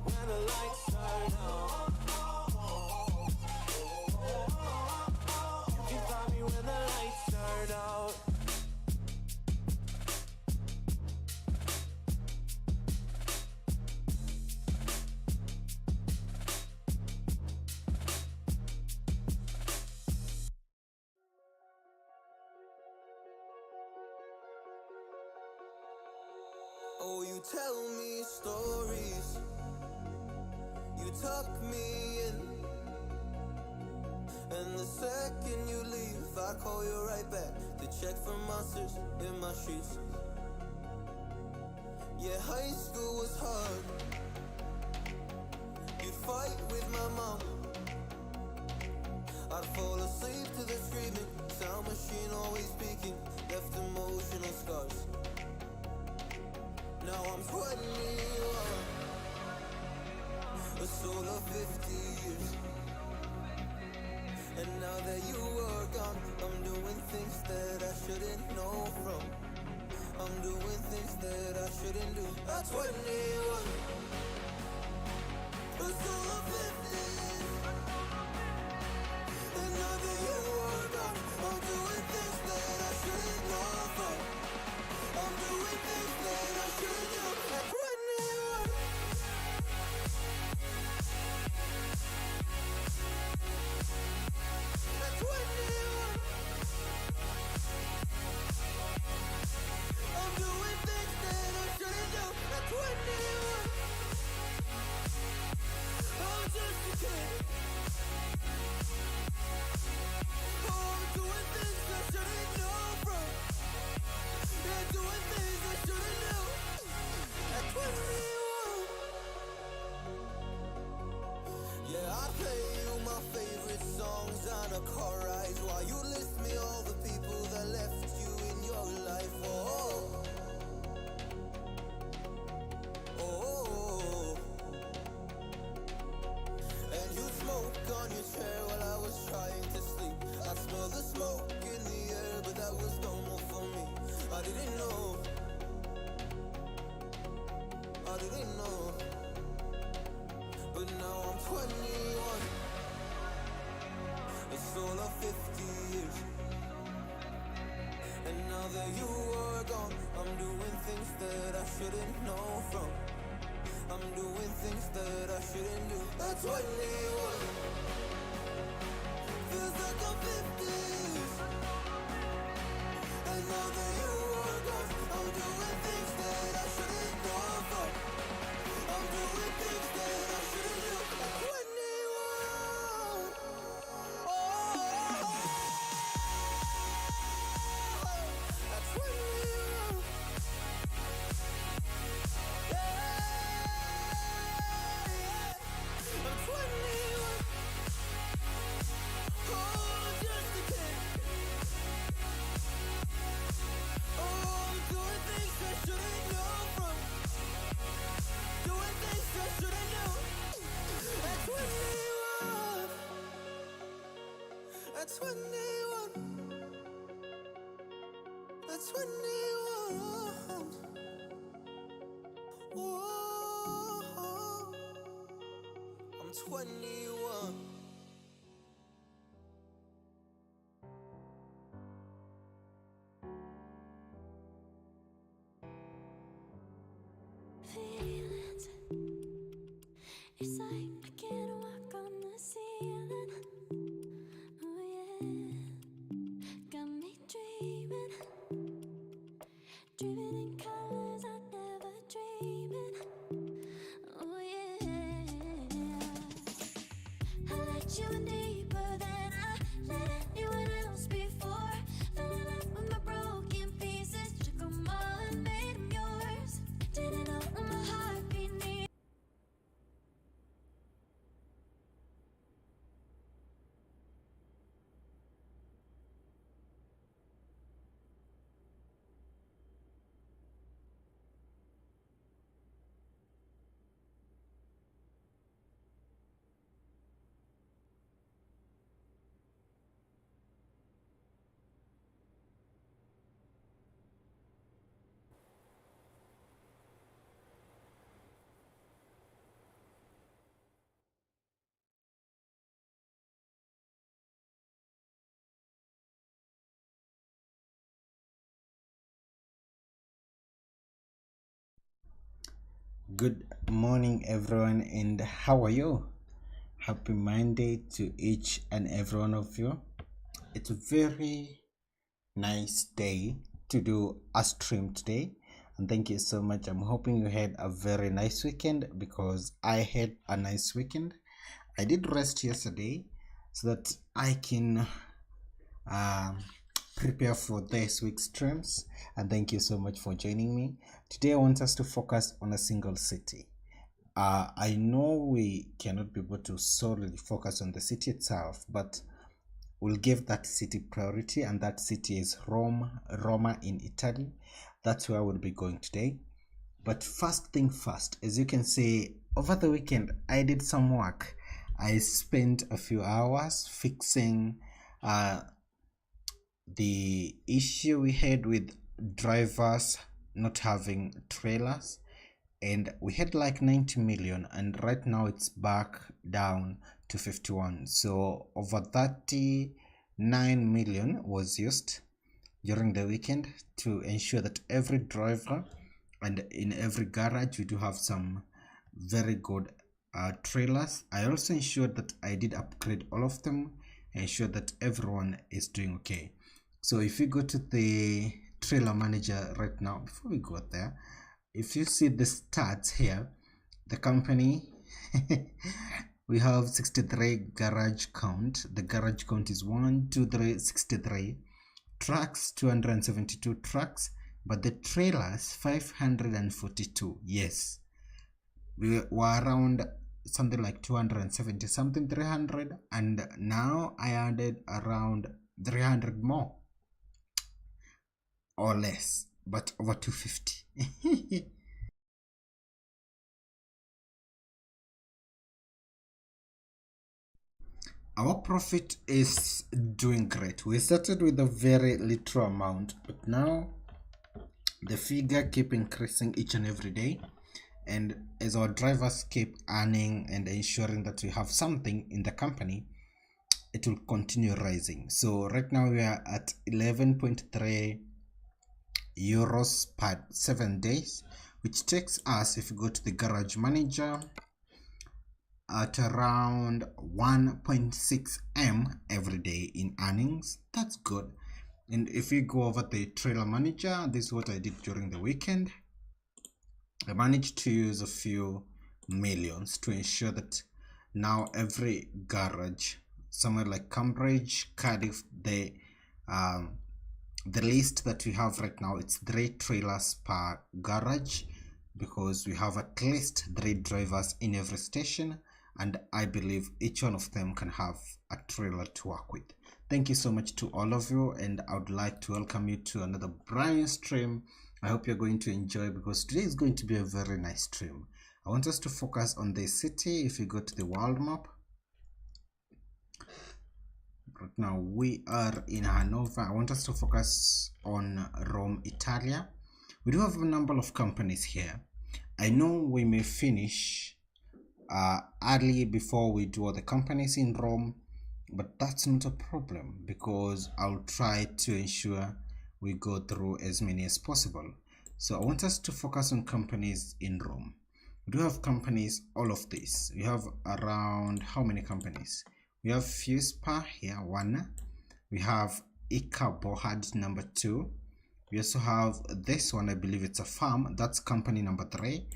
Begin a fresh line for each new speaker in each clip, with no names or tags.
When the lights turn out, you can find me when the lights turn out. Oh, you tell me stories, you tuck me in, and the second you leave, I call you right back to check for monsters in my sheets. Yeah, high school was hard. You'd fight with my mom, I'd fall asleep to the screaming, sound machine always speaking, left emotional scars. Now I'm 21, a soul of 50 years. And now that you are gone, I'm doing things that I shouldn't know from. I'm doing things that I shouldn't do. At 21, a soul of 50 years. And now that you are gone, I'm doing things that I shouldn't know from. I'm doing things that I shouldn't do. At 21. At 21. I'm doing things that I shouldn't do. At 21. I'm just a kid. Oh, I'm doing things I shouldn't know from. Yeah, doing things I shouldn't do. At 21. Yeah, I play you my favorite songs on a car ride while you list me all the people that left you in your life. Oh, oh, oh. And you smoke on your chair while I was trying to sleep. I smell the smoke in the air, but that was normal for me. I didn't know, I didn't know. But now I'm 21, a soul of 50 years. And now that you are gone, I'm doing things that I shouldn't know from. I'm doing things that I shouldn't do. At 21, feels like I'm 50s. And now that you are gone, I'm doing things that I shouldn't know from. I'm doing things that I shouldn't do. At 21. Oh, at 21. Yeah, I'm 21. Oh, I'm just a kid. Oh, I'm doing things I shouldn't know from. Doing things I shouldn't know. At 21. At 21. At 21. Whoa. I'm 21.
Feelings, it's like I can't walk on the ceiling. Oh yeah, got me dreaming, driven in colors I never dreamed. Oh yeah, I let you in deeper than I let anyone else before. Fell in love with my broken pieces, took 'em all and made 'em yours. Didn't know my heart beneath.
Good morning, everyone, and how are you? Happy Monday to each and every one of you. It's a very nice day to do a stream today, and thank you so much. I'm hoping you had a very nice weekend because I had a nice weekend. I did rest yesterday so that I can um, prepare for this week's streams, and thank you so much for joining me. Today, I want us to focus on a single city. I know we cannot be able to solely focus on the city itself, but we'll give that city priority, and that city is Roma in Italy. That's where we'll be going today. But first thing first, as you can see, over the weekend I did some work. I spent a few hours fixing the issue we had with drivers not having trailers, and we had like 90 million, and right now it's back down to 51. So over 39 million was used during the weekend to ensure that every driver and in every garage we do have some very good trailers. I also ensured that I did upgrade all of them, ensure that everyone is doing okay. So if you go to the trailer manager right now, before we go there, if you see the stats here, the company we have 63 garage count. The garage count is 1 2 3 63 trucks, 272 trucks, but the trailers 542. Yes, we were around something like 270 something, 300, and now I added around 300 more or less, but over 250. Our profit is doing great. We started with a very little amount, but now the figure keep increasing each and every day, and as our drivers keep earning and ensuring that we have something in the company, it will continue rising. So right now we are at 11.3 euros per 7 days, which takes us, if you go to the garage manager, at around 1.6 m every day in earnings. That's good. And if we go over the trailer manager, this is what I did during the weekend. I managed to use a few millions to ensure that now every garage somewhere like Cambridge, Cardiff, the list that we have right now, it's 3 trailers per garage, because we have at least 3 drivers in every station, and I believe each one of them can have a trailer to work with. Thank you so much to all of you, and I would like to welcome you to another brand new stream. I hope you're going to enjoy, because today is going to be a very nice stream. I want us to focus on the city. If you go to the world map, right now we are in Hanover. I want us to focus on Rome, Italia. We do have a number of companies here. I know we may finish early before we do all the companies in Rome, but that's not a problem, because I'll try to ensure we go through as many as possible. So I want us to focus on companies in Rome. We do have companies, all of this. We have around how many companies? We have Fuspa here, 1. We have Ika Bohad, number 2. We also have this one, I believe it's a farm. That's company number 3.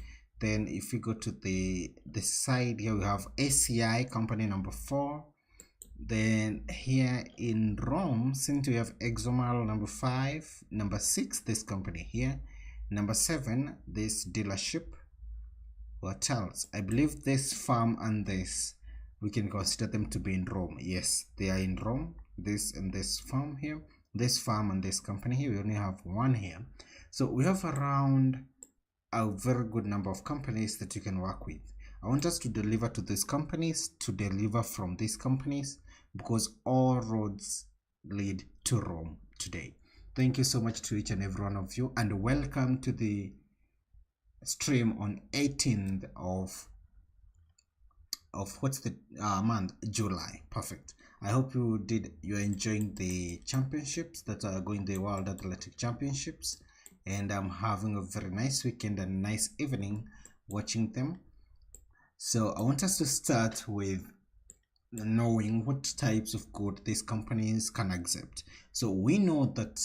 Then if we go to the side here, we have ACI, company number 4. Then here in Rome, since we have Exomal, number 5. Number 6, this company here. Number 7, this dealership. What else? I believe this farm and this, we can consider them to be in Rome. Yes, they are in Rome. This and this farm here, this farm and this company here, we only have 1 here. So we have around a very good number of companies that you can work with. I want us to deliver to these companies, to deliver from these companies, because all roads lead to Rome today. Thank you so much to each and every one of you, and welcome to the stream on 18th of what's the month? July. Perfect. I hope you're enjoying the championships that are going, the World Athletic Championships, and I'm having a very nice weekend and nice evening watching them. So I want us to start with knowing what types of goods these companies can accept. So we know that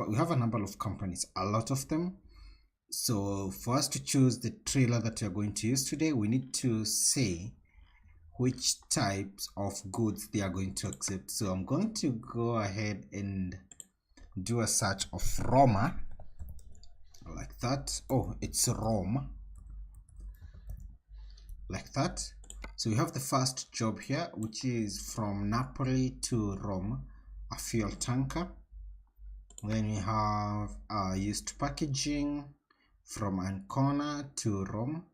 we have a number of companies, a lot of them. So for us to choose the trailer that we are going to use today, we need to say which types of goods they are going to accept. So I'm going to go ahead and do a search of Roma, like that. Oh, it's Rome, like that. So we have the first job here, which is from Napoli to Rome, a fuel tanker. Then we have used packaging from Ancona to Rome.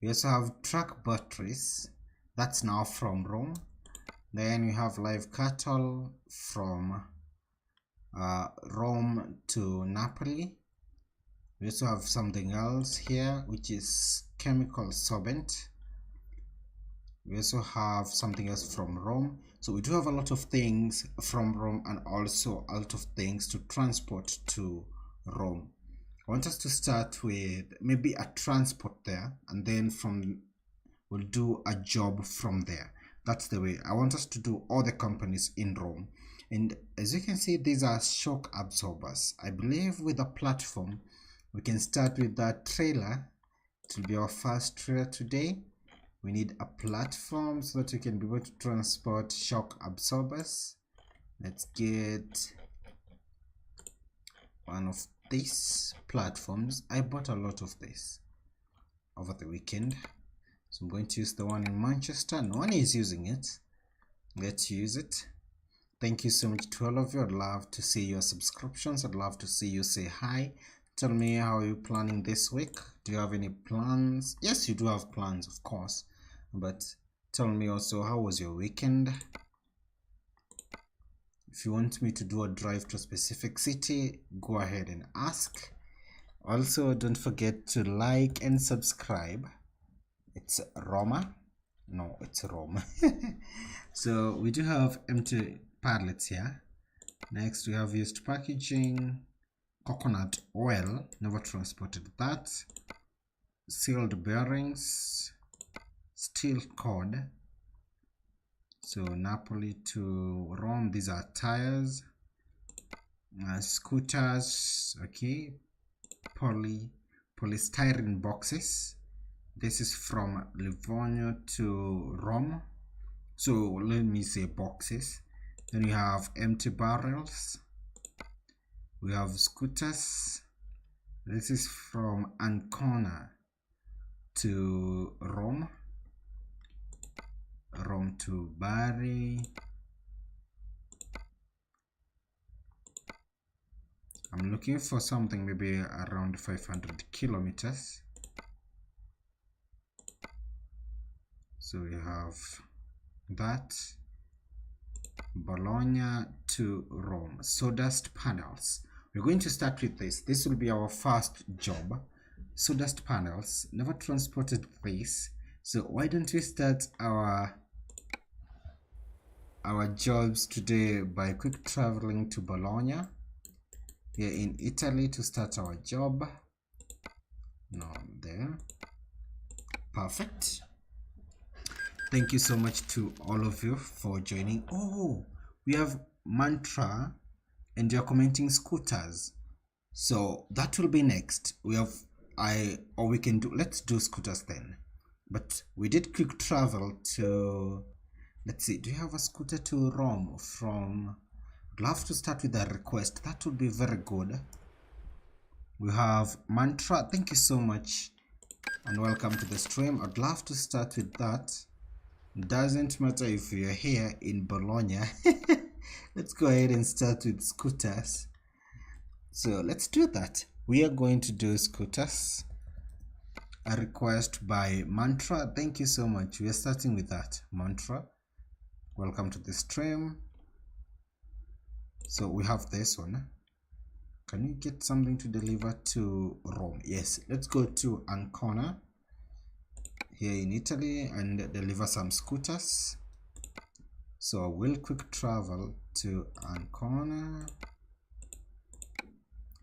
We also have truck batteries, that's now from Rome. Then we have live cattle from Rome to Napoli. We also have something else here, which is chemical solvent. We also have something else from Rome. So we do have a lot of things from Rome and also a lot of things to transport to Rome. I want us to start with maybe a transport there, and then we'll do a job from there. That's the way I want us to do all the companies in Rome. And as you can see, these are shock absorbers. I believe with a platform, we can start with that trailer. It will be our first trailer today. We need a platform so that we can be able to transport shock absorbers. Let's get one of these platforms. I bought a lot of this over the weekend, so I'm going to use the one in Manchester. No one is using it. Let's use it. Thank you so much to all of you. I'd love to see your subscriptions. I'd love to see you say hi. Tell me, how are you planning this week? Do you have any plans? Yes, you do have plans, of course, but tell me also, how was your weekend? If you want me to do a drive to a specific city, go ahead and ask. Also, don't forget to like and subscribe. It's Roma. No, it's Rome. So we do have empty pallets here. Next, we have used packaging, coconut oil, never transported that, sealed bearings, steel cord. So Napoli to Rome, these are tires, scooters, okay, polystyrene boxes. This is from Livorno to Rome, so let me say boxes. Then we have empty barrels, we have scooters. This is from Ancona to Rome to Bari. I'm looking for something maybe around 500 kilometers. So we have that. Bologna to Rome. Sawdust panels. We're going to start with this. This will be our first job. Sawdust panels. Never transported this. So why don't we start our jobs today by quick traveling to Bologna here in Italy to start our job. Now there. Perfect. Thank you so much to all of you for joining. Oh, we have Mantra and you're commenting scooters. So that will be next. We have let's do scooters then. But we did quick travel to, let's see, do you have a scooter to Rome from, I'd love to start with a request. That would be very good. We have Mantra. Thank you so much and welcome to the stream. I'd love to start with that. Doesn't matter if you're here in Bologna. Let's go ahead and start with scooters. So let's do that. We are going to do scooters. A request by Mantra. Thank you so much. We are starting with that. Mantra, welcome to the stream. So we have this one. Can you get something to deliver to Rome? Yes, let's go to Ancona here in Italy and deliver some scooters. So we'll quick travel to Ancona.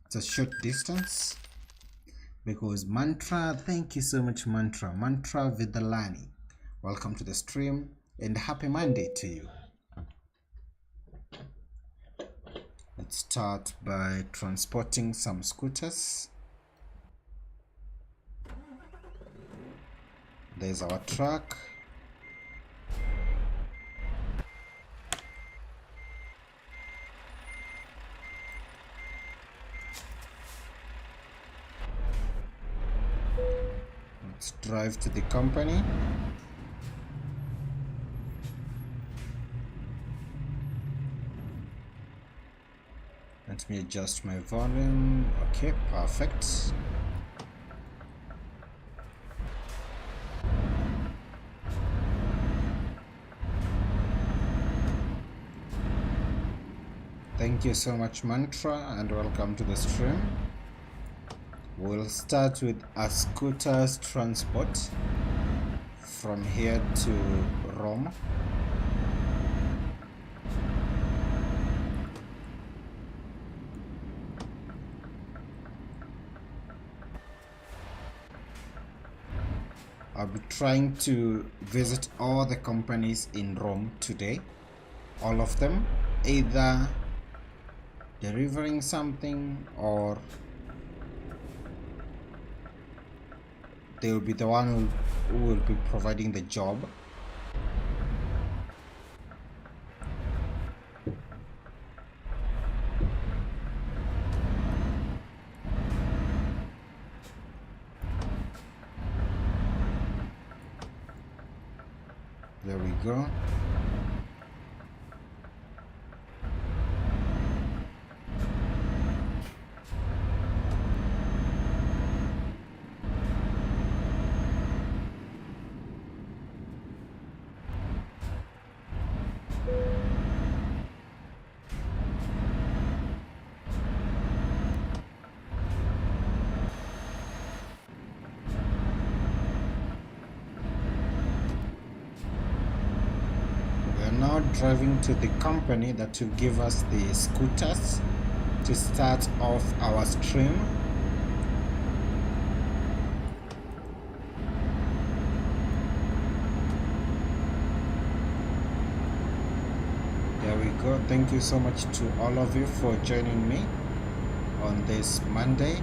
It's a short distance. because Mantra, thank you so much, Mantra Vidalani. Welcome to the stream and happy Monday to you. Let's start by transporting some scooters. There's our truck. Let's drive to the company. Let me adjust my volume. Okay, perfect. Thank you so much, Mantra, and welcome to the stream. We'll start with a scooters transport from here to Rome. I'll be trying to visit all the companies in Rome today. All of them, either delivering something or they will be the one who will be providing the job. There we go. Now driving to the company that will give us the scooters to start off our stream. There we go. Thank you so much to all of you for joining me on this Monday.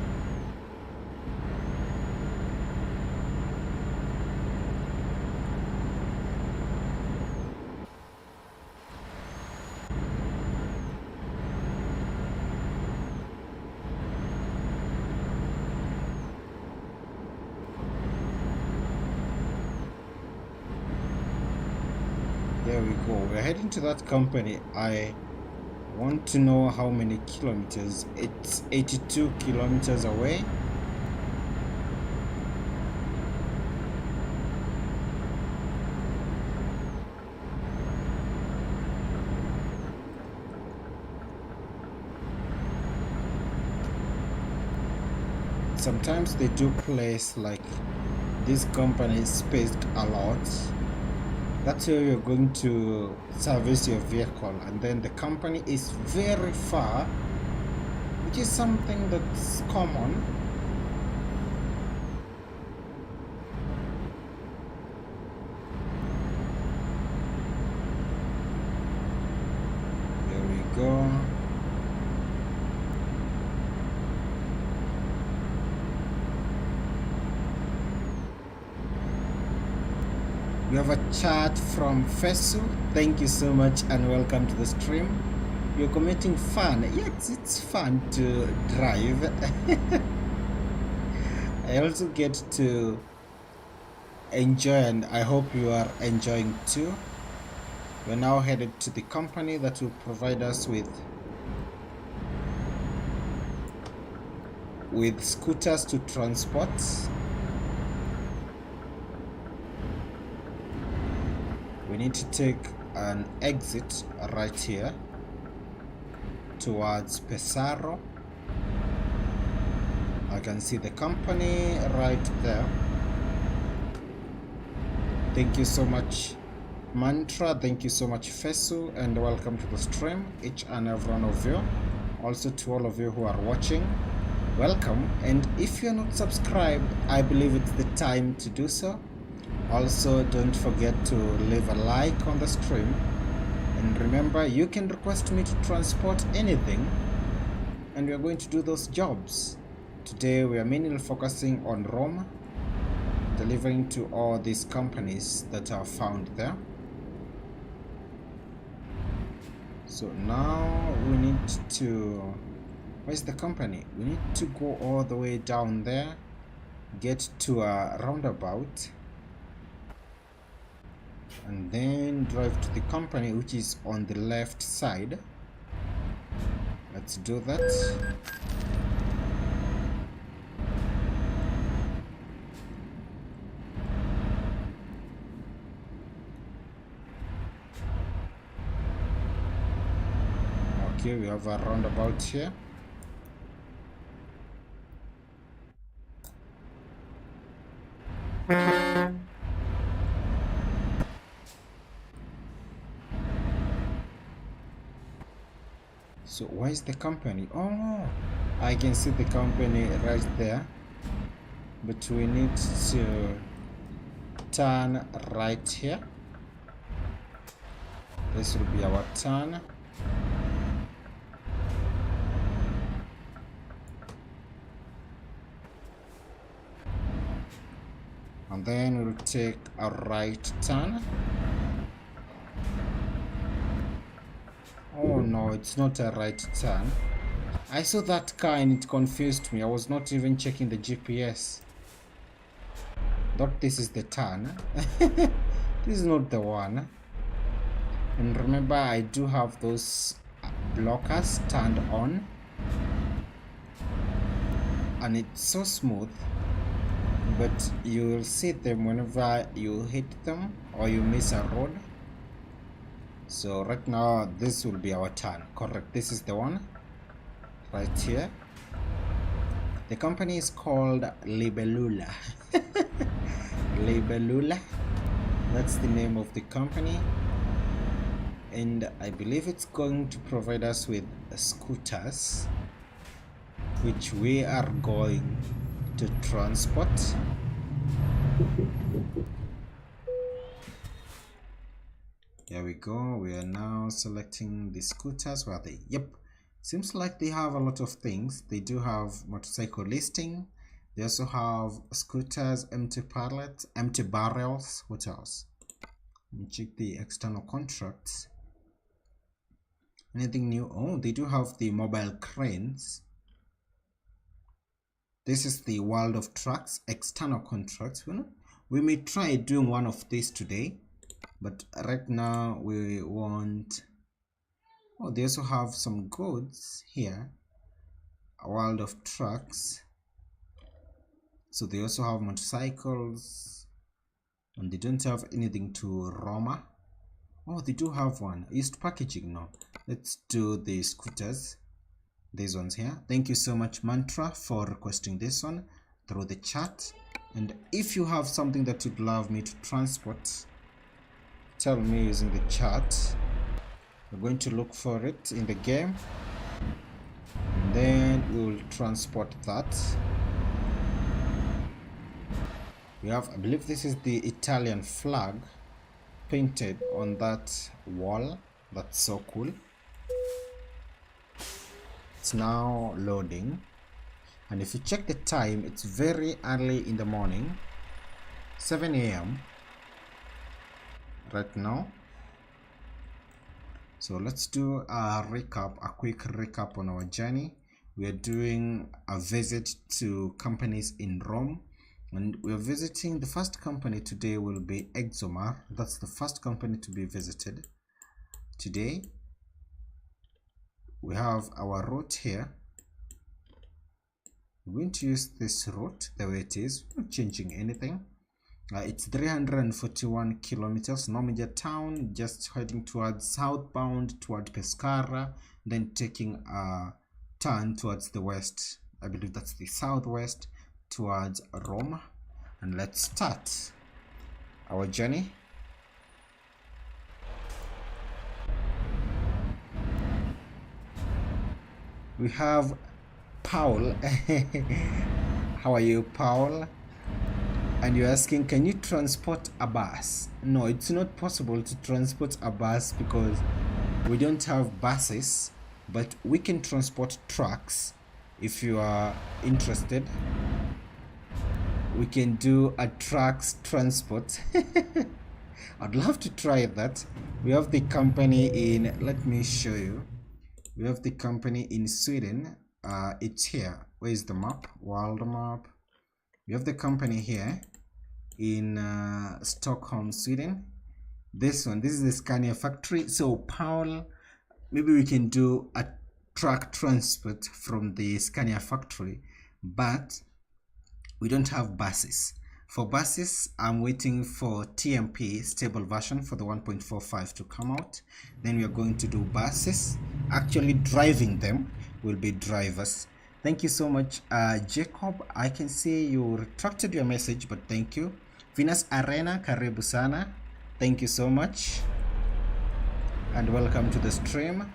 There we go. We're heading to that company. I want to know how many kilometers. It's 82 kilometers away. Sometimes they do place like this company is spaced a lot. That's where you're going to service your vehicle, and then the company is very far, which is something that's common. There we go. We have a chat from Fesu. Thank you so much and welcome to the stream. You're committing fun. Yes, it's fun to drive. I also get to enjoy, and I hope you are enjoying too. We're now headed to the company that will provide us with scooters to transport. We need to take an exit right here towards Pesaro. I can see the company right there. Thank you so much, Mantra. Thank you so much, Fesu, and welcome to the stream, each and every one of you. Also to all of you who are watching. welcome. And if you're not subscribed, I believe it's the time to do so. Also, don't forget to leave a like on the stream, and remember, you can request me to transport anything, and we are going to do those jobs. Today we are mainly focusing on Rome, delivering to all these companies that are found there. So now we need to, where's the company? We need to go all the way down there, get to a roundabout, and then drive to the company which is on the left side. Let's do that. Okay, we have a roundabout here. So where is the company? Oh, I can see the company right there, but we need to turn right here. This will be our turn. And then we'll take a right turn. Oh no, it's not a right turn. I saw that car and it confused me. I was not even checking the GPS. Thought this is the turn. This is not the one. And remember, I do have those blockers turned on, and it's so smooth, but you'll see them whenever you hit them or you miss a road. So right now this will be our turn. Correct, this is the one right here. The company is called Libellula. Libellula, that's the name of the company, and I believe it's going to provide us with scooters, which we are going to transport. Here we go. We are now selecting the scooters. Where are they? Yep, seems like they have a lot of things. They do have motorcycle listing. They also have scooters, empty pallets, empty barrels. What else? Let me check the external contracts. Anything new? Oh, they do have the mobile cranes. This is the world of trucks external contracts. We may try doing one of these today, but right now we want, oh, they also have some goods here. A world of trucks. So they also have motorcycles, and they don't have anything to Roma. Oh, they do have one. Used packaging now. Let's do the scooters. These ones here. Thank you so much, Mantra, for requesting this one through the chat. And if you have something that you'd love me to transport, tell me using the chat. We're going to look for it in the game, and then we will transport that. We have, I believe this is the Italian flag painted on that wall. That's so cool. It's now loading, and if you check the time, it's very early in the morning, 7 a.m. right now. So let's do a recap, a quick recap on our journey. We are doing a visit to companies in Rome, and we're visiting, the first company today will be Exomar. That's the first company to be visited today. We have our route here. We're going to use this route the way it is, not changing anything. It's 341 kilometers, no major town, just heading towards southbound toward Pescara, then taking a turn towards the west. I believe that's the southwest towards Rome. And let's start our journey. We have Paul. How are you, Paul? And you're asking, can you transport a bus? No, it's not possible to transport a bus because we don't have buses, but we can transport trucks. If you are interested, we can do a trucks transport. I'd love to try that. We have the company in, let me show you. We have the company in Sweden. It's here. Where is the map? World map. We have the company here in Stockholm, Sweden. This is the Scania factory. So Paul, maybe we can do a truck transport from the Scania factory, but we don't have buses. For buses, I'm waiting for TMP stable version for the 1.45 to come out. Then we are going to do buses. Actually driving them will be drivers. Thank you so much, Jacob. I can see you retracted your message, but thank you. Venus Arena, karibu sana. Thank you so much. And welcome to the stream.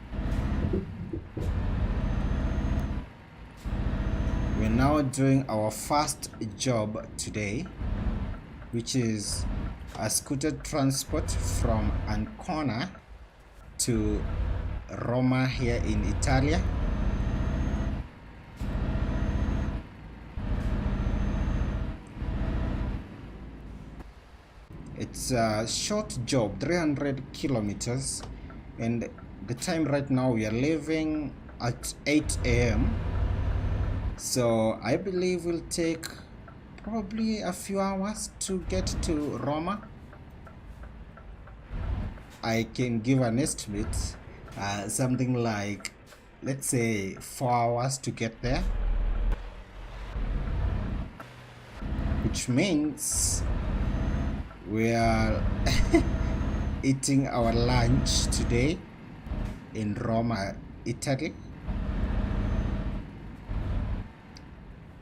We're now doing our first job today, which is a scooter transport from Ancona to Roma here in Italy. It's a short job, 300 kilometers, and the time right now we are leaving at 8 a.m. So I believe we'll take probably a few hours to get to Roma. I can give an estimate, something like, let's say 4 hours to get there, which means we are eating our lunch today in Roma, Italy.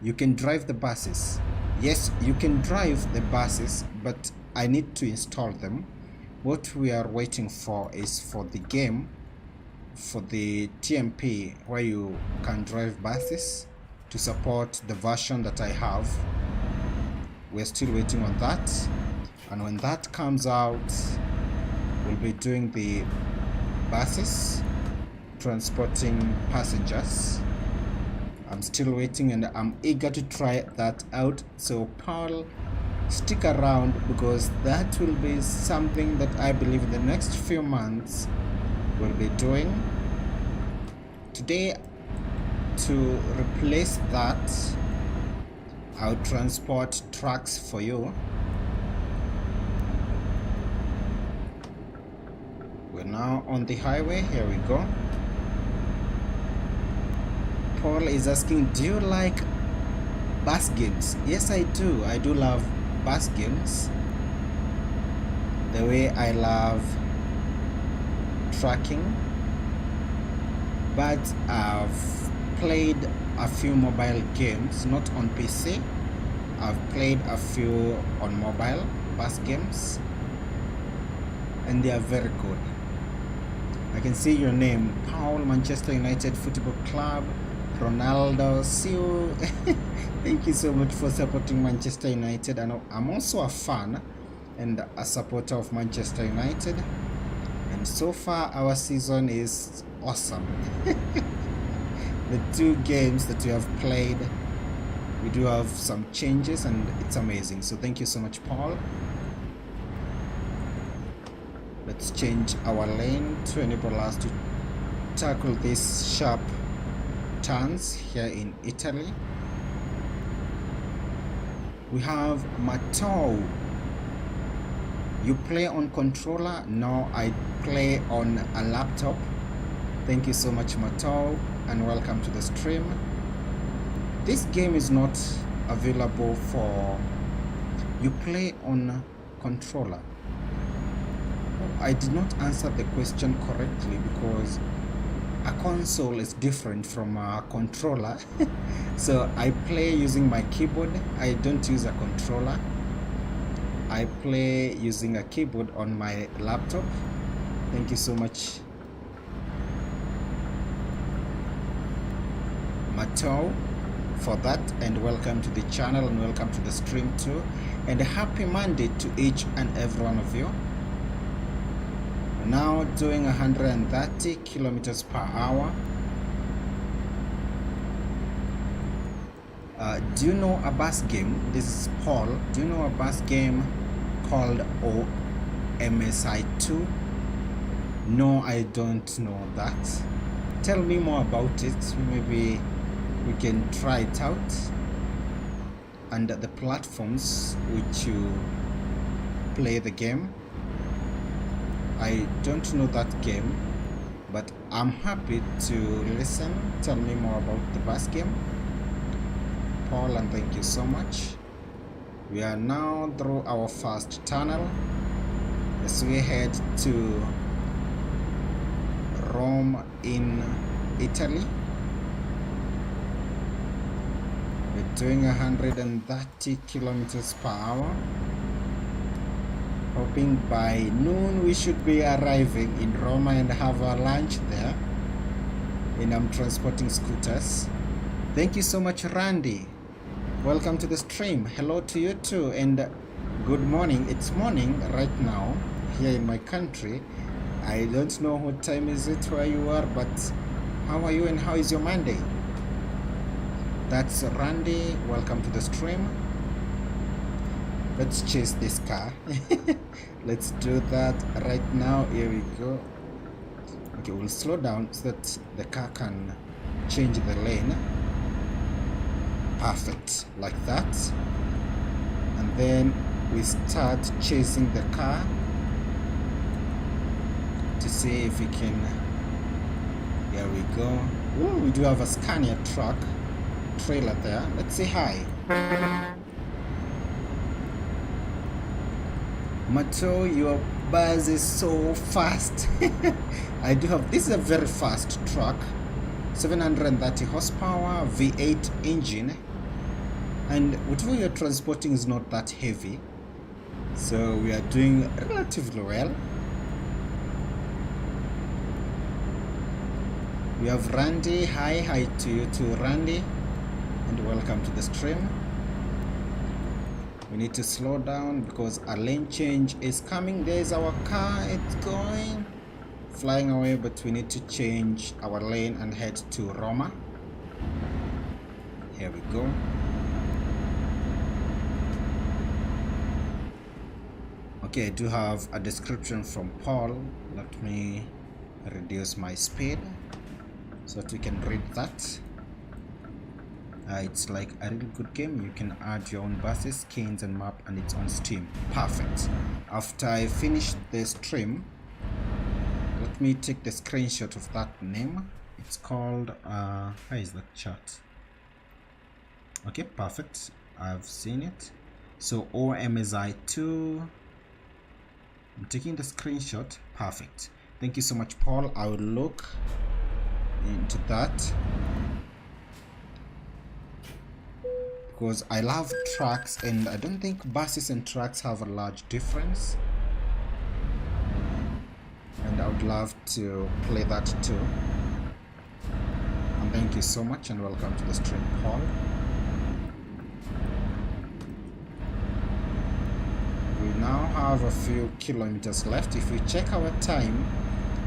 You can drive the buses. Yes, you can drive the buses, but I need to install them. What we are waiting for is for the game, for the TMP, where you can drive buses, to support the version that I have. We're still waiting on that. And when that comes out, we'll be doing the buses, transporting passengers. I'm still waiting and I'm eager to try that out. So Paul, stick around, because that will be something that I believe in the next few months we'll be doing. Today, to replace that, I'll transport trucks for you. We're now on the highway. Here we go. Paul is asking, do you like bus games? Yes, I do. I do love bus games. The way I love tracking. But I've played a few mobile games, not on PC. I've played a few on mobile bus games, and they are very good. I can see your name, Paul, Manchester United Football Club, Ronaldo. See you. Thank you so much for supporting Manchester United. And I'm also a fan and a supporter of Manchester United. And so far, our season is awesome. The 2 games that we have played, we do have some changes, and it's amazing. So thank you so much, Paul. Let's change our lane to enable us to tackle these sharp turns here in Italy. We have Matou. You play on controller? No, I play on a laptop. Thank you so much, Matou, and welcome to the stream. This game is not available for you play on controller. I did not answer the question correctly, because a console is different from a controller. So I play using my keyboard. I don't use a controller. I play using a keyboard on my laptop. Thank you so much. Matau for that, and welcome to the channel and welcome to the stream too, and a happy Monday to each and every one of you. We're now doing 130 kilometers per hour. Do you know a bus game? This is Paul. Do you know a bus game called OMSI2? No, I don't know that. Tell me more about it. Maybe we can try it out. And the platforms which you play the game. I don't know that game, but I'm happy to listen. Tell me more about the bus game, Paul, and thank you so much. We are now through our first tunnel as we head to Rome in Italy. We're doing 130 kilometers per hour. Hoping by noon we should be arriving in Roma and have our lunch there. And I'm transporting scooters. Thank you so much, Randy. Welcome to the stream. Hello to you too, and good morning. It's morning right now here in my country. I don't know what time is it where you are, but how are you and how is your Monday? That's Randy. Welcome to the stream. Let's chase this car. Let's do that right now. Here we go. Okay, we'll slow down so that the car can change the lane. Perfect, like that. And then we start chasing the car to see if we can. Here we go. Ooh, we do have a Scania truck trailer there. Let's say hi. Mato, your bus is so fast. I do have, this is a very fast truck, 730 horsepower, V8 engine, and whatever you're transporting is not that heavy, so we are doing relatively well. We have Randy. Hi to you too, Randy, and welcome to the stream. We need to slow down because a lane change is coming. There's our car, it's going flying away, but we need to change our lane and head to Roma. Here we go. Okay, I do have a description from Paul. Let me reduce my speed so that we can read that. It's like a really good game. You can add your own buses, skins and map, and it's on Steam. Perfect. After I finish the stream, let me take the screenshot of that name. It's called how is that chat? Okay, perfect. I've seen it. So OMSI2. I'm taking the screenshot. Perfect. Thank you so much, Paul. I will look into that, because I love trucks and I don't think buses and trucks have a large difference, and I would love to play that too. And thank you so much and welcome to the stream, Paul. We now have a few kilometers left. If we check our time,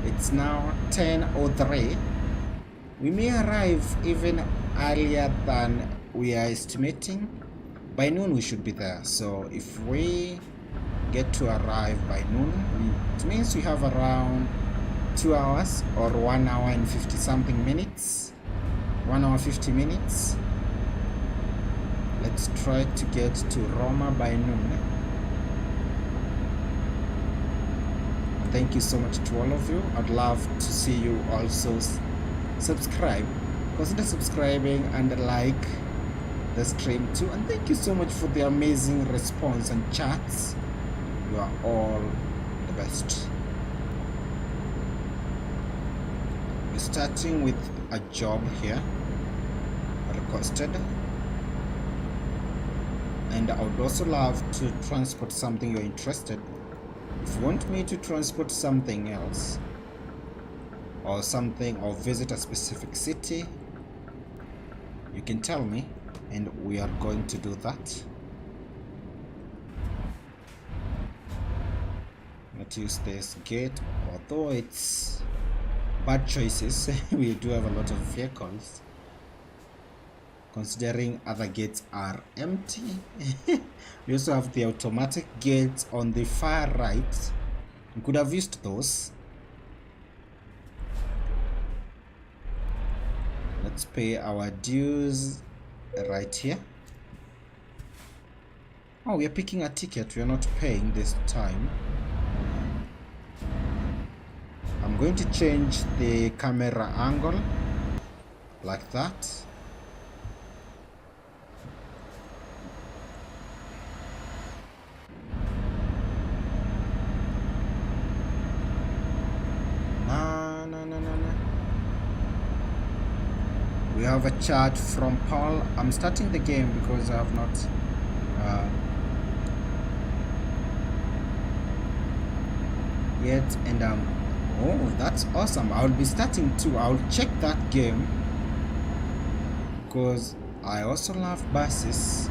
it's now 10:03. We may arrive even earlier than we are estimating. By noon we should be there, so if we get to arrive by noon, it means we have around 2 hours or 1 hour and 50 something minutes, 1 hour 50 minutes. Let's try to get to Roma by noon. Thank you so much to all of you. I'd love to see you also subscribe. Consider subscribing and like the stream too, and thank you so much for the amazing response and chats. You are all the best. We're starting with a job here requested, and I would also love to transport something you're interested. If you want me to transport something else or something, or visit a specific city, You can tell me, and we are going to do that. Let's use this gate, although it's bad choices. We do have a lot of vehicles, considering other gates are empty. We also have the automatic gates on the far right. We could have used those. Let's pay our dues right here. Oh, we are picking a ticket. We are not paying this time. I'm going to change the camera angle like that. No. We have a chat from Paul. I'm starting the game because I have not yet, and oh, that's awesome. I'll be starting too. I'll check that game because I also love buses,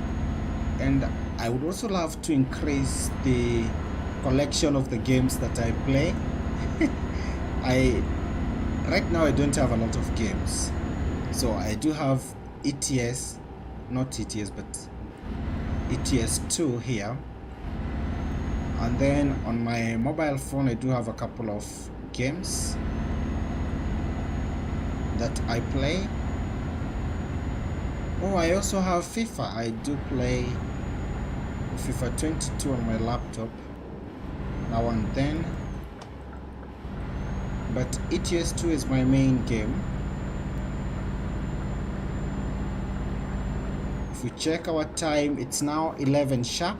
and I would also love to increase the collection of the games that I play. Right now I don't have a lot of games, so I do have ETS, not ETS, but ETS 2 here, and then on my mobile phone I do have a couple of games that I play. Oh, I also have FIFA. I do play FIFA 22 on my laptop now and then, but ETS 2 is my main game. If we check our time, it's now 11 sharp,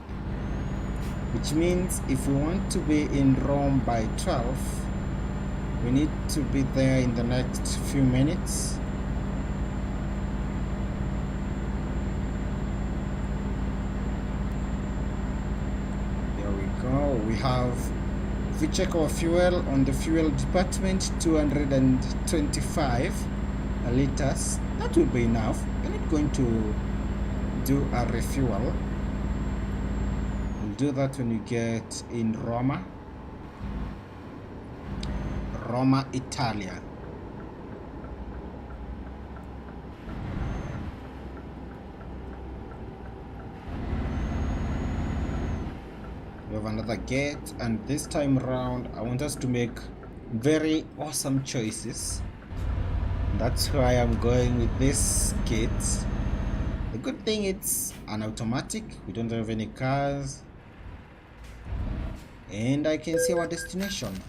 which means if we want to be in Rome by 12, we need to be there in the next few minutes. There we go. We have, if we check our fuel on the fuel department, 225 liters. That will be enough. We're not going to do a refuel. We'll do that when we get in Roma, Italia. We have another gate, and this time around I want us to make very awesome choices. That's why I'm going with this gate. The good thing, it's an automatic. We don't have any cars, and I can see our destination.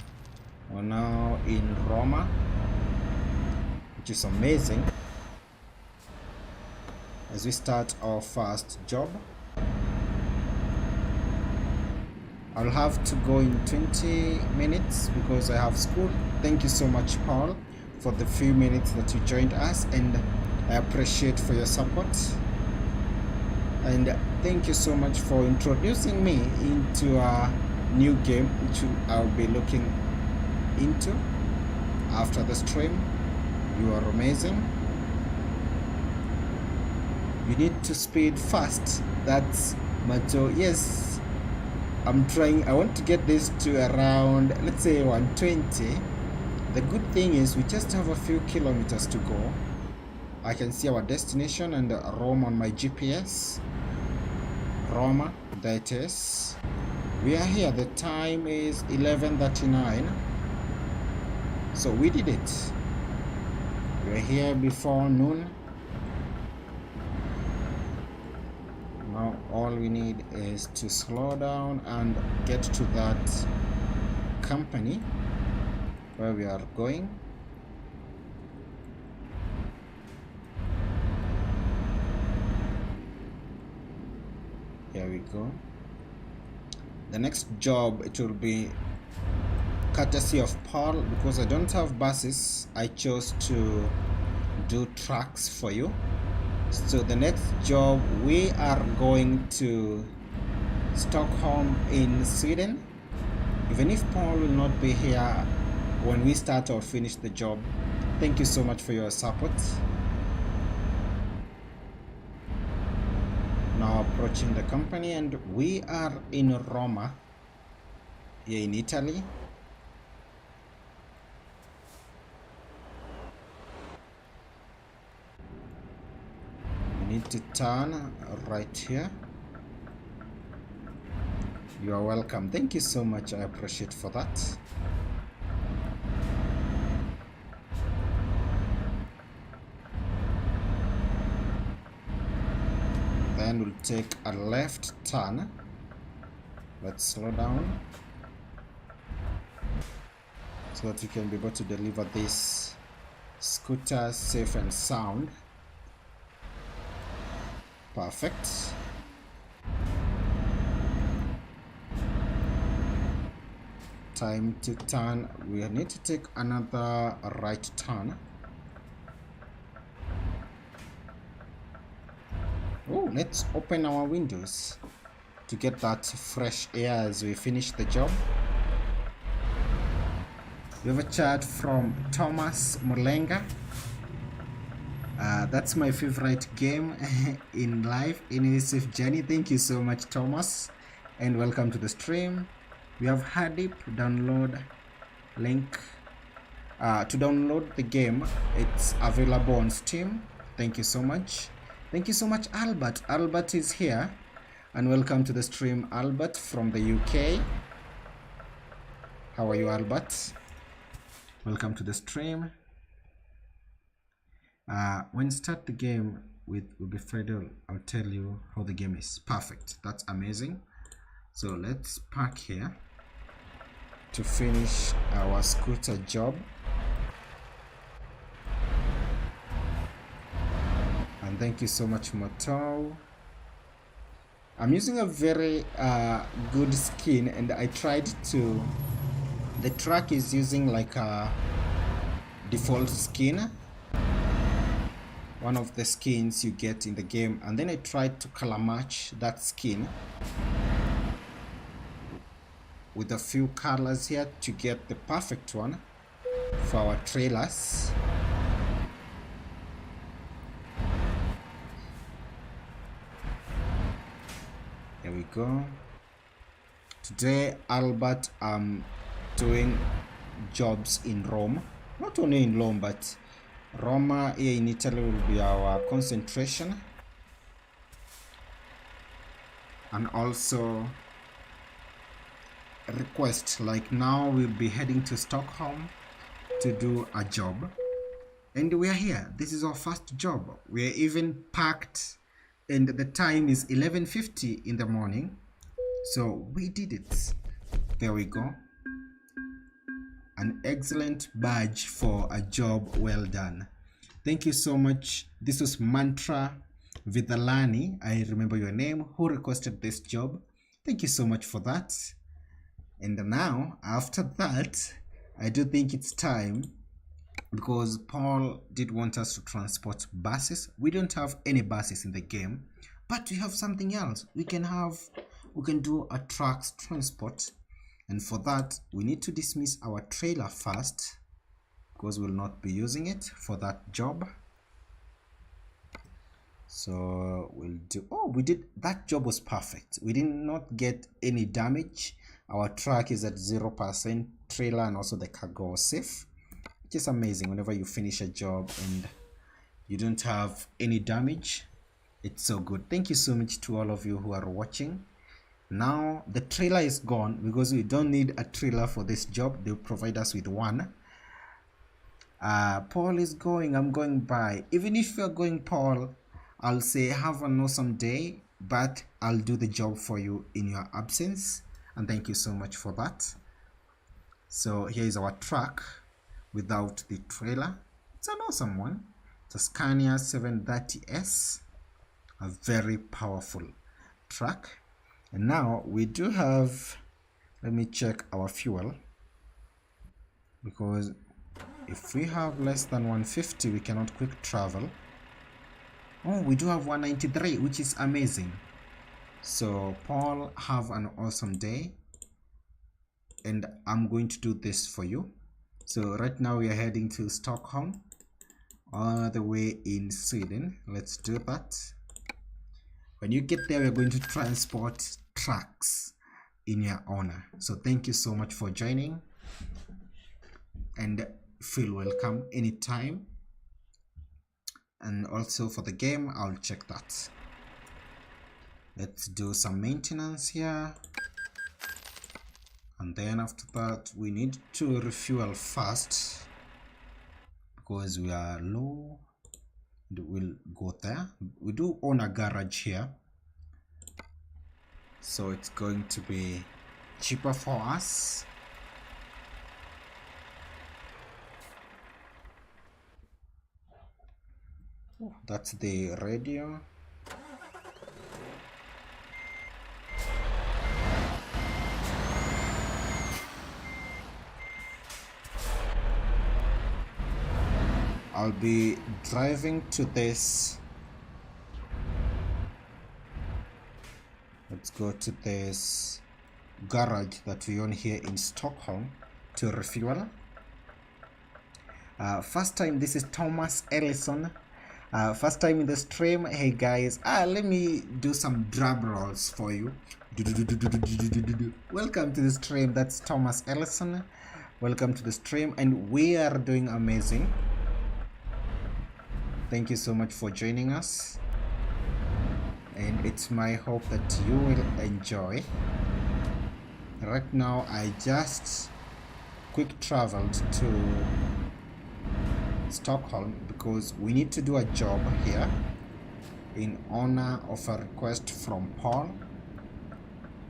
We're now in Roma, which is amazing, as we start our first job. I'll have to go in 20 minutes because I have school. Thank you so much, Paul, for the few minutes that you joined us, and I appreciate for your support. And thank you so much for introducing me into a new game, which I'll be looking into after the stream. You are amazing. You need to speed fast. That's Macho. Yes, I'm trying. I want to get this to around, let's say, 120. The good thing is we just have a few kilometers to go. I can see our destination and Rome on my GPS. Roma, there it is. We are here. The time is 11:39. So we did it. We were here before noon. Now all we need is to slow down and get to that company where we are going. Here we go. The next job, it will be courtesy of Paul, because I don't have buses. I chose to do trucks for you. So the next job, we are going to Stockholm in Sweden. Even if Paul will not be here when we start or finish the job, thank you so much for your support. approaching the company, and we are in Roma, here in Italy. We need to turn right here. You are welcome. Thank you so much. I appreciate for that. Then we'll take a left turn. Let's slow down so that we can be able to deliver this scooter safe and sound. Perfect. Time to turn. We need to take another right turn. Oh, let's open our windows to get that fresh air as we finish the job. We have a chat from Thomas Mulenga. That's my favorite game in life, in its journey. Thank you so much, Thomas, and welcome to the stream. We have Hadip download link to download the game. It's available on Steam. Thank you so much. Thank you so much, Albert. Albert is here, and welcome to the stream, Albert from the UK. How are you, Albert? Welcome to the stream. When you start the game with Ubifredo, I'll tell you how the game is. Perfect. That's amazing. So let's park here to finish our scooter job. And thank you so much, Moto. I'm using a very good skin, and I tried to... The truck is using like a default skin, one of the skins you get in the game, and then I tried to color match that skin with a few colors here to get the perfect one for our trailers. There we go. Today, Albert, I'm doing jobs in Rome. Not only in Rome, but Roma here in Italy will be our concentration. And also request, like now we'll be heading to Stockholm to do a job, and we are here. This is our first job. We are even packed, and the time is 11:50 in the morning, so we did it. There we go. An excellent badge for a job well done. Thank you so much. This was Mantra Vidalani, I remember your name, who requested this job. Thank you so much for that. And now, after that, I do think it's time, because Paul did want us to transport buses. We don't have any buses in the game, but we have something else. We can do a truck's transport, and for that we need to dismiss our trailer first, because we'll not be using it for that job. So we'll do... Oh, we did... That job was perfect. We did not get any damage. Our truck is at 0%, trailer and also the cargo was safe, which is amazing. Whenever you finish a job and you don't have any damage, it's so good. Thank you so much to all of you who are watching. Now the trailer is gone, because we don't need a trailer for this job. They'll provide us with one. Paul is going. I'm going by. Even if you're going, Paul, I'll say have an awesome day, but I'll do the job for you in your absence. And thank you so much for that. So here is our truck without the trailer. It's an awesome one. It's a Scania 730S, a very powerful truck. And now we do have... Let me check our fuel, because if we have less than 150, we cannot quick travel. Oh, we do have 193, which is amazing. So Paul, have an awesome day, and I'm going to do this for you. So right now we are heading to Stockholm, all the way in Sweden. Let's do that. When you get there, we're going to transport trucks in your honor. So thank you so much for joining, and feel welcome anytime. And also for the game, I'll check that. Let's do some maintenance here, and then after that we need to refuel first because we are low. We'll go there. We do own a garage here, so it's going to be cheaper for us. That's the radio. I'll be driving to this. Let's go to this garage that we own here in Stockholm to refuel. First time, this is Thomas Ellison. First time in the stream. Hey guys, let me do some drum rolls for you. Welcome to the stream. That's Thomas Ellison. Welcome to the stream, and we are doing amazing. Thank you so much for joining us, and it's my hope that you will enjoy. Right now I just quick traveled to Stockholm because we need to do a job here in honor of a request from Paul.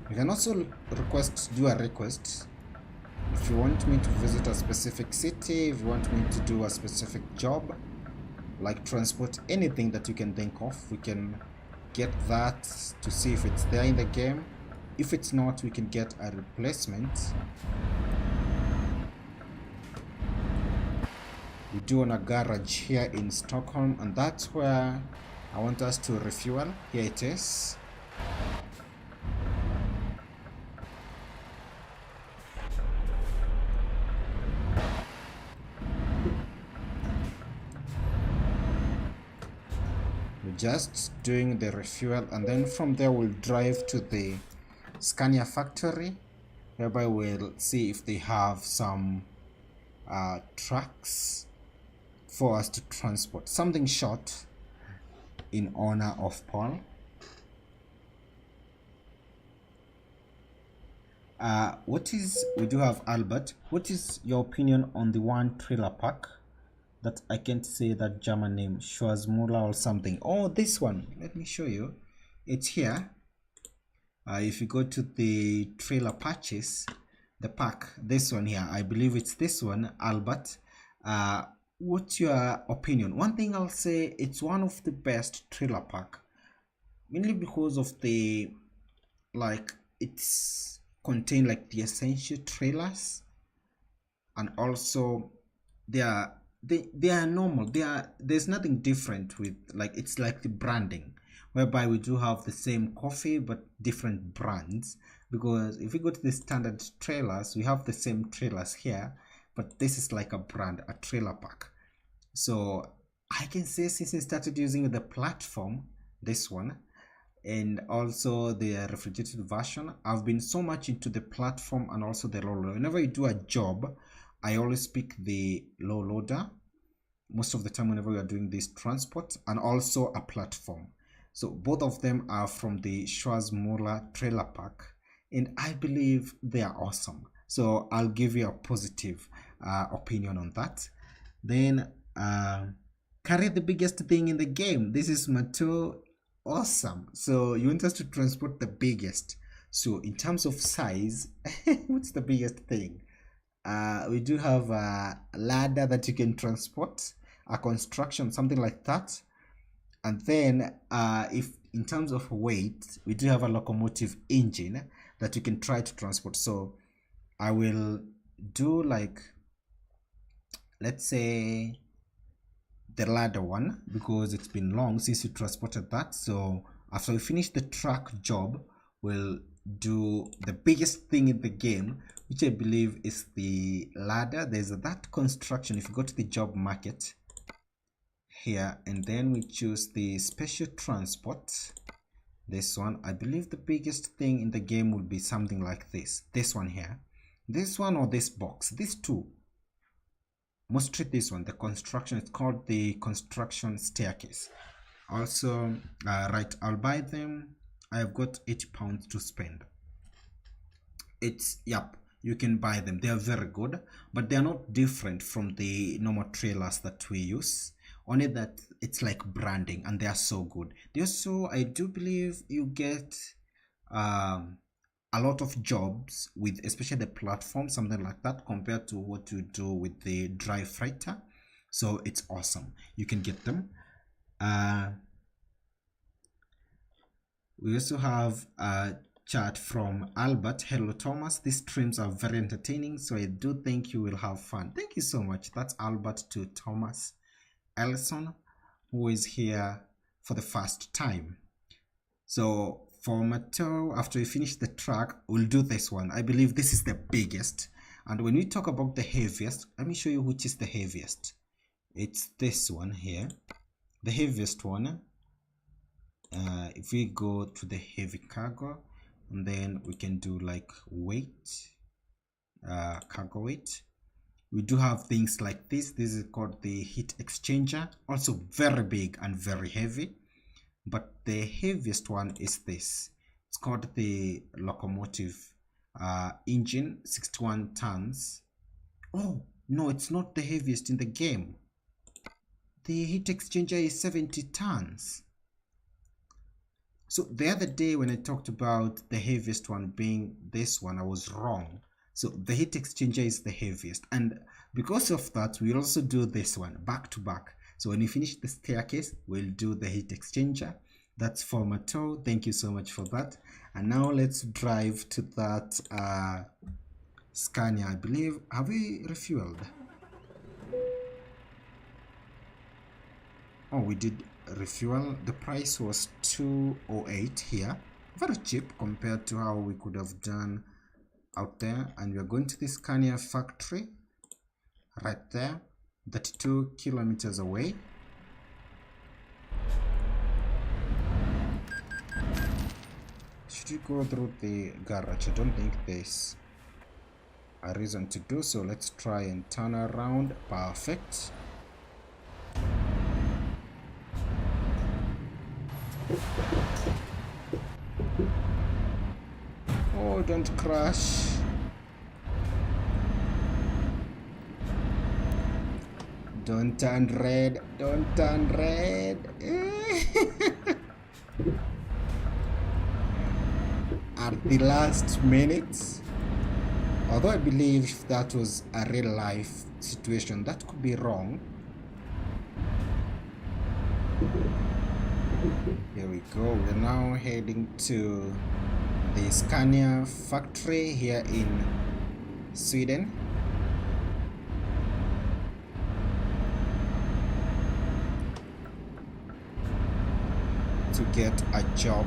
You can also do a request if you want me to visit a specific city, if you want me to do a specific job, like transport anything that you can think of. We can get that to see if it's there in the game. If it's not, we can get a replacement. We do own a garage here in Stockholm, and that's where I want us to refuel. Here it is. Just doing the refuel, and then from there we'll drive to the Scania factory, whereby we'll see if they have some trucks for us to transport something short in honor of Paul. We do have Albert. What is your opinion on the one trailer park that I can't say that German name, Schwarzmüller or something? Oh, this one. Let me show you. It's here. If you go to the trailer purchase, the pack, this one here, I believe it's this one, Albert. What's your opinion? One thing I'll say, it's one of the best trailer park, mainly because of the, like, it's contain like the essential trailers, and also they are normal. There's nothing different with, like, it's like the branding, whereby we do have the same coffee but different brands. Because if we go to the standard trailers, we have the same trailers here, but this is like a brand, a trailer park. So I can say since I started using the platform, this one, and also the refrigerated version, I've been so much into the platform and also the low loader. Whenever you do a job, I always pick the low loader most of the time whenever we are doing this transport, and also a platform. So both of them are from the Schwarzmüller trailer park, and I believe they are awesome. So I'll give you a positive opinion on that. Then carry the biggest thing in the game. This is Mato. Awesome. So you want us to transport the biggest. So in terms of size, what's the biggest thing? We do have a ladder that you can transport, a construction, something like that. And then if in terms of weight, we do have a locomotive engine that you can try to transport. So I will do, like, let's say the ladder one, because it's been long since you transported that. So after we finish the truck job, we'll do the biggest thing in the game, which I believe is the ladder. There's that construction. If you go to the job market here, and then we choose the special transport, This one, I believe the biggest thing in the game will be something like this one here, this one or this box, these two, mostly this one, the construction, it's called the construction staircase. Also right, I'll buy them. I've got £80 to spend. It's, yep, you can buy them, they are very good, but they are not different from the normal trailers that we use, only that it's like branding, and they are so good. They also, I do believe you get a lot of jobs with, especially the platform, something like that, compared to what you do with the dry freighter. So it's awesome, you can get them. We also have a chat from Albert. Hello Thomas, these streams are very entertaining, so I do think you will have fun. Thank you so much. That's Albert to Thomas Ellison, who is here for the first time. So for Mateo, after we finish the track, we'll do this one. I believe this is the biggest, and when we talk about the heaviest, let me show you which is the heaviest. It's this one here, the heaviest one. If we go to the heavy cargo, and then we can do like weight, cargo weight, we do have things like this. This is called the heat exchanger, also very big and very heavy, but the heaviest one is this. It's called the locomotive engine, 61 tons. Oh no, it's not the heaviest in the game. The heat exchanger is 70 tons. So the other day when I talked about the heaviest one being this one, I was wrong. So the heat exchanger is the heaviest, and because of that we'll also do this one back to back. So when we finish the staircase, we'll do the heat exchanger. That's for Mateo, thank you so much for that. And now let's drive to that Scania, I believe. Have we refueled? Oh, we did refuel. The price was 208 here, very cheap compared to how we could have done out there. And we are going to the Scania factory right there, 32 kilometers away. Should we go through the garage? I don't think there's a reason to do so. Let's try and turn around. Perfect. Oh, don't crash. Don't turn red. Don't turn red. At the last minute. Although I believe that was a real life situation, that could be wrong. Here we go. We're now heading to the Scania factory here in Sweden. To get a job.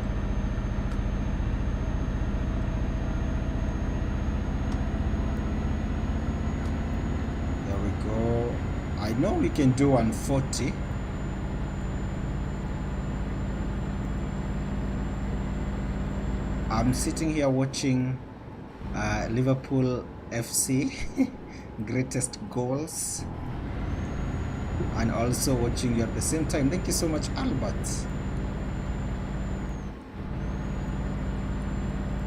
There we go. I know we can do 140. I'm sitting here watching Liverpool FC greatest goals, and also watching you at the same time. Thank you so much, Albert.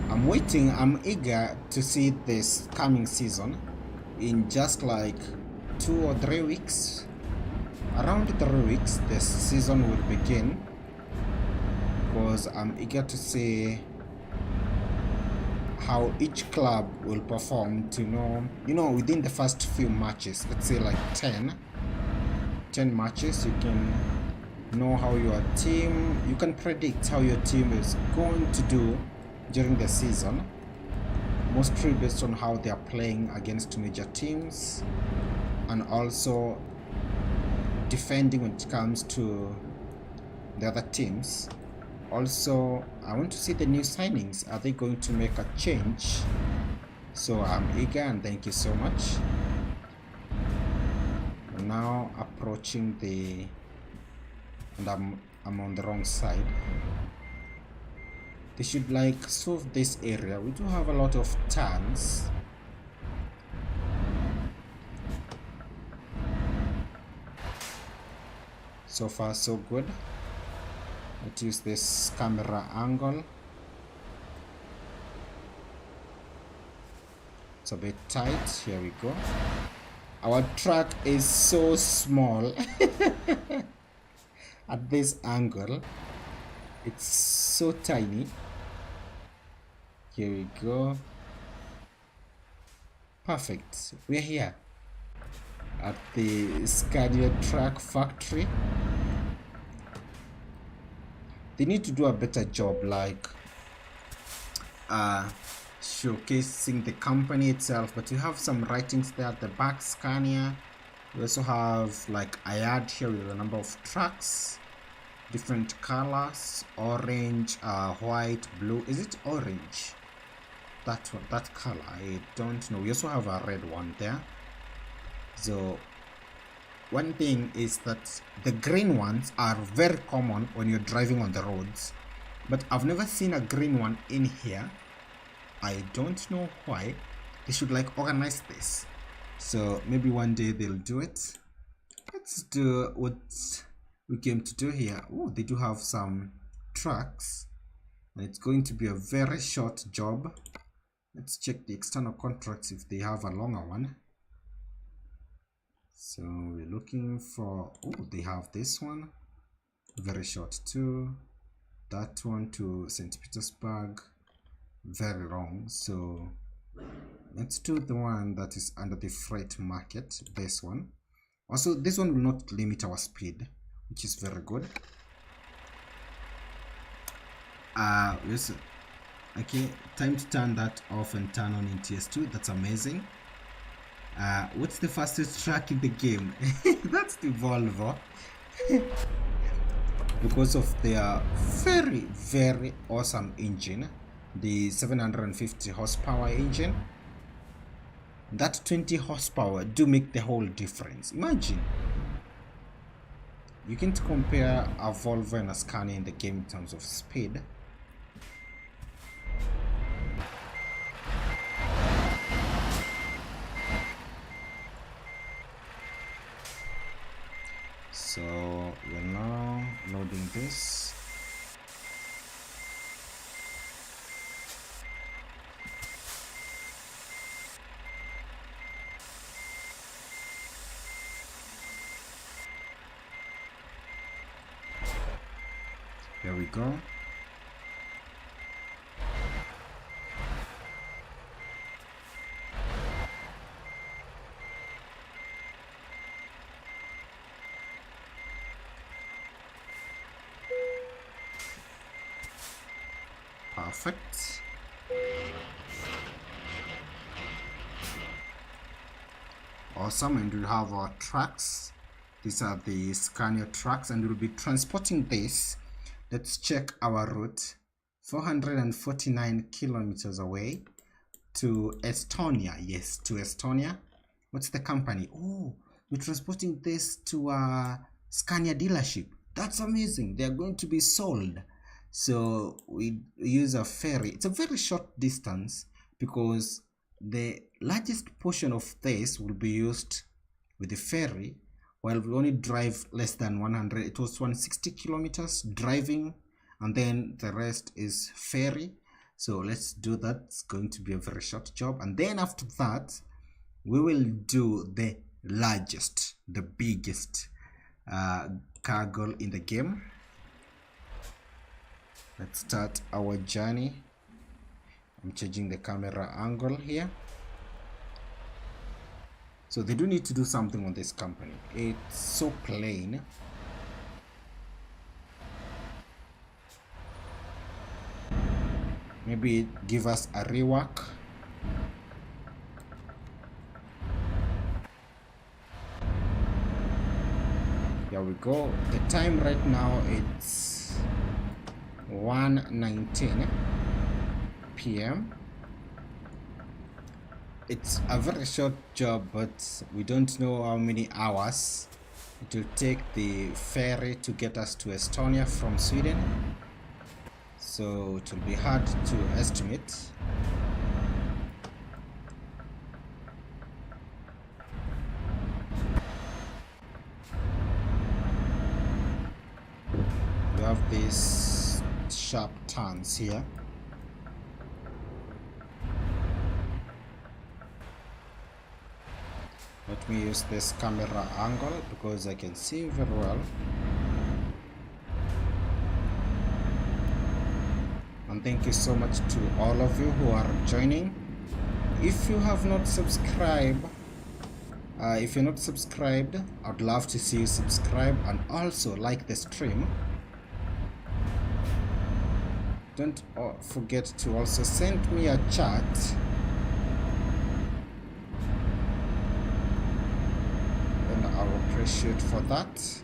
I'm waiting, I'm eager to see this coming season in just like 2 or 3 weeks. Around 3 weeks the season will begin, because I'm eager to see how each club will perform, to know, within the first few matches, let's say like 10 matches, you can know how your team, you can predict how your team is going to do during the season, mostly based on how they are playing against major teams, and also defending when it comes to the other teams. Also, I want to see the new signings. Are they going to make a change? So I'm eager, and thank you so much. Now approaching the, and I'm on the wrong side. They should like solve this area. We do have a lot of turns. So far so good. Let's use this camera angle. It's a bit tight. Here we go. Our track is so small at this angle. It's so tiny. Here we go. Perfect. We're here at the Scania track factory. They need to do a better job, like showcasing the company itself. But you have some writings there at the back, Scania. We also have like a yard here with a number of trucks, different colors, orange, white, blue. Is it orange? That one, that color, I don't know. We also have a red one there. So one thing is that the green ones are very common when you're driving on the roads, but I've never seen a green one in here. I don't know why. They should like organize this, so maybe one day they'll do it. Let's do what we came to do here. Oh, they do have some trucks, and it's going to be a very short job. Let's check the external contracts if they have a longer one. So we're looking for, oh, they have this one, very short too. That one to St. Petersburg, very long. So let's do the one that is under the freight market, this one. Also, this one will not limit our speed, which is very good. Yes. Okay, time to turn that off and turn on in TS2. That's amazing. What's the fastest track in the game? That's the Volvo. Because of their very, very awesome engine, the 750 horsepower engine. That 20 horsepower do make the whole difference. Imagine, you can't compare a Volvo and a Scania in the game in terms of speed. So we're now loading this. Here we go. Perfect. Awesome, and we have our trucks. These are the Scania trucks, and we'll be transporting this. Let's check our route. 449 kilometers away to Estonia. Yes, to Estonia. What's the company? Oh, we're transporting this to a Scania dealership. That's amazing. They're going to be sold. So we use a ferry. It's a very short distance because the largest portion of this will be used with the ferry, while we only drive less than 100. It was 160 kilometers driving, and then the rest is ferry. So let's do that. It's going to be a very short job, and then after that we will do the largest, the biggest cargo in the game. Let's start our journey. I'm changing the camera angle here. So they do need to do something on this company. It's so plain. Maybe give us a rework. Here we go. The time right now it's 1:19 p.m. It's a very short job, but we don't know how many hours it will take the ferry to get us to Estonia from Sweden. so it will be hard to estimate. We have these sharp turns here. Let me use this camera angle because I can see very well. And thank you so much to all of you who are joining. If you have not subscribed, if you're not subscribed, I'd love to see you subscribe and also like the stream. Don't forget to also send me a chat. And I'll appreciate for that.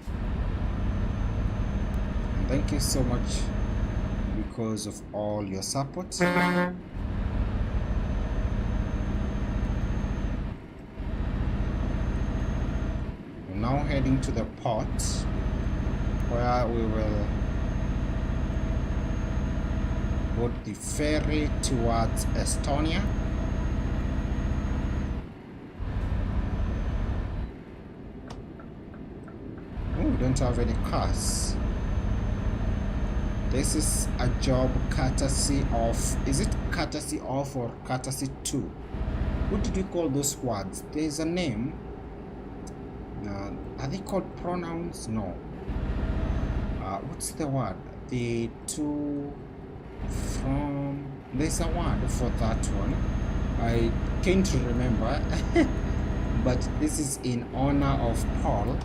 And thank you so much because of all your support. We're now heading to the port where we will board the ferry towards Estonia. Oh, we don't have any cars. This is a job courtesy of, is it courtesy of or courtesy to? What did you call those words? There's a name. Are they called pronouns? No. What's the word? The to, from, there's a word for that one. I can't remember. But this is in honor of Paul.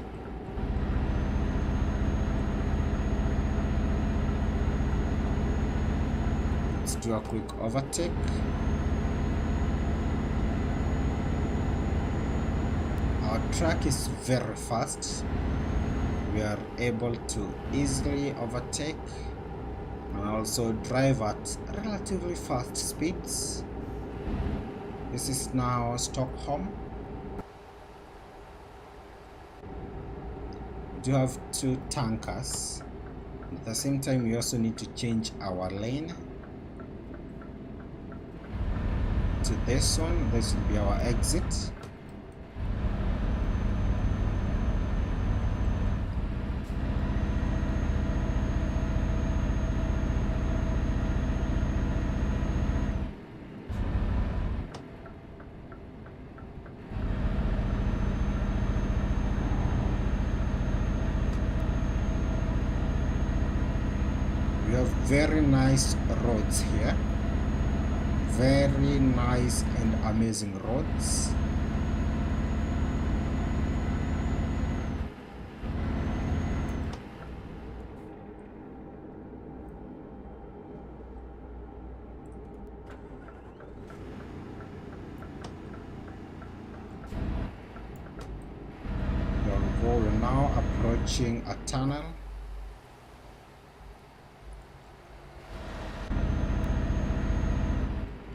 Let's do a quick overtake. Our track is very fast. We are able to easily overtake and also drive at relatively fast speeds. This is now Stockholm. We do have two tankers. At the same time, we also need to change our lane to this one. This will be our exit. We have very nice roads here. Very nice and amazing roads. We're now approaching a tunnel.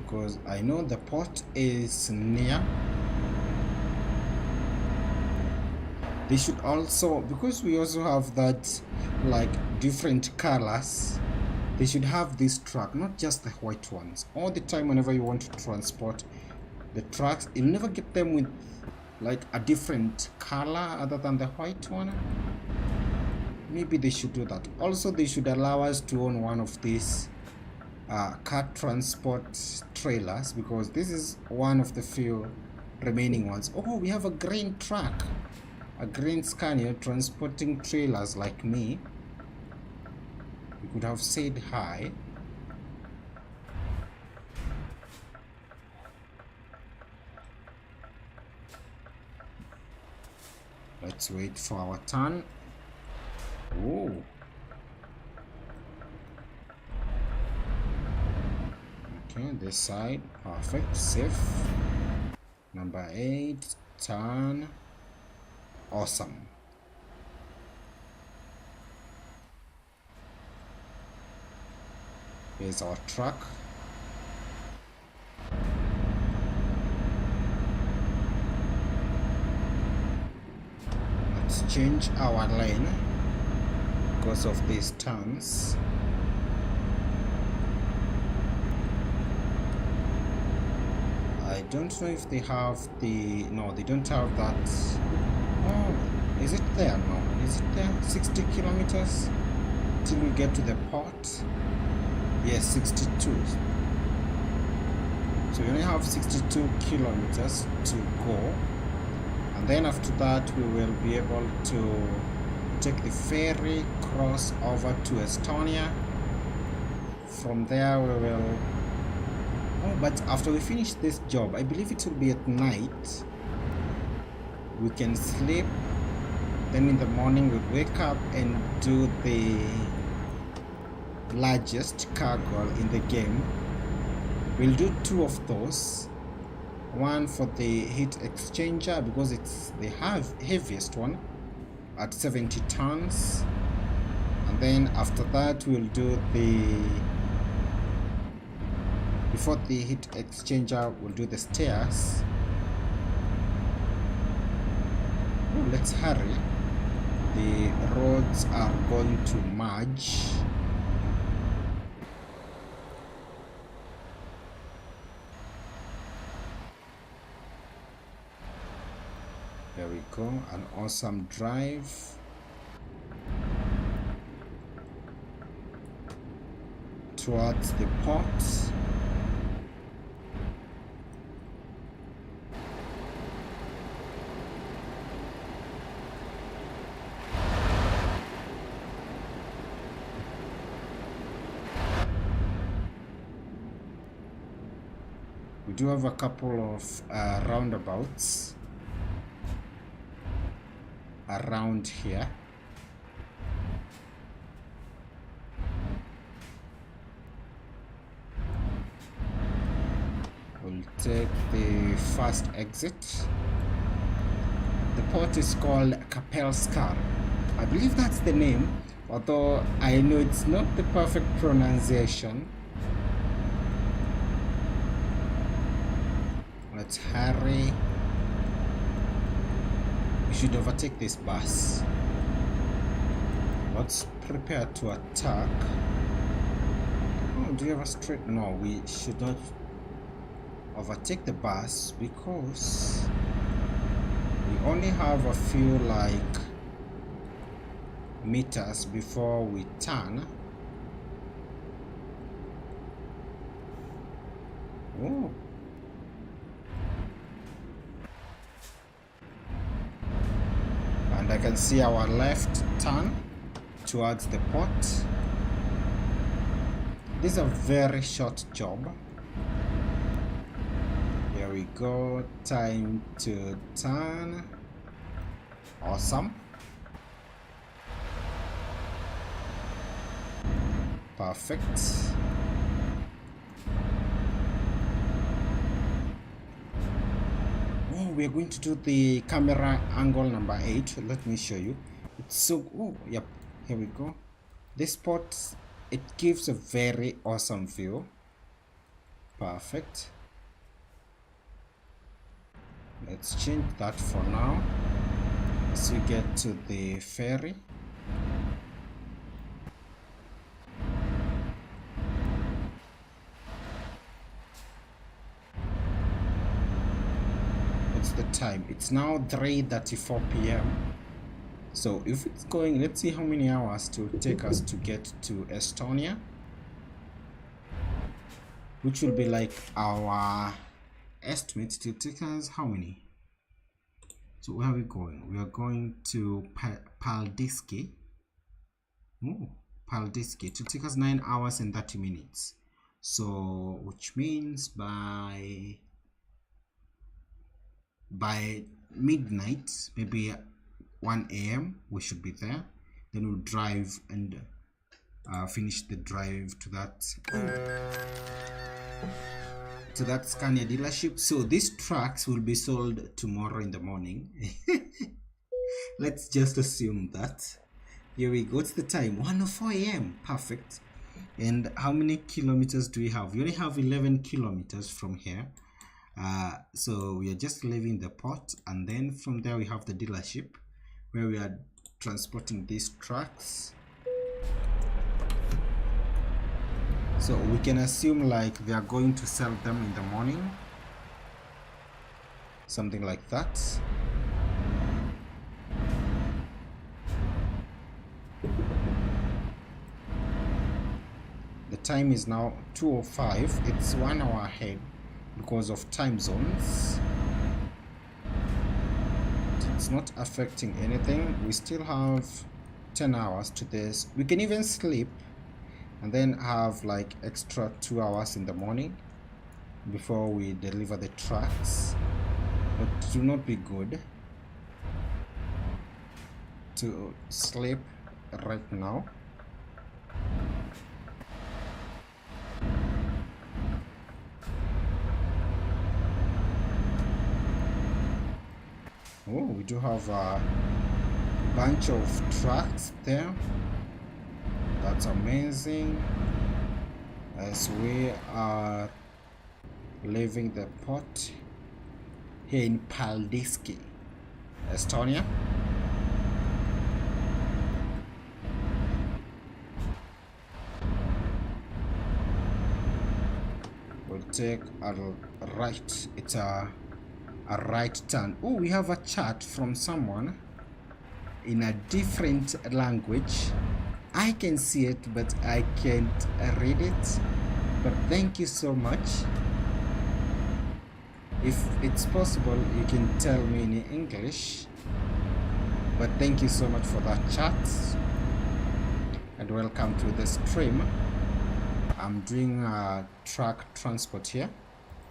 Because I know the port is near. They should also, because we also have that like different colors, they should have this truck, not just the white ones. All the time whenever you want to transport the trucks, you'll never get them with like a different color other than the white one. Maybe they should do that. Also, they should allow us to own one of these car transport trailers, because this is one of the few remaining ones. Oh, we have a green truck, a green Scania transporting trailers like me. We could have said hi. Let's wait for our turn. Oh. Okay, this side, perfect, safe. Number 8, turn, awesome. Here's our truck. Let's change our lane because of these turns. I don't know if they have the, no, they don't have that. Oh, is it there? No, is it there? 60 kilometers till we get to the port. Yes, 62. So we only have 62 kilometers to go, and then after that we will be able to take the ferry, cross over to Estonia. From there we will, oh, but after we finish this job, I believe it will be at night. We can sleep, then in the morning we'll wake up and do the largest cargo in the game. We'll do 2 of those, one for the heat exchanger because it's the heaviest one at 70 tons, and then after that we'll do the, before the heat exchanger we'll do the stairs. Oh, let's hurry, the roads are going to merge. There we go, an awesome drive. Towards the port. We do have a couple of roundabouts around here. We'll take the first exit. The port is called Kapellskär. I believe that's the name, although I know it's not the perfect pronunciation. Let's hurry. We should overtake this bus. Let's prepare to attack. Oh, do you have a straight? No, we should not overtake the bus because we only have a few like meters before we turn. Oh. And I can see our left turn towards the port. This is a very short job. Here we go, time to turn. Awesome. Perfect. Oh, we are going to do the camera angle number 8. Let me show you. It's so, oh, yep, here we go. This spot, it gives a very awesome view. Perfect. Let's change that for now as we get to the ferry. What's the time? It's now 3:34 p.m. So if it's going, let's see how many hours to take us to get to Estonia, which will be like our estimate to take us how many. So where are we going? We are going to Paldiski. Oh, Paldiski to take us 9 hours and 30 minutes. So which means by midnight, maybe 1 a.m. we should be there. Then we'll drive and finish the drive to that Scania dealership. So these trucks will be sold tomorrow in the morning. Let's just assume that. Here we go. It's the time, 1:04 a.m. Perfect. And how many kilometers do we have? We only have 11 kilometers from here. So we are just leaving the port, and then from there we have the dealership where we are transporting these trucks. So we can assume like they are going to sell them in the morning. something like that. The time is now 2:05. It's 1 hour ahead because of time zones. It's not affecting anything. We still have 10 hours to this. We can even sleep and then have like extra 2 hours in the morning before we deliver the trucks. But it will not be good to sleep right now. Oh, we do have a bunch of trucks there. That's amazing. As we are leaving the port here in Paldiski, Estonia. We'll take a right. It's a right turn. Oh, we have a chat from someone in a different language. I can see it, but I can't read it. But thank you so much. If it's possible, you can tell me in English. But thank you so much for that chat. And welcome to the stream. I'm doing a truck transport here.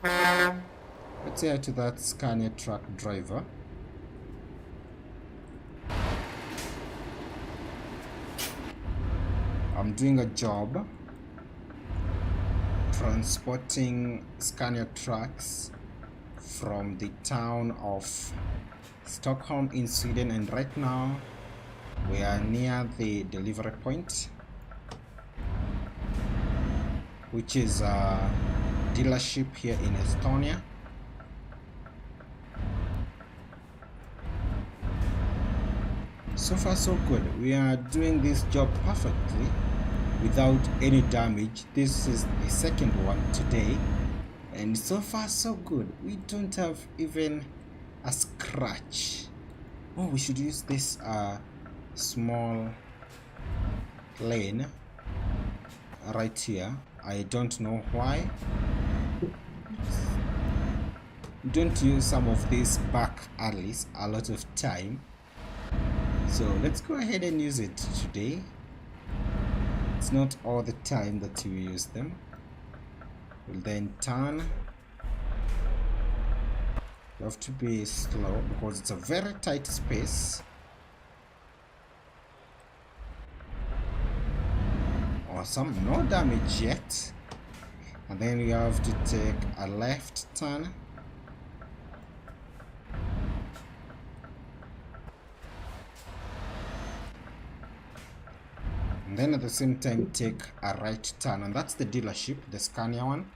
Let's say to that Scania truck driver. I'm doing a job transporting Scania trucks from the town of Stockholm in Sweden, and right now we are near the delivery point, which is a dealership here in Estonia. So far so good. We are doing this job perfectly without any damage. This is the second one today, and so far so good. We don't have even a scratch. Oh, we should use this small lane right here. I don't know why. Don't use some of these back alleys a lot of time. So let's go ahead and use it today. It's not all the time that you use them. We'll then turn. You have to be slow because it's a very tight space. Awesome, no damage yet. And then we have to take a left turn. And then at the same time take a right turn, and that's the dealership, the Scania one.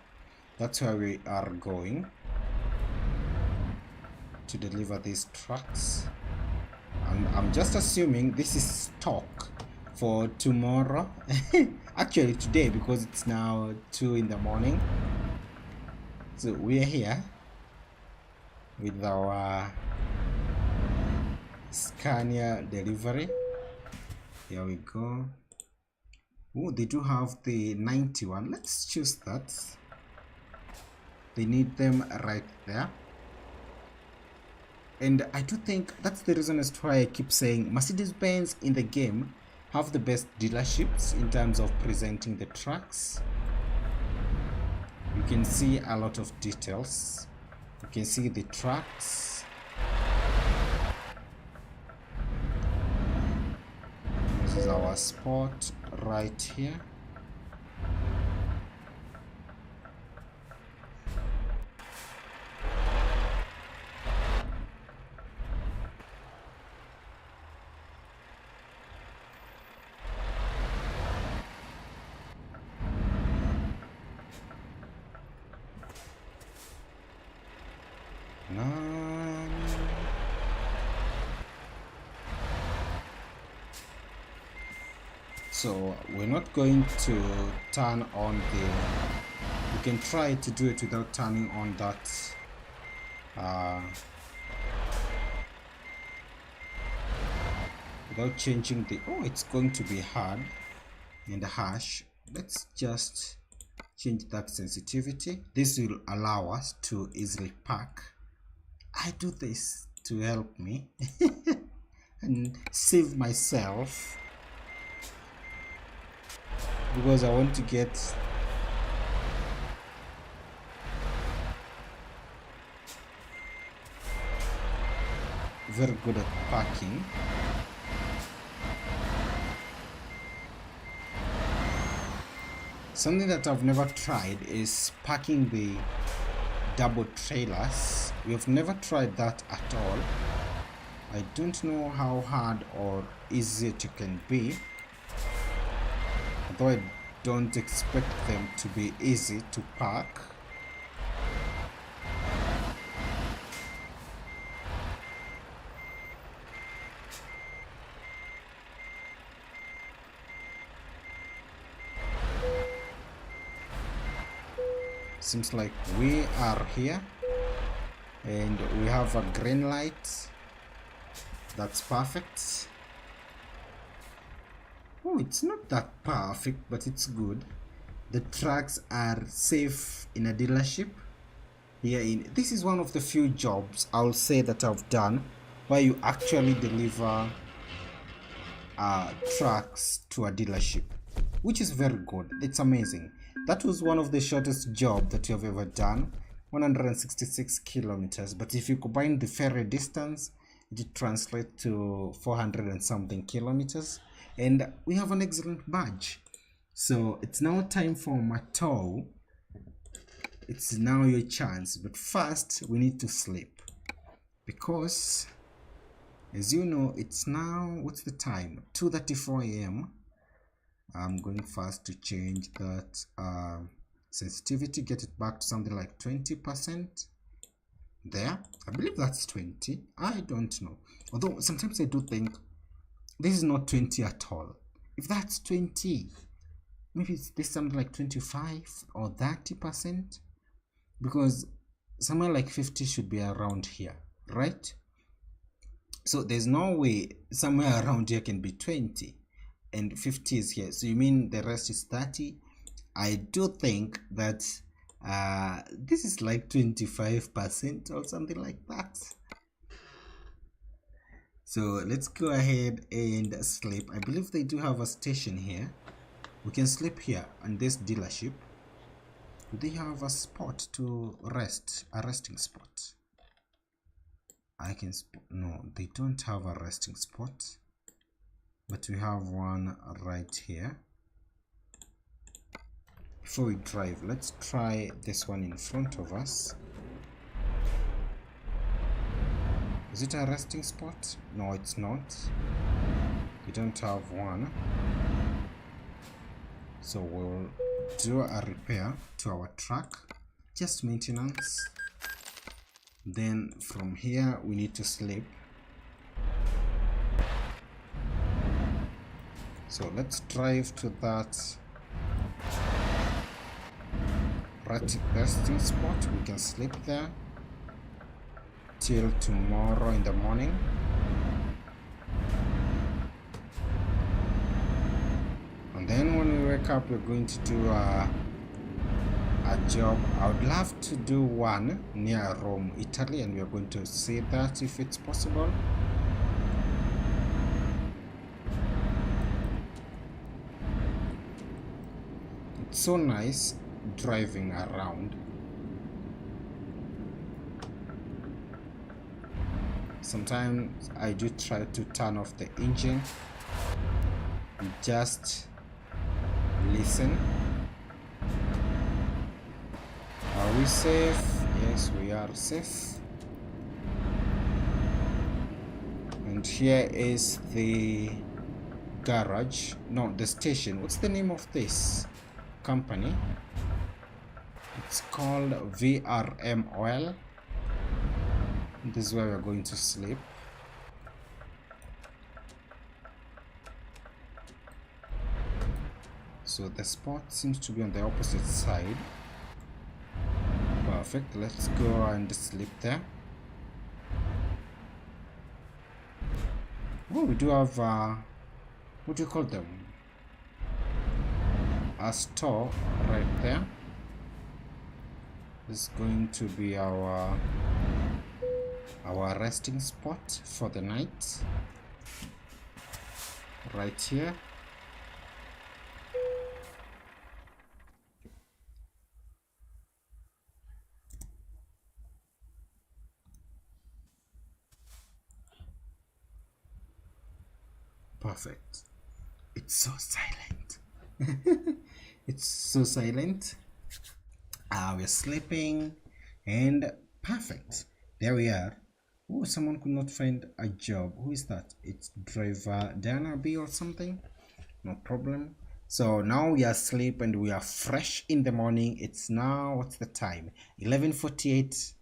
That's where we are going to deliver these trucks. And I'm just assuming this is stock for tomorrow. Actually today, because it's now 2 in the morning. So we're here with our Scania delivery. Here we go. Oh, they do have the 91. Let's choose that. They need them right there. And I do think that's the reason as to why I keep saying Mercedes-Benz in the game have the best dealerships in terms of presenting the trucks. You can see a lot of details. You can see the trucks. This is our spot right here. So we're not going to turn on the, you can try to do it without turning on that without changing the, oh, it's going to be hard and harsh. Let's just change that sensitivity. This will allow us to easily park. I do this to help me and save myself, because I want to get very good at parking. Something that I've never tried is parking the double trailers. We've never tried that at all. I don't know how hard or easy it can be, although I don't expect them to be easy to park. Seems like we are here and we have a green light. That's perfect. Oh, it's not that perfect, but it's good. The trucks are safe in a dealership. This is one of the few jobs I'll say that I've done where you actually deliver trucks to a dealership, which is very good. It's amazing. That was one of the shortest jobs that you've ever done, 166 kilometers. But if you combine the ferry distance, it translates to 400 and something kilometers. And we have an excellent badge. So it's now time for Matou. It's now your chance. But first, we need to sleep. Because, as you know, it's now, what's the time? 2:34 a.m. I'm going first to change that sensitivity, get it back to something like 20%. There, I believe that's 20. I don't know. Although sometimes I do think this is not 20 at all. If that's 20, maybe it's something like 25 or 30%. Because somewhere like 50 should be around here, right? So there's no way somewhere around here can be 20. And 50 is here, so you mean the rest is 30? I do think that this is like 25% or something like that. So let's go ahead and sleep. I believe they do have a station here. We can sleep here on this dealership. Do they have a spot to rest, a resting spot? I can no, they don't have a resting spot. But we have one right here. Before we drive, let's try this one in front of us. Is it a resting spot? No, it's not. We don't have one. So we'll do a repair to our truck. Just maintenance. Then from here, we need to sleep. So let's drive to that resting spot. We can sleep there till tomorrow in the morning. And then when we wake up, we're going to do a job. I would love to do one near Rome, Italy, and we're going to see that if it's possible. It's so nice driving around. Sometimes I do try to turn off the engine and just listen. Are we safe? Yes, we are safe. And here is the garage. No, the station. What's the name of this company? It's called VRM Oil. This is where we're going to sleep. So the spot seems to be on the opposite side. Perfect. Let's go and sleep there. Oh, we do have what do you call them, a store right there. This is going to be our resting spot for the night right here. Perfect. It's so silent. It's so silent. We're sleeping and perfect. There we are. Oh, someone could not find a job. Who is that? It's driver Dana B or something. No problem. So now we are asleep and we are fresh in the morning. It's now, what's the time? 11:48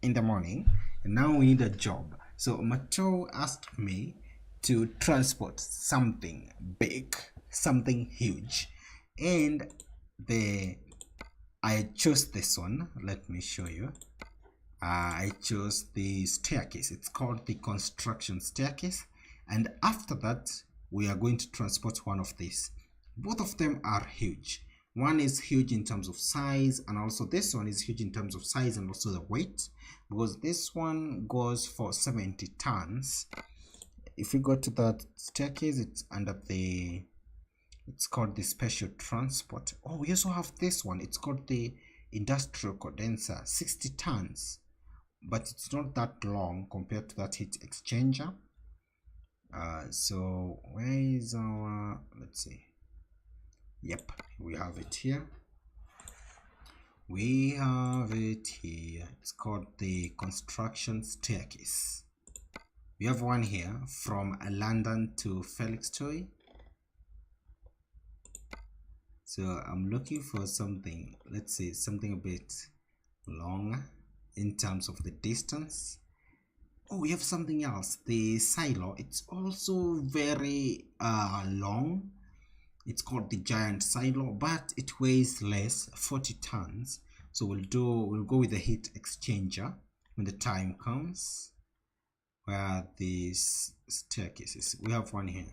in the morning. And now we need a job. So Macho asked me to transport something big, something huge. And I chose this one. Let me show you. I chose the staircase. It's called the construction staircase. And after that, we are going to transport one of these. Both of them are huge. One is huge in terms of size, and also this one is huge in terms of size and also the weight, because this one goes for 70 tons. If we go to that staircase, it's under the, it's called the special transport. Oh, we also have this one. It's called the industrial condenser, 60 tons, but it's not that long compared to that heat exchanger. So where is our, let's see. Yep, we have it here. We have it here. It's called the construction staircase. We have one here from London to Felixstowe. So I'm looking for something, let's say something a bit longer in terms of the distance. Oh, we have something else, the silo. It's also very long. It's called the giant silo, but it weighs less, 40 tons. So we'll go with the heat exchanger when the time comes. Where these staircases, we have one here.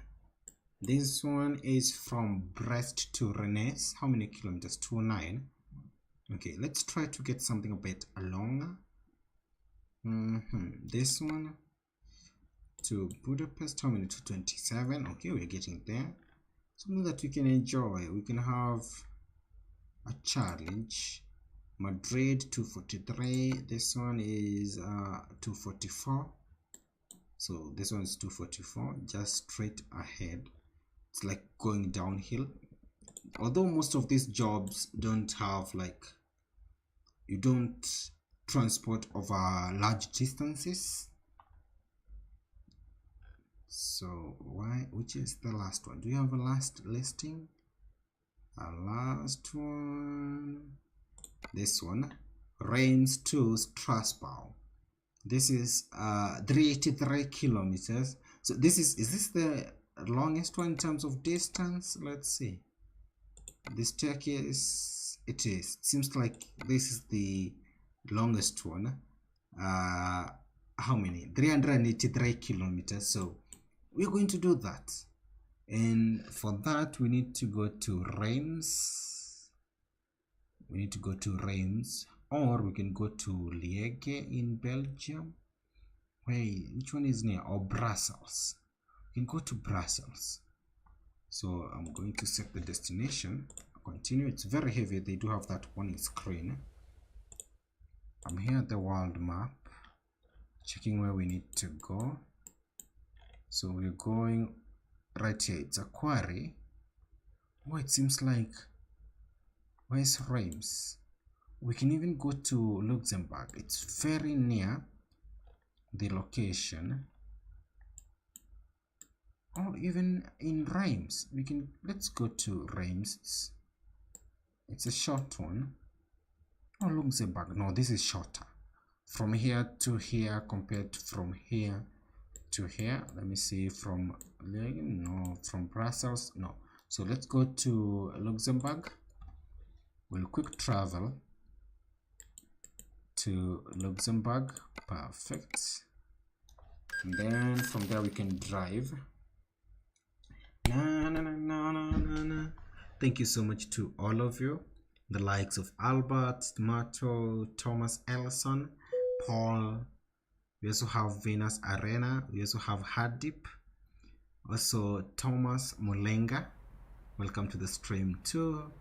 This one is from Brest to Rennes. How many kilometers? 29. Okay, let's try to get something a bit longer. This one to Budapest. How many? 227. Okay, we're getting there. Something that we can enjoy. We can have a challenge. Madrid 243. This one is 244. So this one is 244. Just straight ahead. It's like going downhill. Although most of these jobs don't have, like, you don't transport over large distances. So which is the last one? Do you have a last listing? A last one. This one, Reims to Strasbourg. This is 383 kilometers. So is this the longest one in terms of distance? Let's see. The staircase, it is. It seems like this is the longest one. How many? 383 kilometers. So we're going to do that, and for that we need to go to Reims. Or we can go to Liège in Belgium. Wait, which one is near? Or Brussels. We can go to Brussels. So I'm going to set the destination. Continue. It's very heavy. They do have that warning screen. I'm here at the world map, checking where we need to go. So we're going right here. It's a quarry. Oh, it seems like, where's Reims? We can even go to Luxembourg. It's very near the location. Or even in Reims. Let's go to Reims. It's a short one. Oh, Luxembourg. No, this is shorter. From here to here compared to from here to here. Let me see, from Brussels. No. So let's go to Luxembourg. We'll quick travel to Luxembourg. Perfect. and then from there we can drive. Na, na, na, na, na, na, na. Thank you so much to all of you, the likes of Albert, Tomato, Thomas Ellison, Paul. We also have Venus Arena. We also have Hardip. Also Thomas Mulenga. Welcome to the stream too.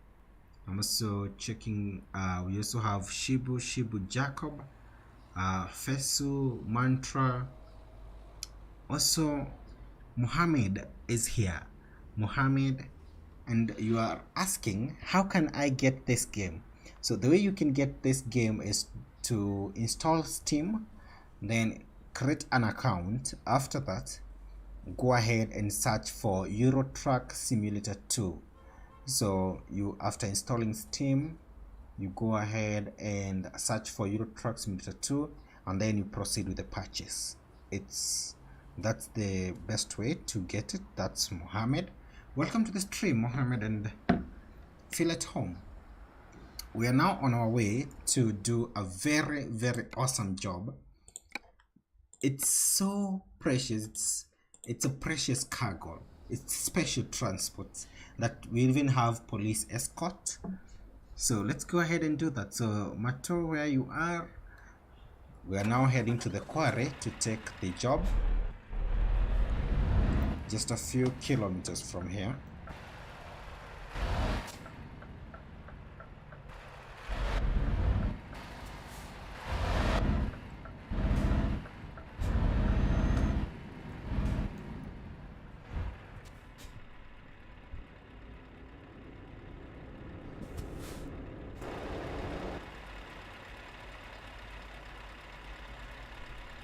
I'm also checking. We also have Shibu Jacob, Fesu Mantra. Also Muhammad is here. Muhammad, and you are asking, how can I get this game? So the way you can get this game is to install Steam, then create an account. After that, go ahead and search for Euro Truck Simulator 2. So you, after installing Steam, you go ahead and search for Euro Truck Simulator 2, and then you proceed with the purchase. That's the best way to get it. That's Mohammed. Welcome to the stream, Mohammed, and feel at home. We are now on our way to do a very, very awesome job. It's so precious. It's a precious cargo. It's special transport that we even have police escort. So let's go ahead and do that. So Mato, where you are, we are now heading to the quarry to take the job. Just a few kilometers from here.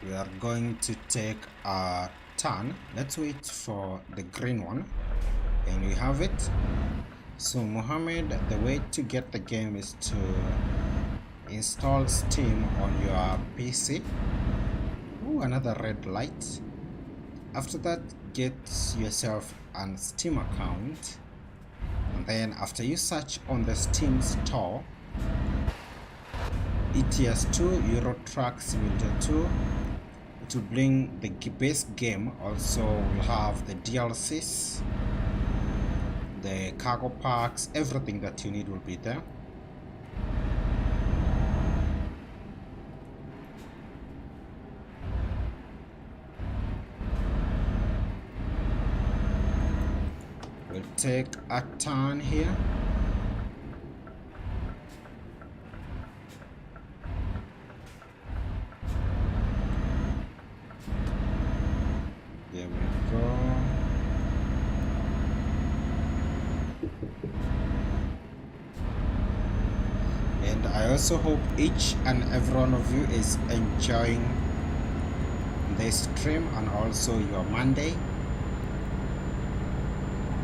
We are going to take a turn. Let's wait for the green one, and we have it. So Mohammed, the way to get the game is to install Steam on your PC. Ooh, another red light. After that, get yourself an Steam account, and then after you search on the Steam store, ETS2 Euro Truck Simulator 2, to bring the base game. Also we'll have the DLCs, the cargo packs, everything that you need will be there. We'll take a turn here. There we go. And I also hope each and every one of you is enjoying this stream and also your Monday,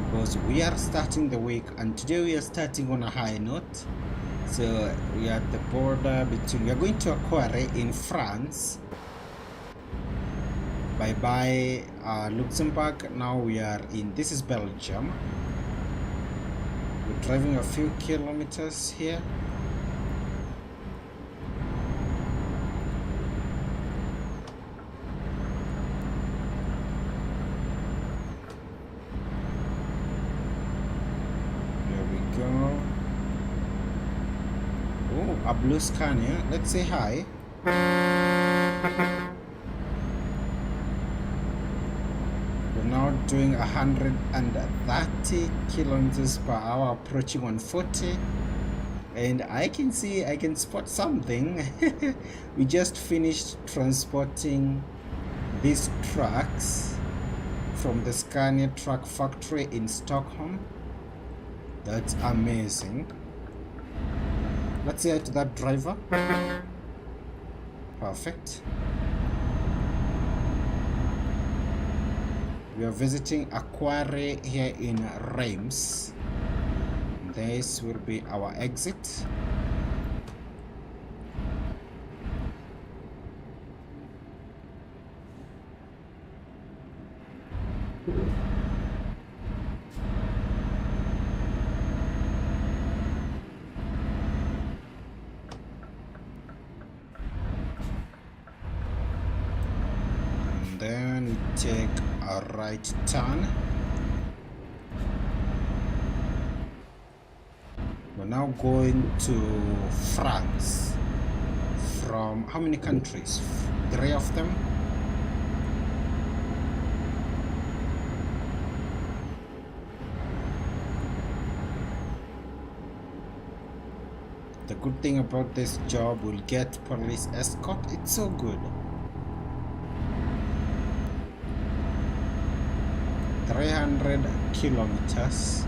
because we are starting the week, and today we are starting on a high note. So we are at the border between, we are going to a quarry in France. Bye bye Luxembourg. Now we are in, this is Belgium. We're driving a few kilometers here. There we go. Oh, a blue Scania. Let's say hi. Now doing 130 kilometers per hour, approaching 140, and I can spot something. We just finished transporting these trucks from the Scania truck factory in Stockholm. That's amazing. Let's say hi to that driver. Perfect. We are visiting a quarry here in Reims. This will be our exit. then we take a right turn. We're now going to France. From how many countries? 3 of them. The good thing about this job, we'll get police escort. It's so good. 300 kilometers.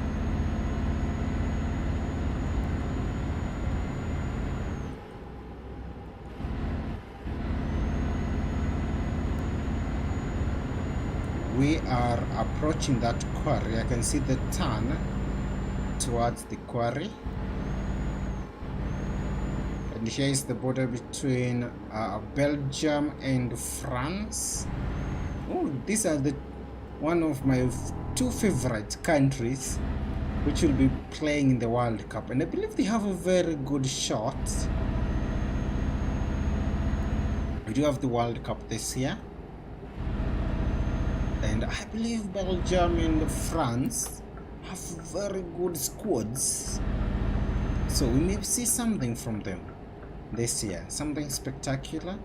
We are approaching that quarry. I can see the turn towards the quarry. And here is the border between Belgium and France. Oh, these are the one of my 2 favorite countries which will be playing in the World Cup, and I believe they have a very good shot. We do have the World Cup this year, and I believe Belgium and France have very good squads, so we may see something from them this year, something spectacular.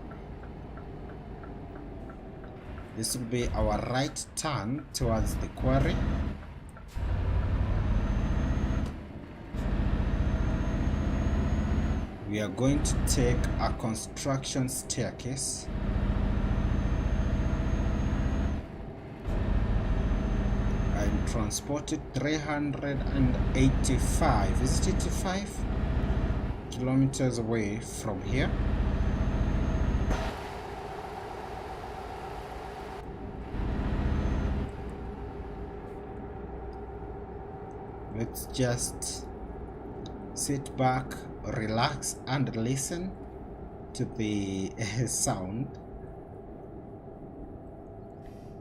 This will be our right turn towards the quarry. We are going to take a construction staircase. I'm transported 385, is it 85 kilometers away from here. Let's just sit back, relax, and listen to the sound.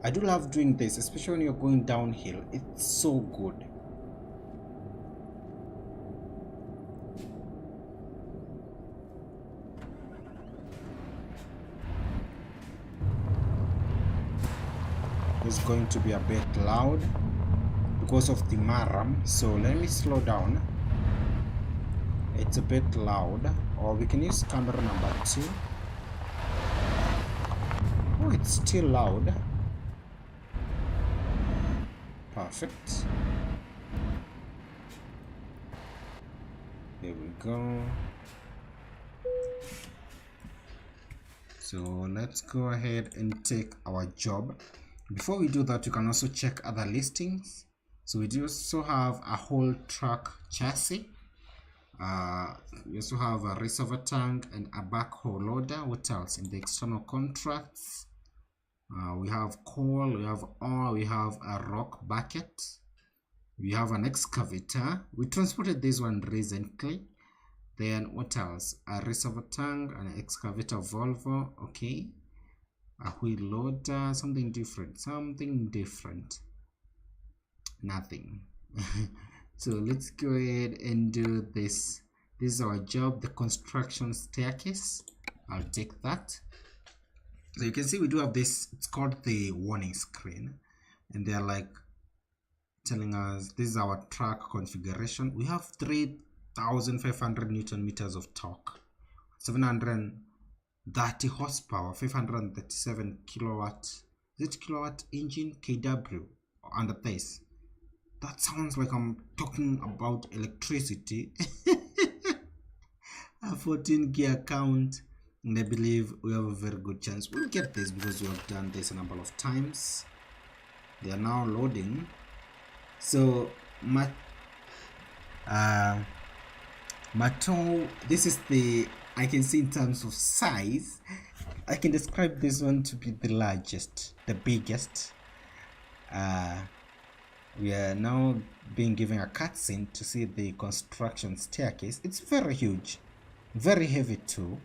I do love doing this, especially when you're going downhill. It's so good. It's going to be a bit loud because of the maram, so let me slow down. It's a bit loud, or we can use camera number 2. Oh, it's still loud. Perfect. There we go. So let's go ahead and take our job. Before we do that, you can also check other listings. So we do also have a whole truck chassis. We also have a reservoir tank and a backhoe loader. What else in the external contracts? We have coal, we have oil, we have a rock bucket, we have an excavator. We transported this one recently. Then what else? A reservoir tank, an excavator Volvo. Okay, a wheel loader, something different, nothing. So let's go ahead and do this. This is our job, the construction staircase. I'll take that. So you can see we do have this, it's called the warning screen, and they're like telling us this is our track configuration. We have 3,500 Newton meters of torque, 730 horsepower, 537 kilowatt, is it kilowatt engine, kW under this. That sounds like I'm talking about electricity. A 14 gear count, and I believe we have a very good chance we'll get this because we have done this a number of times. They are now loading. So Mato, this is the, I can see in terms of size, I can describe this one to be the largest, the biggest. We are now being given a cutscene to see the construction staircase. It's very huge, very heavy too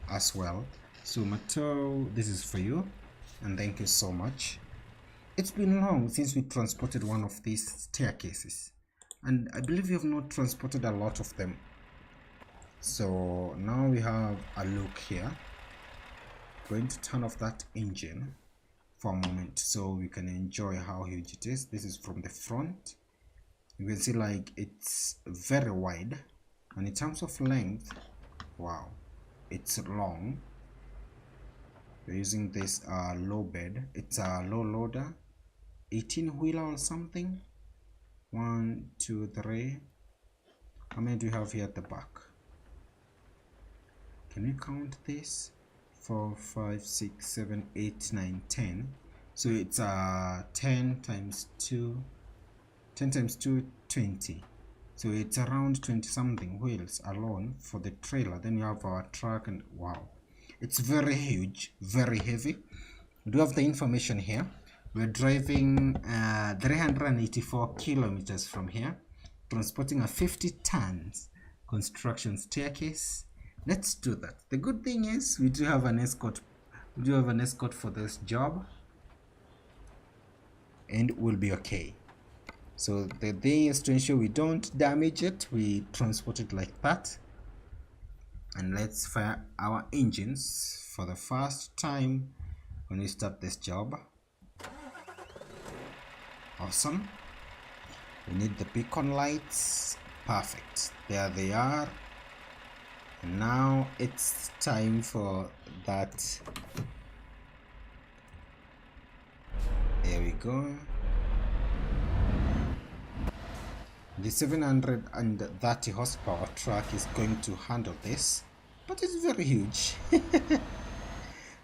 as well. So Mato, this is for you, and thank you so much. It's been long since we transported one of these staircases, and I believe we have not transported a lot of them. So now we have a look here. Going to turn off that engine. for a moment so we can enjoy how huge it is. This is from the front. You can see like it's very wide, and in terms of length, wow, it's long. We're using this low bed. It's a low loader, 18-wheeler or something. 1, 2, 3. How many do you have here at the back? Can you count this? 4, 5, 6, 7, 8, 9, 10. So it's 10 times 2. 10 times 2, 20. So it's around 20 something wheels alone for the trailer. Then you have our truck, and wow, it's very huge, very heavy. We do have the information here. We're driving 384 kilometers from here, transporting a 50 tons construction staircase. Let's do that. The good thing is we do have an escort. We do have an escort for this job, and we'll be okay. So the thing is to ensure we don't damage it, we transport it like that. And let's fire our engines for the first time when we start this job. Awesome. We need the beacon lights. Perfect. There they are. And now it's time for that. There we go. The 730 horsepower truck is going to handle this, but it's very huge.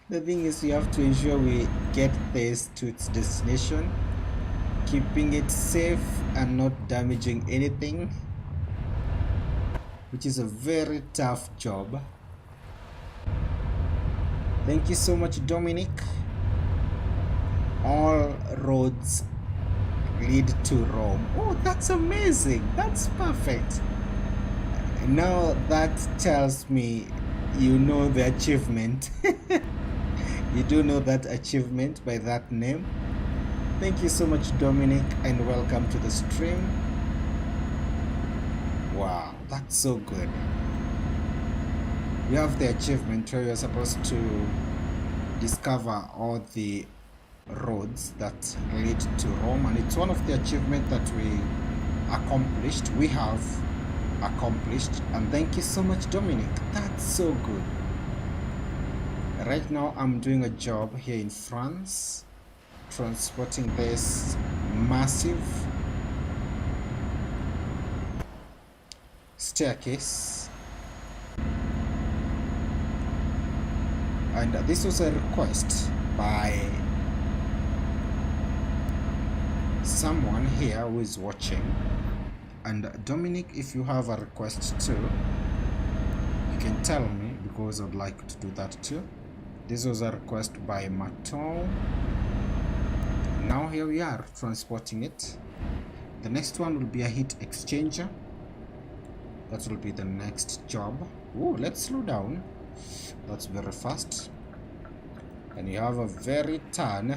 The thing is, you have to ensure we get this to its destination, keeping it safe and not damaging anything, which is a very tough job. Thank you so much, Dominic. All roads lead to Rome. Oh, that's amazing. That's perfect. Now that tells me you know the achievement. You do know that achievement by that name. Thank you so much, Dominic, and welcome to the stream. Wow, that's so good. We have the achievement where you're supposed to discover all the roads that lead to Rome, and it's one of the achievements that we accomplished. We have accomplished, and thank you so much, Dominic. That's so good. Right now I'm doing a job here in France, transporting this massive staircase, and this was a request by someone here who is watching. And Dominic, if you have a request too, you can tell me, because I'd like to do that too. This was a request by Maton. Now here we are transporting it. The next one will be a heat exchanger. That will be the next job. Oh, let's slow down. That's very fast. And you have a very turn,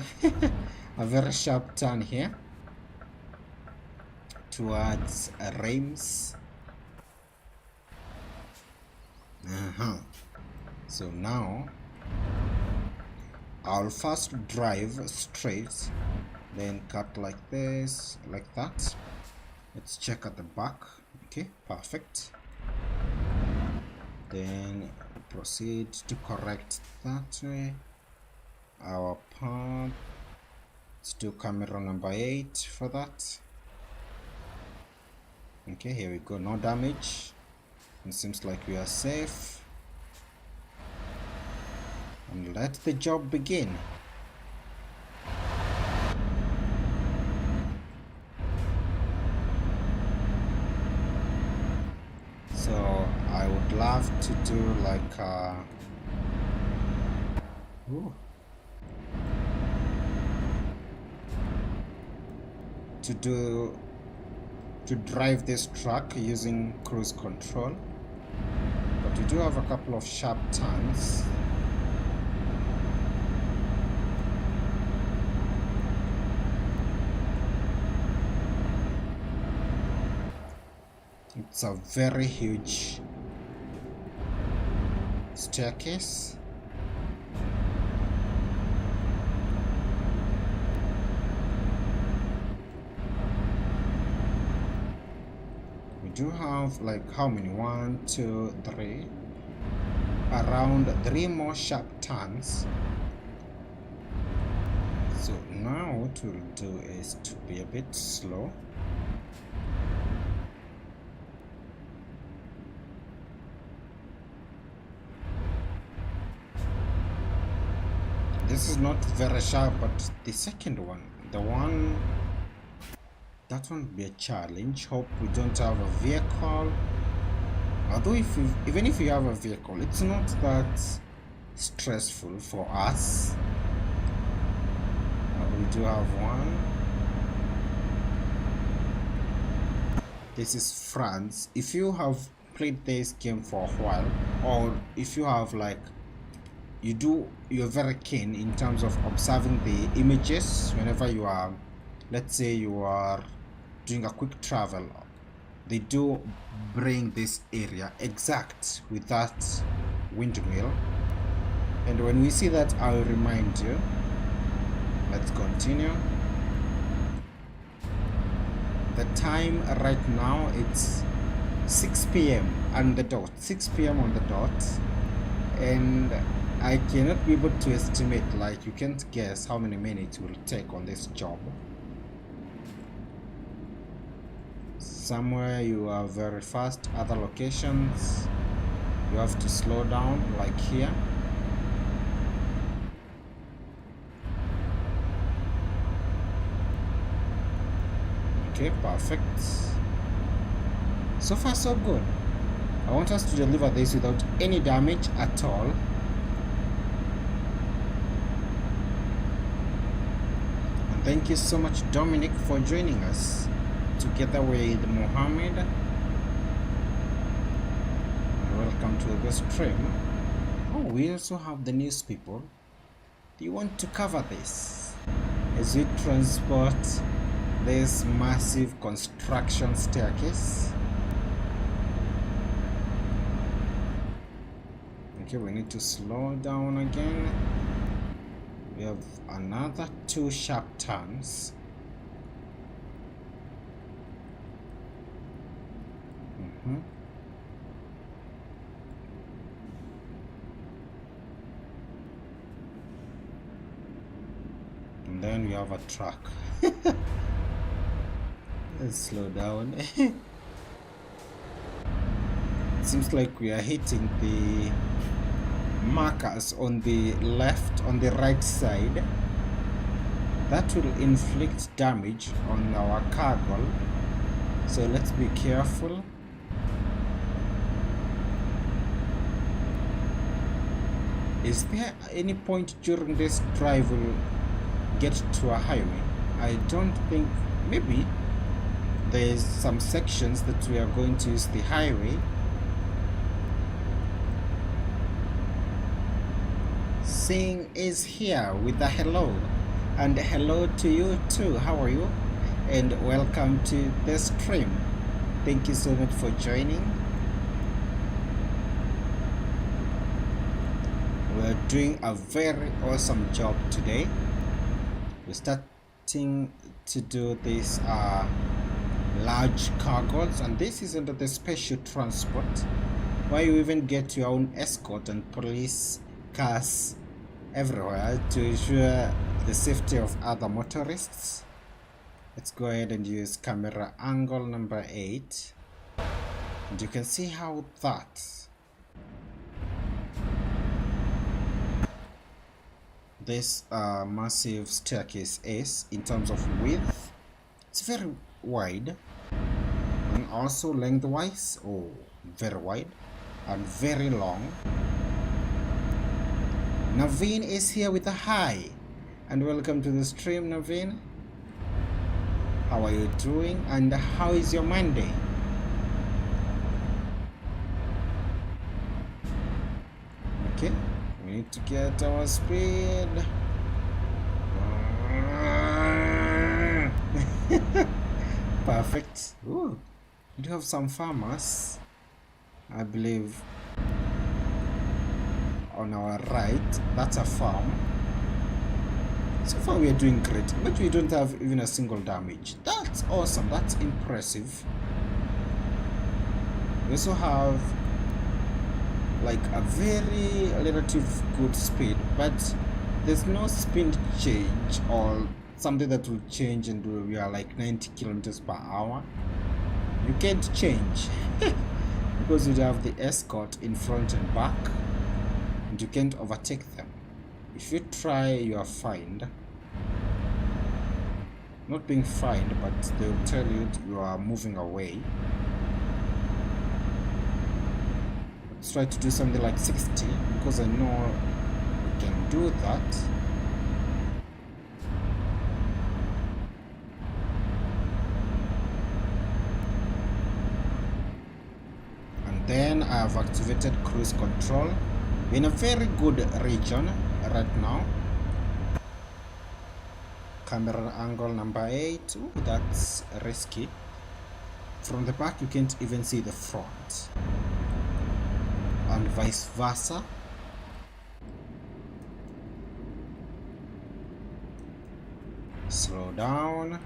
a very sharp turn here towards Reims. So now I'll first drive straight, then cut like this, like that. Let's check at the back. Okay, perfect. Then proceed to correct that way our path. Let's do camera number 8 for that. Okay, here we go. No damage. It seems like we are safe. And let the job begin. So I would love to do like to drive this truck using cruise control, but we do have a couple of sharp turns. It's a very huge staircase. do have like how many? 1, 2, 3. Around 3 more sharp turns. So now what we'll do is to be a bit slow. This is not very sharp, but the second one, that one will be a challenge. Hope we don't have a vehicle. Although even if you have a vehicle, it's not that stressful for us. We do have one. This is France. If you have played this game for a while, or if you have like you're very keen in terms of observing the images whenever you are, let's say you are doing a quick travel, they do bring this area exact with that windmill, and when we see that, I'll remind you. Let's continue. The time right now, it's 6 p.m. on the dot, 6 p.m. on the dot, and I cannot be able to estimate, like you can't guess how many minutes will take on this job. Somewhere you are very fast, other locations you have to slow down, like here. Okay, perfect. So far so good. I want us to deliver this without any damage at all. And thank you so much, Dominic, for joining us together with Mohammed. And welcome to the stream. Oh, we also have the news people. Do you want to cover this as we transport this massive construction staircase? Okay, we need to slow down again. We have another 2 sharp turns. And then we have a truck. Let's slow down. It seems like we are hitting the markers on the left, on the right side. That will inflict damage on our cargo, so let's be careful. Is there any point during this drive we'll get to a highway? I don't think. Maybe there's some sections that we are going to use the highway. Sing is here with a hello, and hello to you too. How are you? And welcome to the stream. Thank you so much for joining. We're doing a very awesome job today. We're starting to do these large cargoes, and this is under the special transport, where you even get your own escort and police cars everywhere to ensure the safety of other motorists. Let's go ahead and use camera angle number 8, and you can see how that this massive staircase is in terms of width. It's very wide, and also lengthwise, oh, very wide and very long. Naveen is here with a hi, and welcome to the stream, Naveen. How are you doing, and how is your Monday? Okay, we need to get our speed. Perfect. Ooh, we do have some farmers, I believe, on our right. That's a farm. So far we are doing great, but we don't have even a single damage. That's awesome. That's impressive. We also have like a very relative good speed, but there's no speed change or something that will change and we are like 90 kilometers per hour. You can't change because you have the escort in front and back and you can't overtake them. If you try, you are fined. Not being fined, but they'll tell you you are moving away. Let's try to do something like 60 because I know we can do that. And then I have activated cruise control. We're in a very good region right now. Camera angle number 8. Ooh, that's risky. From the back you can't even see the front. And vice versa. Slow down.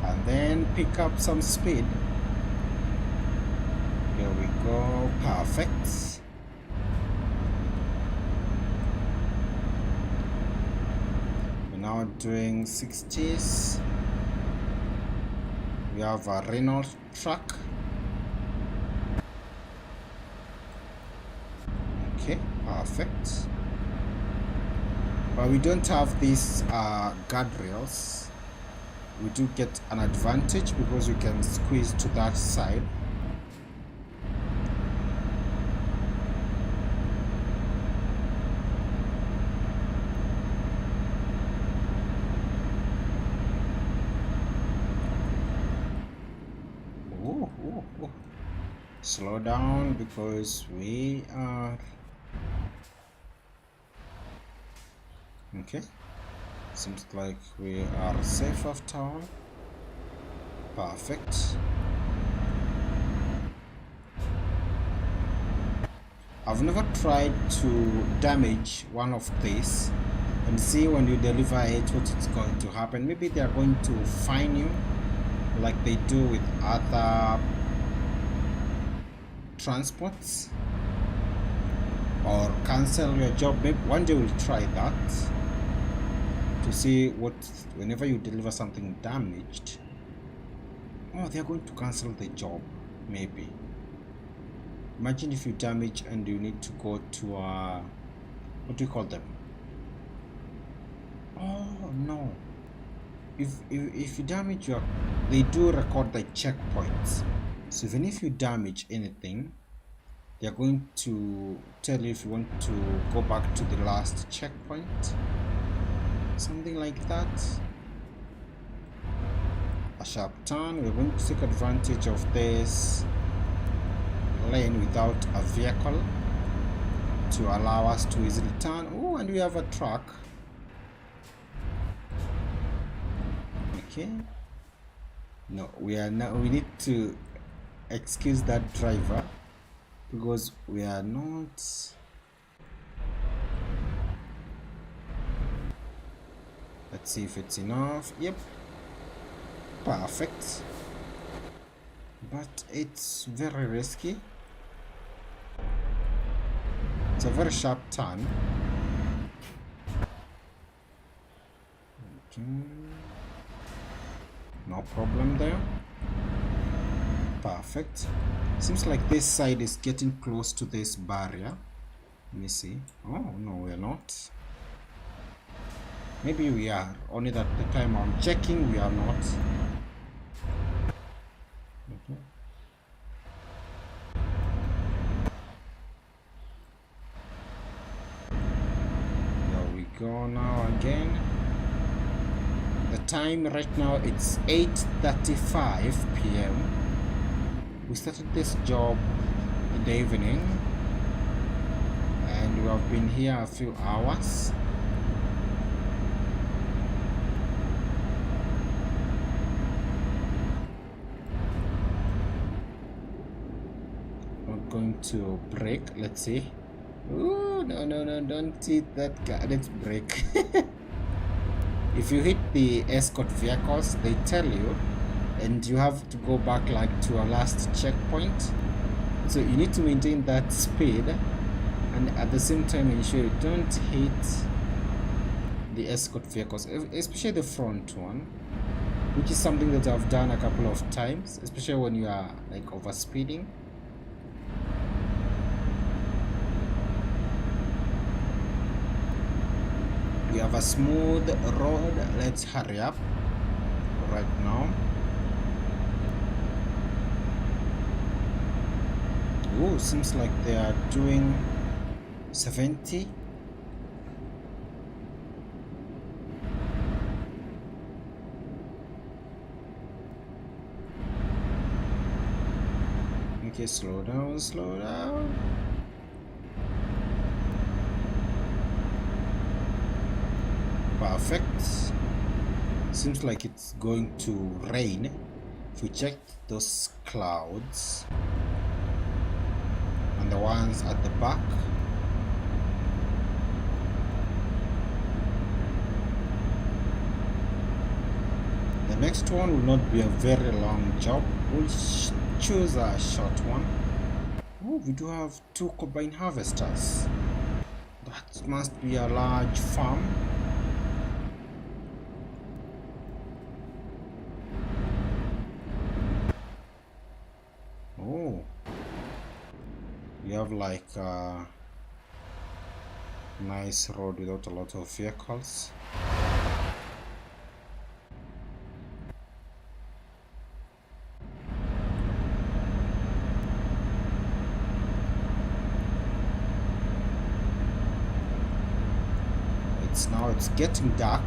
And then pick up some speed. Here we go. Perfect. We're now doing 60s. We have a Renault truck. Okay, perfect. But we don't have these guardrails. We do get an advantage because we can squeeze to that side. Oh. Slow down because we are okay. Seems like we are safe after all. Perfect. I've never tried to damage one of these and see when you deliver it what it's going to happen. Maybe they are going to fine you like they do with other transports, or cancel your job. Maybe one day we'll try that to see what, whenever you deliver something damaged, oh, they're going to cancel the job. Maybe imagine if you damage and you need to go to what do you call them? Oh no, if you damage your, they do record the checkpoints. So even if you damage anything, they're going to tell you if you want to go back to the last checkpoint, something like that. A sharp turn. We're going to take advantage of this lane without a vehicle to allow us to easily turn. Oh, and we have a truck. Okay. No, we are now, we need to excuse that driver because we are not. Let's see if it's enough. Yep, perfect, but it's very risky. It's a very sharp turn. Okay. No problem there. Perfect. Seems like this side is getting close to this barrier. Let me see. Oh no, we're not. Maybe we are, only that the time I'm checking we are not. Okay. There we go now again. The time right now it's 8:35 p.m. We started this job in the evening and we have been here a few hours. Not going to brake. Let's see. Ooh, no, don't hit that car. Let's brake. If you hit the escort vehicles, they tell you and you have to go back like to our last checkpoint, so you need to maintain that speed and at the same time ensure you don't hit the escort vehicles, especially the front one, which is something that I've done a couple of times, especially when you are like over speeding. We have a smooth road. Let's hurry up right now. Oh, seems like they are doing 70. Okay, slow down, slow down. Perfect. Seems like it's going to rain. If we check those clouds and the ones at the back, the next one will not be a very long job. We'll choose a short one. Oh, we do have 2 combine harvesters. That must be a large farm. Oh, we have like a nice road without a lot of vehicles. It's getting dark,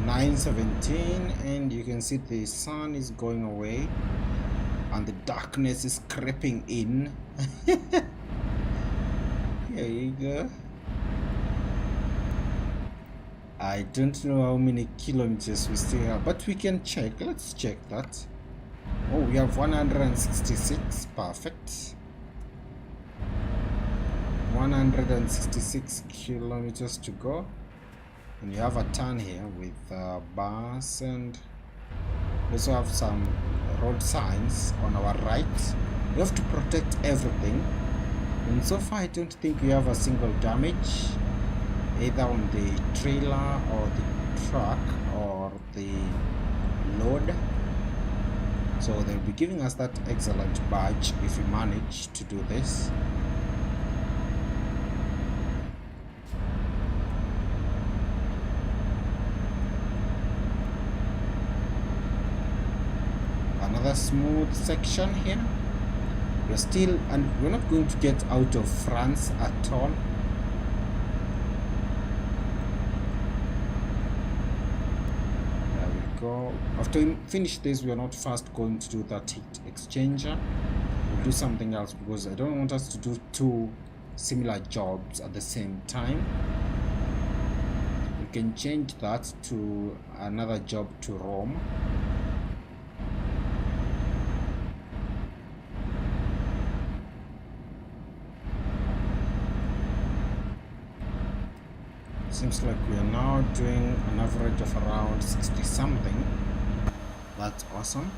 9:17, and you can see the sun is going away and the darkness is creeping in. Here you go. I don't know how many kilometers we still have, but we can check. Let's check that. Oh, we have 166. Perfect. 166 kilometers to go. And you have a turn here with a bus, and we also have some road signs on our right. We have to protect everything, and so far I don't think we have a single damage either on the trailer or the truck or the load, so they'll be giving us that excellent badge if we manage to do this. Another smooth section here. We're still, and we're not going to get out of France at all. There we go. After we finish this, we are not first going to do that heat exchanger. We'll do something else because I don't want us to do 2 similar jobs at the same time. We can change that to another job to Rome. Seems like we are now doing an average of around 60 something. That's awesome.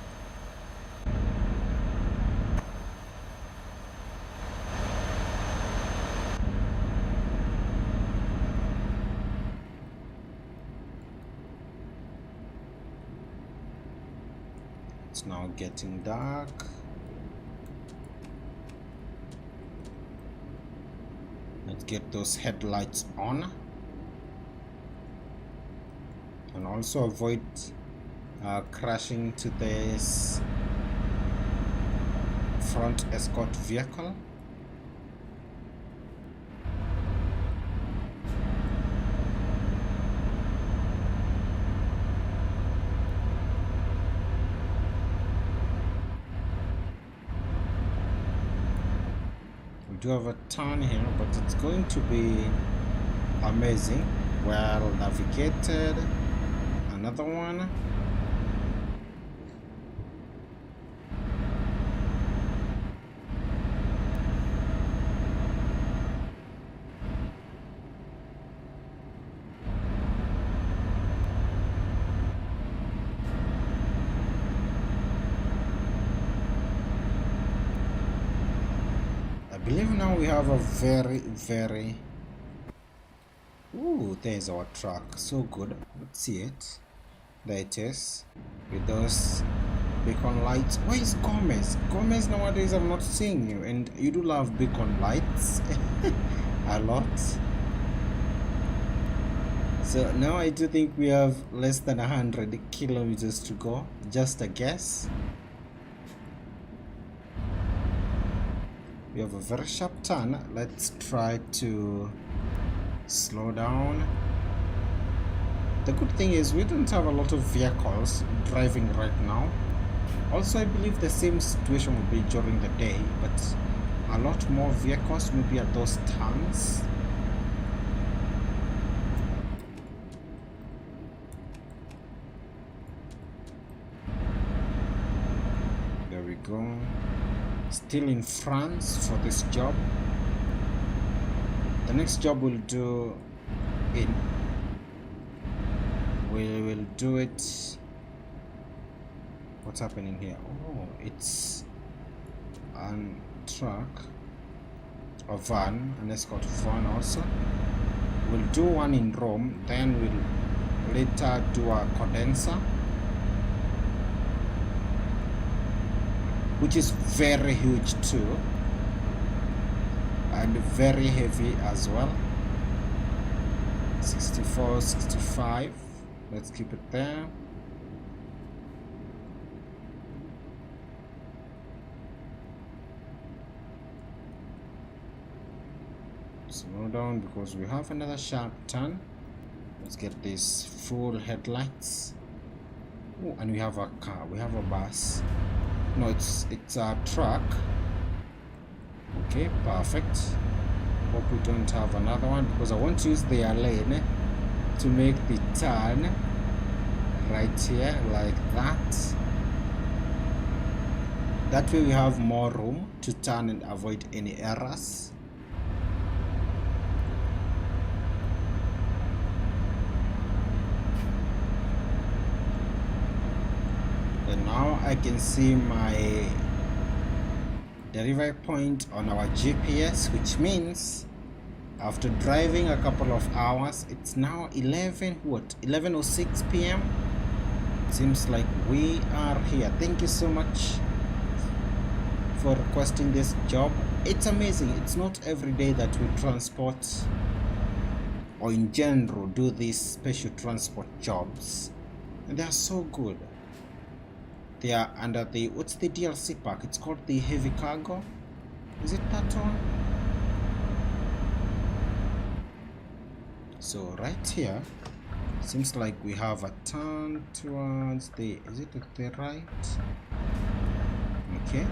It's now getting dark. Let's get those headlights on. And also avoid crashing to this front escort vehicle. We do have a turn here, but it's going to be amazing. Well navigated. Another one. believe now we have a very ooh, there's our truck. So good. Let's see it. There it is. With those beacon lights. Where is Gomez? Gomez, nowadays I'm not seeing you, and you do love beacon lights a lot. So now I do think we have less than 100 kilometers to go. Just a guess. We have a very sharp turn. Let's try to slow down. The good thing is we don't have a lot of vehicles driving right now. Also, I believe the same situation will be during the day, but a lot more vehicles will be at those turns. There we go. Still in France for this job. The next job we'll do we will do it. What's happening here? Oh, it's a truck, a van, an escort van also. We'll do one in Rome, then we'll later do a condenser, which is very huge too, and very heavy as well. 64, 65. Let's keep it there. Slow down because we have another sharp turn. Let's get these full headlights. Oh, and we have a car. We have a bus. No, it's a truck. Okay, perfect. Hope we don't have another one because I want to use their lane to make the turn right here like that. That way we have more room to turn and avoid any errors. And now I can see my delivery point on our GPS, which means after driving a couple of hours, it's now 11:06 p.m. Seems like we are here. Thank you so much for requesting this job. It's amazing. It's not every day that we transport or in general do these special transport jobs, and they are so good. They are under the, what's the DLC pack? It's called the heavy cargo. Is it that one? So right here, seems like we have a turn towards the, is it at the right? Okay.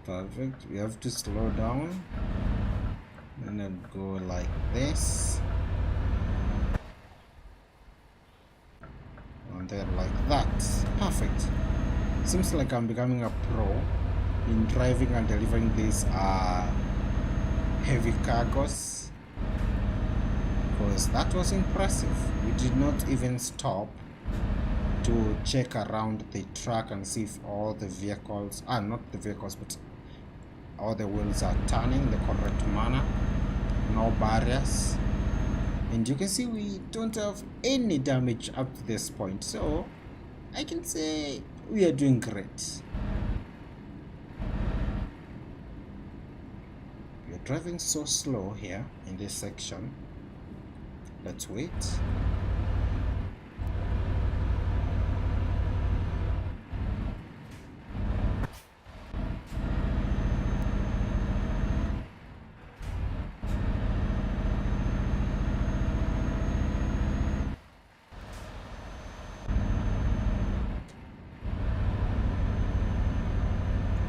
Perfect. We have to slow down and then go like this. And then like that. Perfect. Seems like I'm becoming a pro in driving and delivering these heavy cargos, because that was impressive. We did not even stop to check around the track and see if all the vehicles, not the vehicles, but all the wheels are turning in the correct manner, no barriers. And you can see we don't have any damage up to this point, so I can say we are doing great. We are driving so slow here in this section. Let's wait.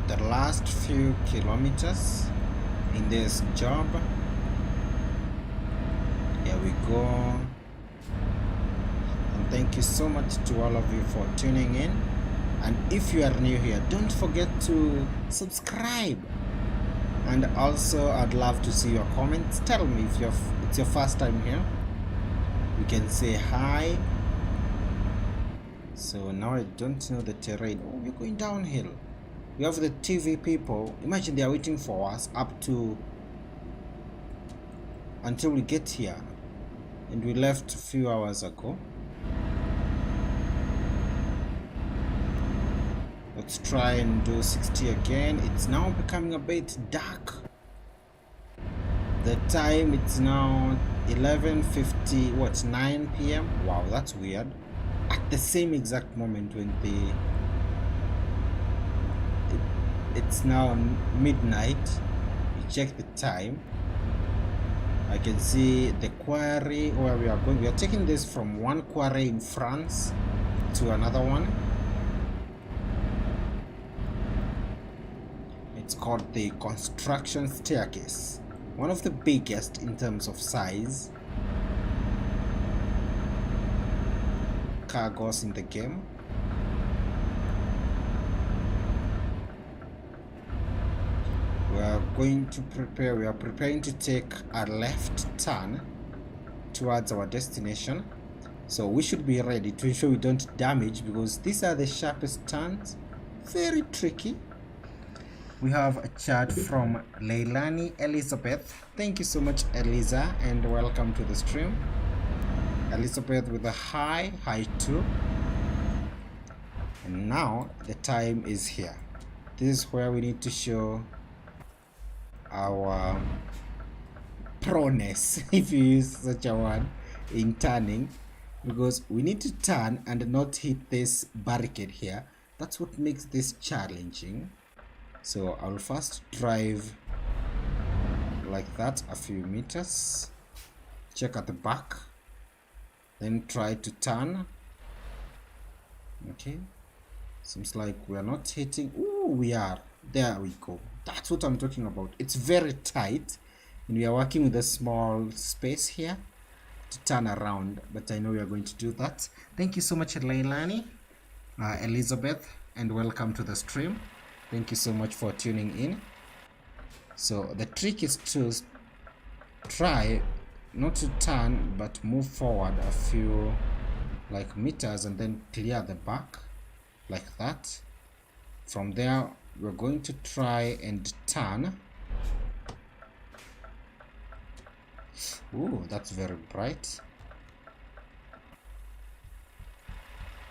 The last few kilometers in this job. Here we go. And thank you so much to all of you for tuning in. And if you are new here, don't forget to subscribe. And also, I'd love to see your comments. Tell me if it's your first time here. You can say hi. So now I don't know the terrain. Oh, we're going downhill. We have the TV people. Imagine they are waiting for us up to until we get here, and we left a few hours ago. Let's try and do 60 again. It's now becoming a bit dark. The time, it's now 11:50, what, 9 p.m. Wow, that's weird. At the same exact moment when it's now midnight. You check the time. I can see the quarry where we are going. We are taking this from one quarry in France to another one. It's called the construction staircase, one of the biggest in terms of size cargos in the game. We are preparing to take a left turn towards our destination, so we should be ready to ensure we don't damage, because these are the sharpest turns, very tricky. We have a chat from Leilani Elizabeth. Thank you so much, Eliza, and welcome to the stream. Elizabeth with a hi too. And now the time is here. This is where we need to show our proness, if you use such a word, in turning, because we need to turn and not hit this barricade here. That's what makes this challenging. So I'll first drive like that a few meters, check at the back, then try to turn. Okay, seems like we are not hitting. Ooh, we are. There we go. That's what I'm talking about. It's very tight, and we are working with a small space here to turn around, but I know we are going to do that. Thank you so much, Leilani, Elizabeth, and welcome to the stream. Thank you so much for tuning in. So the trick is to try not to turn, but move forward a few like meters and then clear the back like that. From there, we're going to try and turn. Ooh, that's very bright.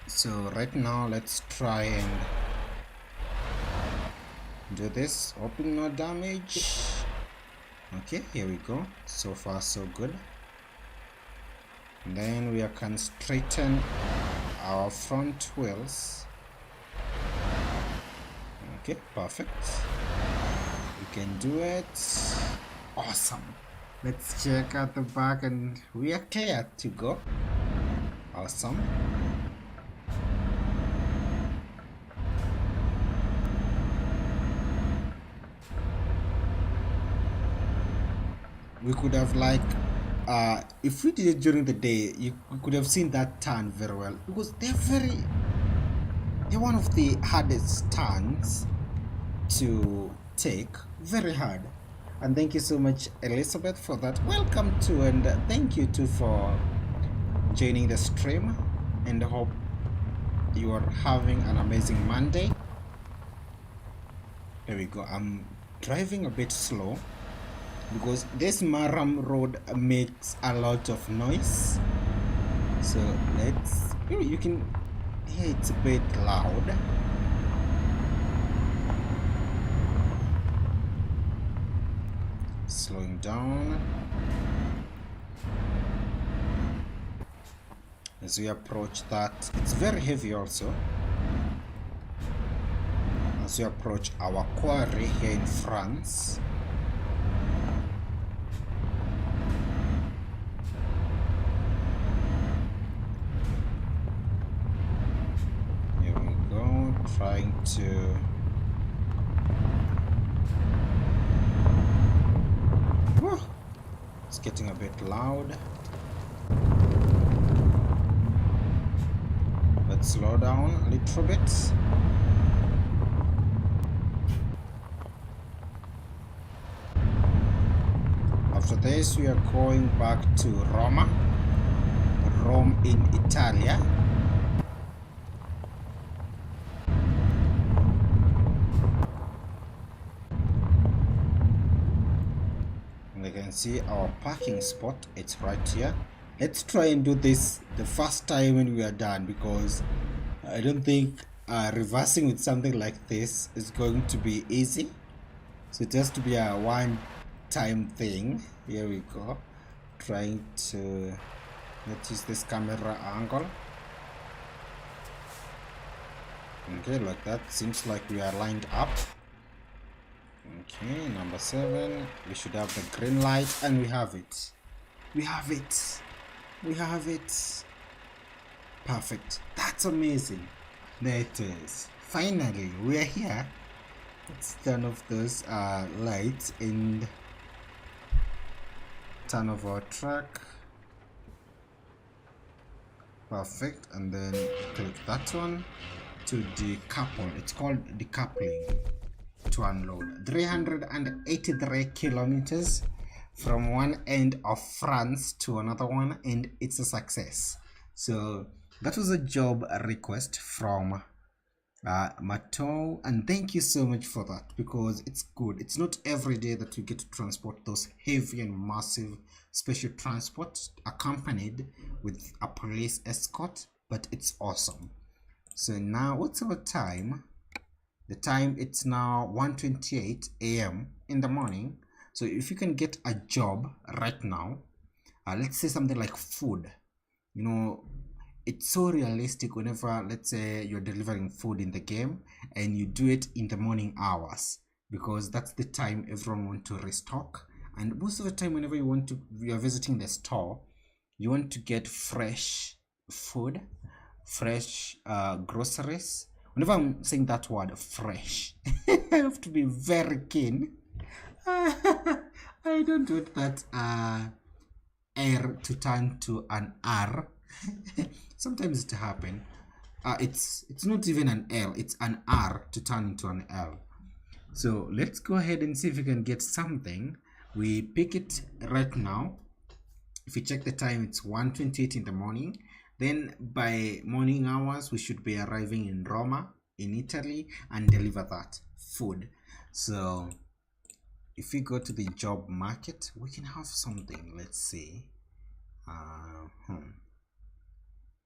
So right now, let's try and do this, hoping no damage. Okay, here we go. So far so good. And then we can straighten our front wheels. Okay, perfect. We can do it. Awesome. Let's check out the back, and we are clear to go. Awesome. We could have if we did it during the day, you could have seen that turn very well, because they're one of the hardest turns to take, very hard. And thank you so much, Elizabeth, for that. Welcome to, and thank you too for joining the stream, and I hope you are having an amazing Monday. There we go. I'm driving a bit slow because this Maram road makes a lot of noise. So let's, you can hear it's a bit loud. Slowing down as we approach that. It's very heavy also. As we approach our quarry here in France. Trying to it's getting a bit loud. Let's slow down a little bit. After this, we are going back to Rome in Italia. can see our parking spot, it's right here. Let's try and do this the first time when we are done, because I don't think reversing with something like this is going to be easy. So it has to be a one-time thing. Here we go. Trying to notice this camera angle. Okay, like that. Seems like we are lined up. Okay, number 7. We should have the green light, and we have it. We have it. We have it. Perfect. That's amazing. There it is. Finally, we are here. Let's turn off those lights and turn off our truck. Perfect. And then click that one to decouple. It's called decoupling to unload. 383 kilometers from one end of France to another one, and it's a success. So that was a job request from Mato, and thank you so much for that, because it's good. It's not every day that you get to transport those heavy and massive special transport accompanied with a police escort, but it's awesome. So now what's our time? The time, it's now 1:28 a.m. in the morning. So if you can get a job right now, let's say something like food, you know, it's so realistic whenever, let's say, you're delivering food in the game and you do it in the morning hours, because that's the time everyone wants to restock. And most of the time, whenever you're visiting the store, you want to get fresh food, fresh groceries. Whenever I'm saying that word fresh, I have to be very keen. I don't want that R to turn to an R. Sometimes it happens. It's not even an L, it's an R to turn into an L. So let's go ahead and see if we can get something. We pick it right now. If you check the time, it's 1:28 in the morning. Then by morning hours, we should be arriving in Roma, in Italy, and deliver that food. So if we go to the job market, we can have something. Let's see.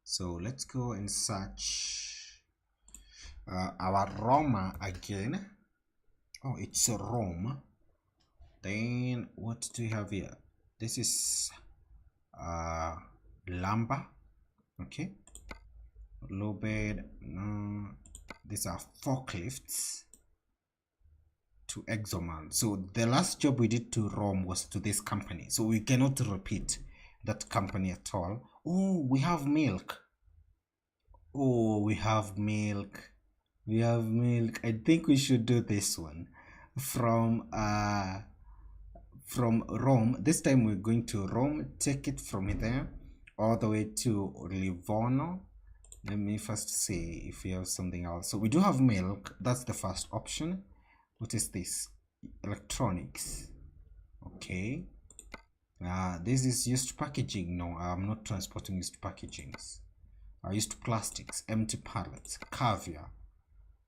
So let's go and search our Roma again. Oh, it's a Rome. Then what do we have here? This is lumber. Okay, low bed. No, these are forklifts to Exoman. So the last job we did to Rome was to this company, so we cannot repeat that company at all. Oh, we have milk. Oh, we have milk. We have milk. I think we should do this one from Rome. This time we're going to Rome, take it from there all the way to Livorno. Let me first see if we have something else. So we do have milk. That's the first option. What is this? Electronics. Okay. This is used packaging. No, I'm not transporting used packagings. Used plastics, empty pallets, caviar.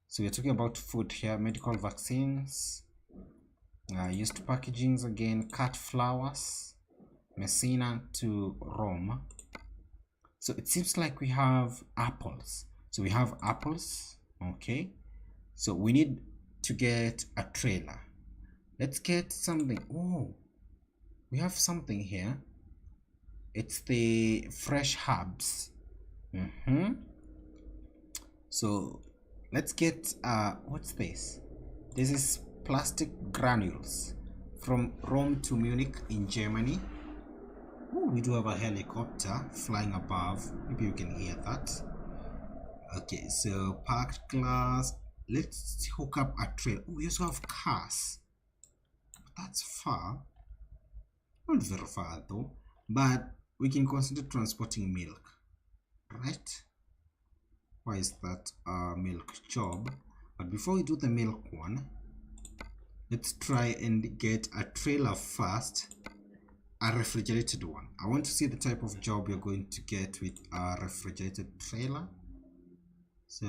So we're talking about food here, medical vaccines, used packagings again, cut flowers, Messina to Rome. So it seems like we have apples. So we have apples. Okay. So we need to get a trailer. Let's get something. Oh, we have something here. It's the fresh herbs. So let's get what's this? This is plastic granules from Rome to Munich in Germany. Oh, we do have a helicopter flying above. Maybe you can hear that. Okay, so parked glass. Let's hook up a trail. Oh, we also have cars. That's far. Not very far though. But we can consider transporting milk. Right? Why is that milk job? But before we do the milk one, let's try and get a trailer first, a refrigerated one. I want to see the type of job you're going to get with a refrigerated trailer. So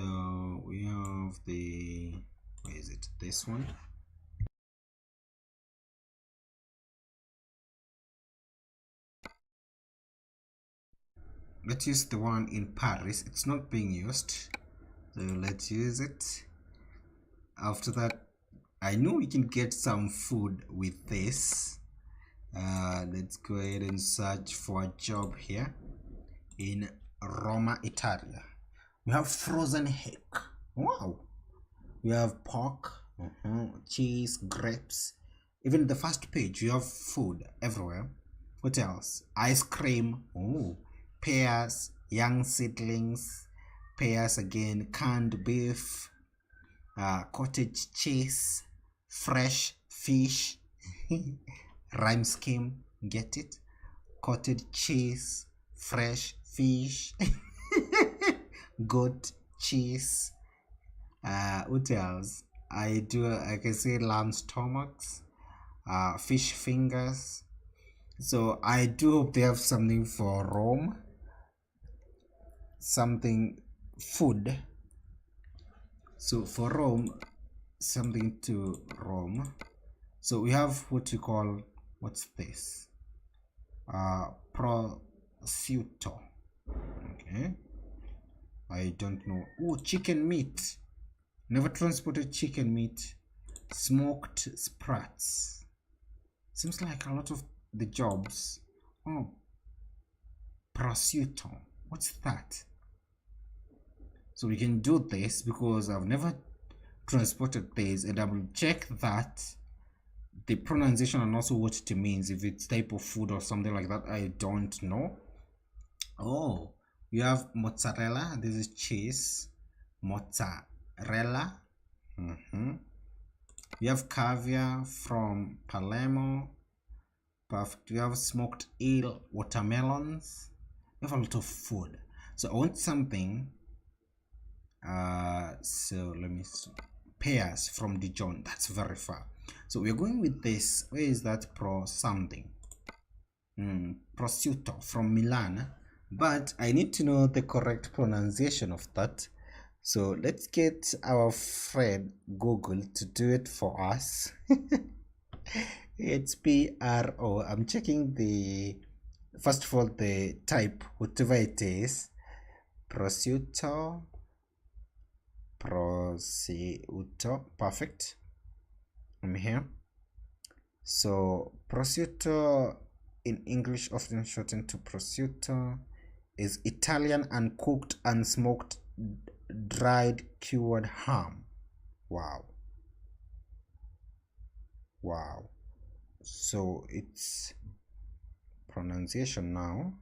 we have the, where is it? This one. let's use the one in Paris. It's not being used, so let's use it. After that, I know we can get some food with this. Let's go ahead and search for a job here in Roma, Italia. We have frozen egg. Wow. We have pork, cheese, grapes. Even the first page, you have food everywhere. What else? Ice cream. Oh, pears, young seedlings, pears again, canned beef, cottage cheese, fresh fish, rhyme scheme. Get it? Cottage cheese, fresh fish, goat cheese. What else? I can say lamb stomachs, fish fingers. So I do hope they have something for Rome, something food. So for Rome, something to Rome. So we have what we call, what's this? Prosciutto. Okay. I don't know. Oh, chicken meat. Never transported chicken meat. Smoked sprats. Seems like a lot of the jobs. Oh, prosciutto. What's that? So we can do this because I've never transported this, and I will check that the pronunciation and also what it means, if it's type of food or something like that. I don't know. Oh, you have mozzarella. This is cheese. Mozzarella. You have caviar from Palermo. Perfect. You have smoked eel, watermelons. You have a lot of food. So I want something. So let me see. Pears from Dijon. That's very far. So we're going with this. Where is that pro something? Prosciutto from Milan. But I need to know the correct pronunciation of that. So let's get our friend Google to do it for us. It's PRO. I'm checking the, first of all, the type, whatever it is. Prosciutto. Perfect. I'm here. So prosciutto in English, often shortened to prosciutto, is Italian uncooked and smoked dried cured ham. Wow. So it's pronunciation now.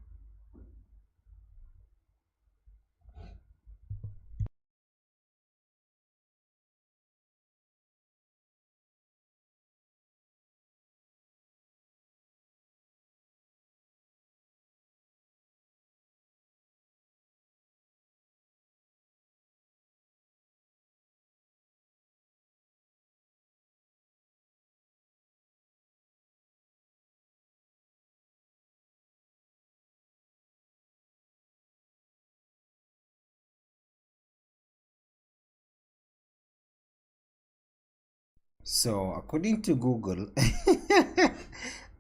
So according to Google,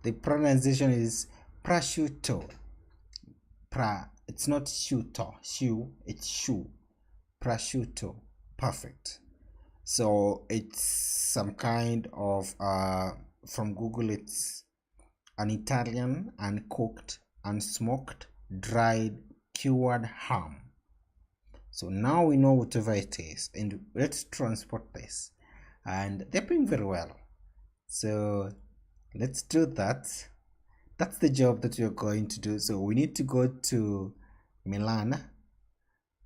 the pronunciation is prosciutto. It's not shuto, it's shu. Prosciutto. Perfect. So it's some kind of from Google, it's an Italian uncooked and smoked dried cured ham. So now we know whatever it is, and let's transport this, and they're doing very well. So let's do that. That's the job that you're going to do. So we need to go to Milan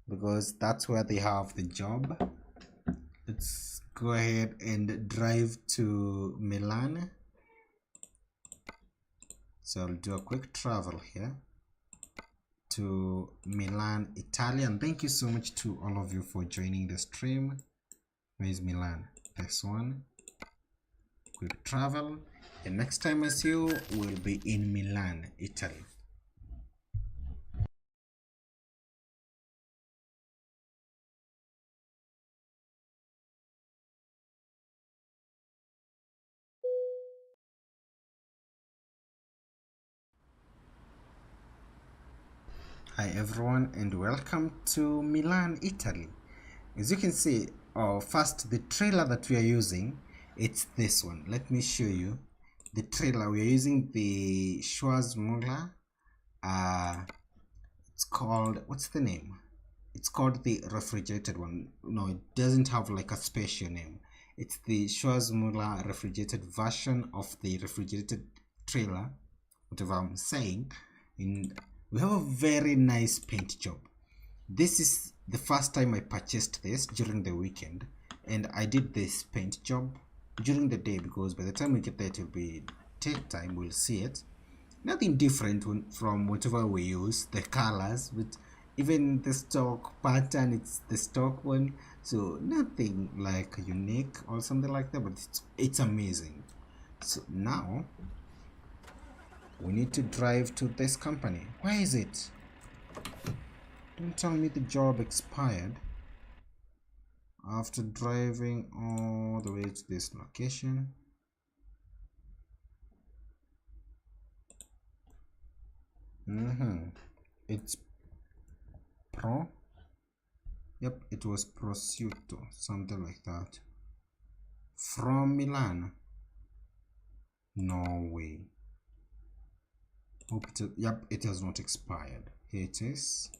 because that's where they have the job. Let's go ahead and drive to Milan. So I'll do a quick travel here to Milan, Italy. And thank you so much to all of you for joining the stream. Where is Milan? This one. Quick travel. And next time I see you, we'll be in Milan, Italy. Hi everyone and welcome to Milan, Italy. As you can see, first the trailer that we are using, it's this one. Let me show you the trailer. We are using the Schwarzmüller. It's called, what's the name? It's called the refrigerated one. No, it doesn't have like a special name. It's the Schwarzmüller refrigerated version of the refrigerated trailer, whatever I'm saying. We have a very nice paint job. This is the first time I purchased this during the weekend, and I did this paint job during the day because by the time we get there it will be take time. We'll see it. Nothing different from whatever we use, the colors, but even the stock pattern, it's the stock one, so nothing like unique or something like that, but it's amazing. So now we need to drive to this company. Where is it? Don't tell me the job expired. After driving all the way to this location. It's Pro. Yep, it was prosciutto, something like that. From Milan. No way. Hope it, yep, it has not expired. Here it is.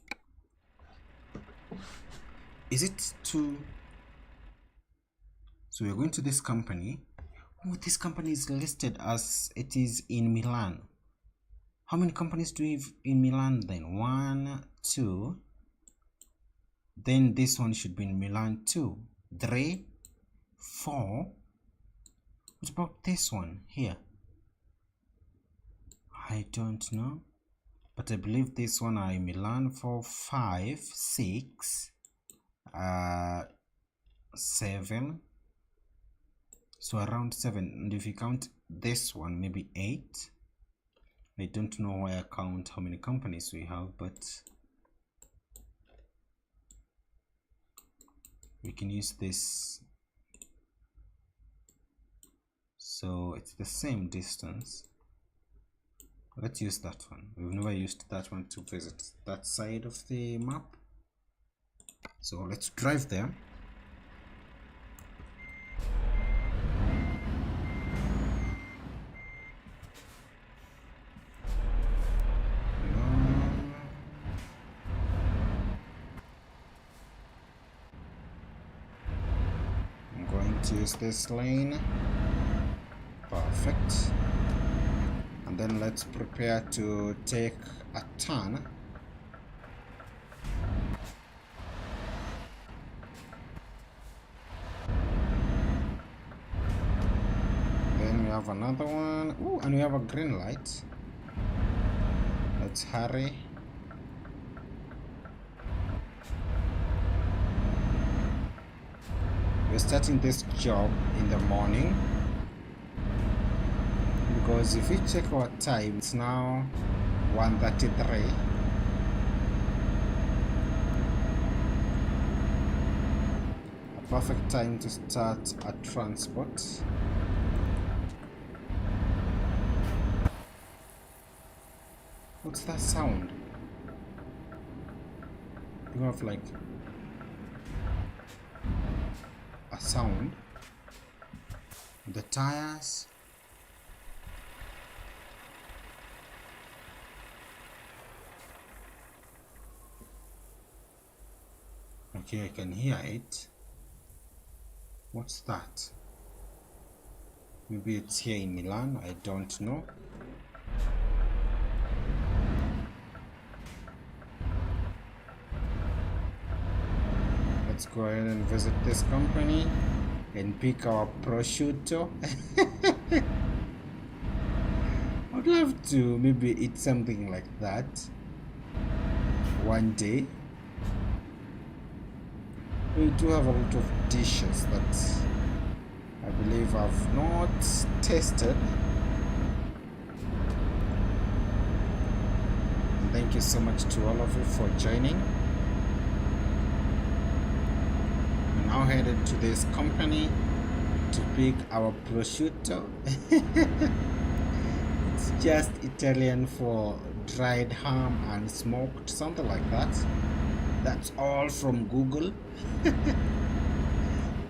Is it to? So we're going to this company. Oh, this company is listed as it is in Milan. How many companies do we have in Milan then? 1, 2. Then this one should be in Milan too. 3, 4. What about this one here? I don't know, but I believe this one are in Milan. 4, 5, 6, 7. So around 7, and if you count this one, maybe 8. I don't know why I count how many companies we have, but we can use this. So it's the same distance. Let's use that one. We've never used that one to visit that side of the map. So let's drive there. I'm going to use this lane. Perfect. And then let's prepare to take a turn. Then we have another one. Oh, and we have a green light. Let's hurry. We're starting this job in the morning, because if we check our time, it's now 1:33. A perfect time to start a transport. What's that sound? You have like a sound. The tires. Okay, I can hear it. What's that? Maybe it's here in Milan, I don't know. Let's go ahead and visit this company and pick our prosciutto. I'd love to maybe eat something like that one day. We do have a lot of dishes that I believe I've not tasted. And thank you so much to all of you for joining. We're now headed to this company to pick our prosciutto. It's just Italian for dried ham and smoked, something like that. That's all from Google.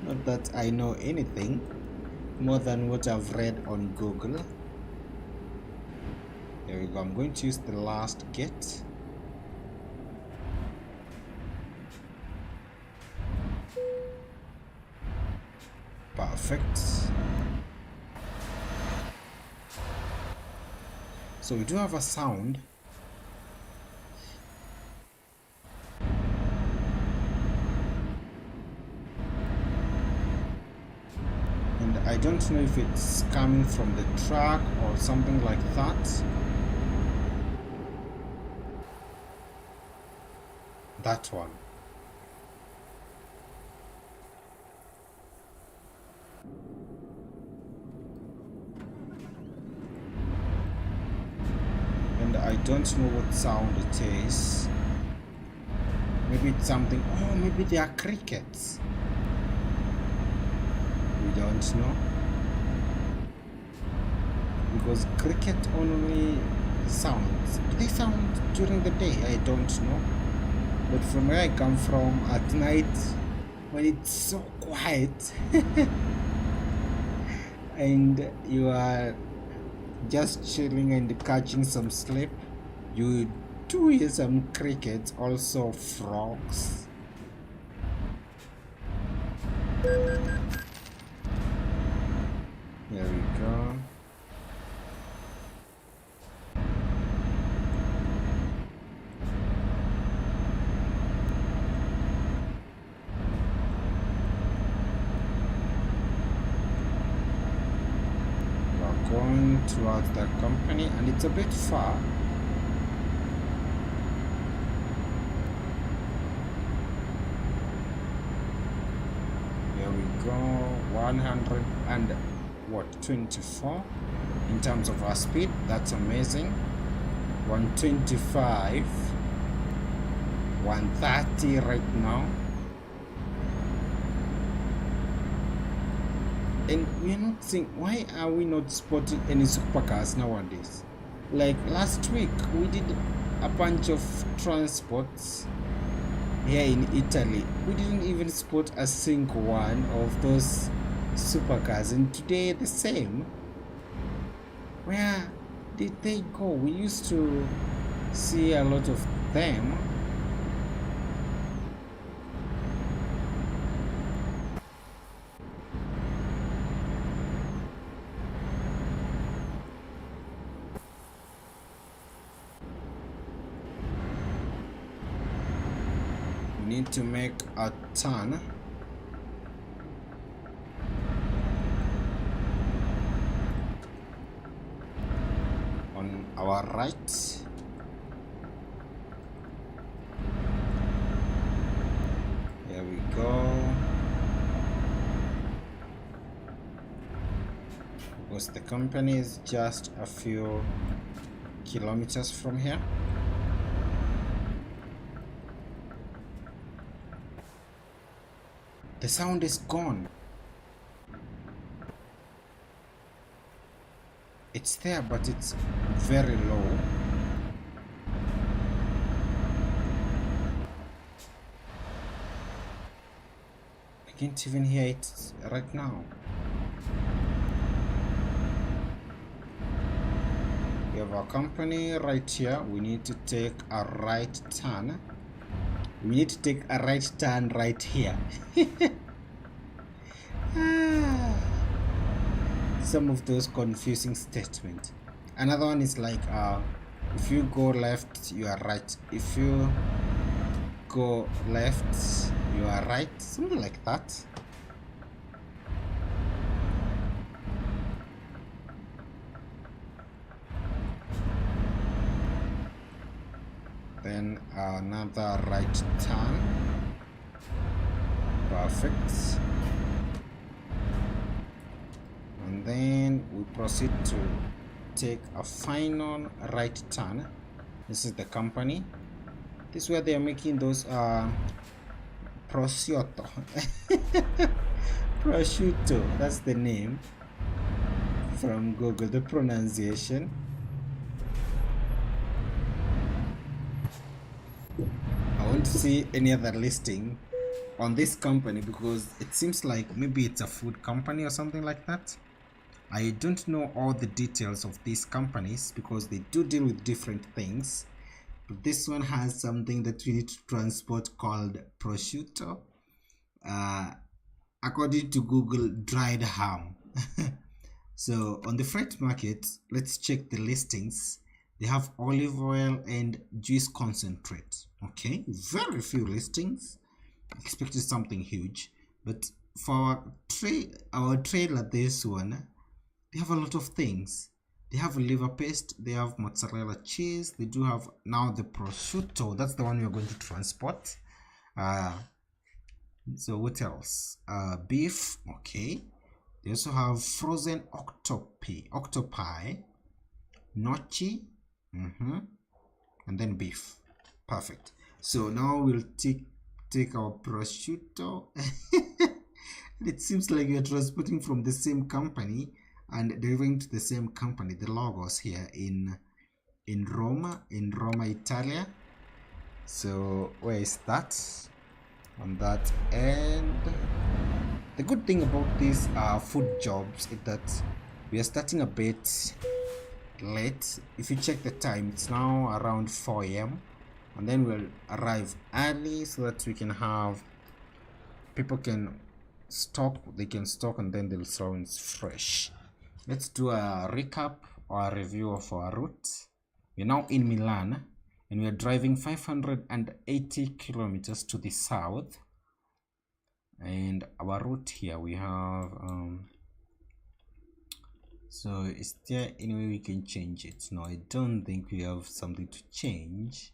Not that I know anything more than what I've read on Google. There we go. I'm going to use the last gate. Perfect. So we do have a sound. And I don't know if it's coming from the truck or something like that. That one. And I don't know what sound it is. Maybe it's something. Oh, maybe they are crickets. We don't know. Because cricket only sounds. Do they sound during the day? I don't know. But from where I come from, at night, when it's so quiet and you are just chilling and catching some sleep, you do hear some crickets, also frogs. There we go. Going towards the company, and it's a bit far. Here we go. 100 and what, 24 in terms of our speed. That's amazing. 125, 130 right now. And we are not seeing, why are we not spotting any supercars nowadays? Like last week we did a bunch of transports here in Italy. We didn't even spot a single one of those supercars, and today the same. Where did they go? We used to see a lot of them. Need to make a turn. On our right. Here we go. Because the company is just a few kilometers from here. The sound is gone. It's there, but it's very low. I can't even hear it right now. We have our company right here. We need to take a right turn. We need to take a right turn right here. Some of those confusing statements. Another one is like, if you go left, you are right. If you go left, you are right. Something like that. Then another right turn. Perfect. And then we proceed to take a final right turn. This is the company. This is where they are making those prosciutto. Prosciutto, that's the name from Google, the pronunciation. don't see any other listing on this company because it seems like maybe it's a food company or something like that. I don't know all the details of these companies because they do deal with different things. But this one has something that we need to transport called prosciutto. According to Google, dried ham. So on the freight market, let's check the listings. They have olive oil and juice concentrate. Okay, very few listings. Expected something huge, but for our trailer, this one, they have a lot of things. They have liver paste, they have mozzarella cheese, they do have now the prosciutto. That's the one we're going to transport. So what else? Beef. Okay, they also have frozen octopi, gnocchi, and then beef. Perfect. So now we'll take our prosciutto. It seems like you're transporting from the same company and delivering to the same company. The logos here in Roma, Italia. So where is that? On that end. The good thing about these food jobs is that we are starting a bit late. If you check the time, it's now around 4 a.m. and then we'll arrive early so that we can have people can stock, they can stock, and then they'll sound fresh. Let's do a recap or a review of our route. We're now in Milan and we are driving 580 kilometers to the south. And our route here we have so is there any way we can change it? No, I don't think we have something to change.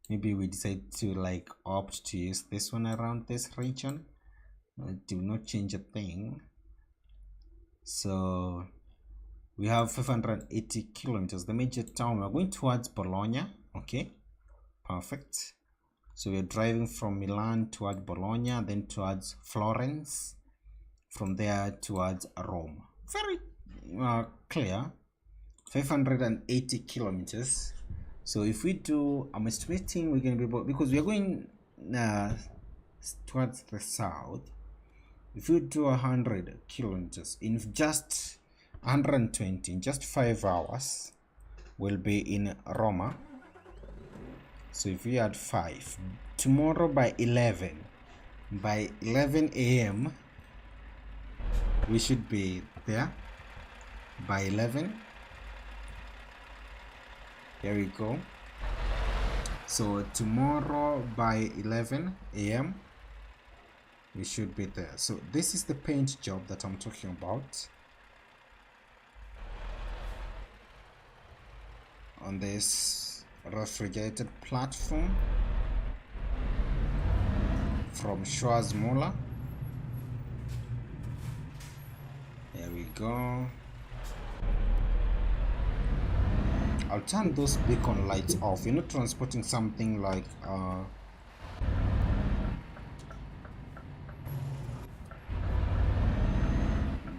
Maybe we decide to like opt to use this one around this region. It will not change a thing. So we have 580 kilometers. The major town, we're going towards Bologna. Okay, perfect. So we're driving from Milan towards Bologna, then towards Florence, from there towards Rome. Very clear. 580 kilometers. So if we do, I'm estimating we're going to be able, because we are going towards the south. If we do 100 kilometers in just 120, in just 5 hours, we'll be in Roma. So if we add 5, tomorrow by 11 a.m. we should be there. By 11, here we go. So tomorrow by 11 a.m. we should be there. So this is the paint job that I'm talking about. On this refrigerated platform from Schwarzmüller. There we go. I'll turn those beacon lights off. You're not transporting something like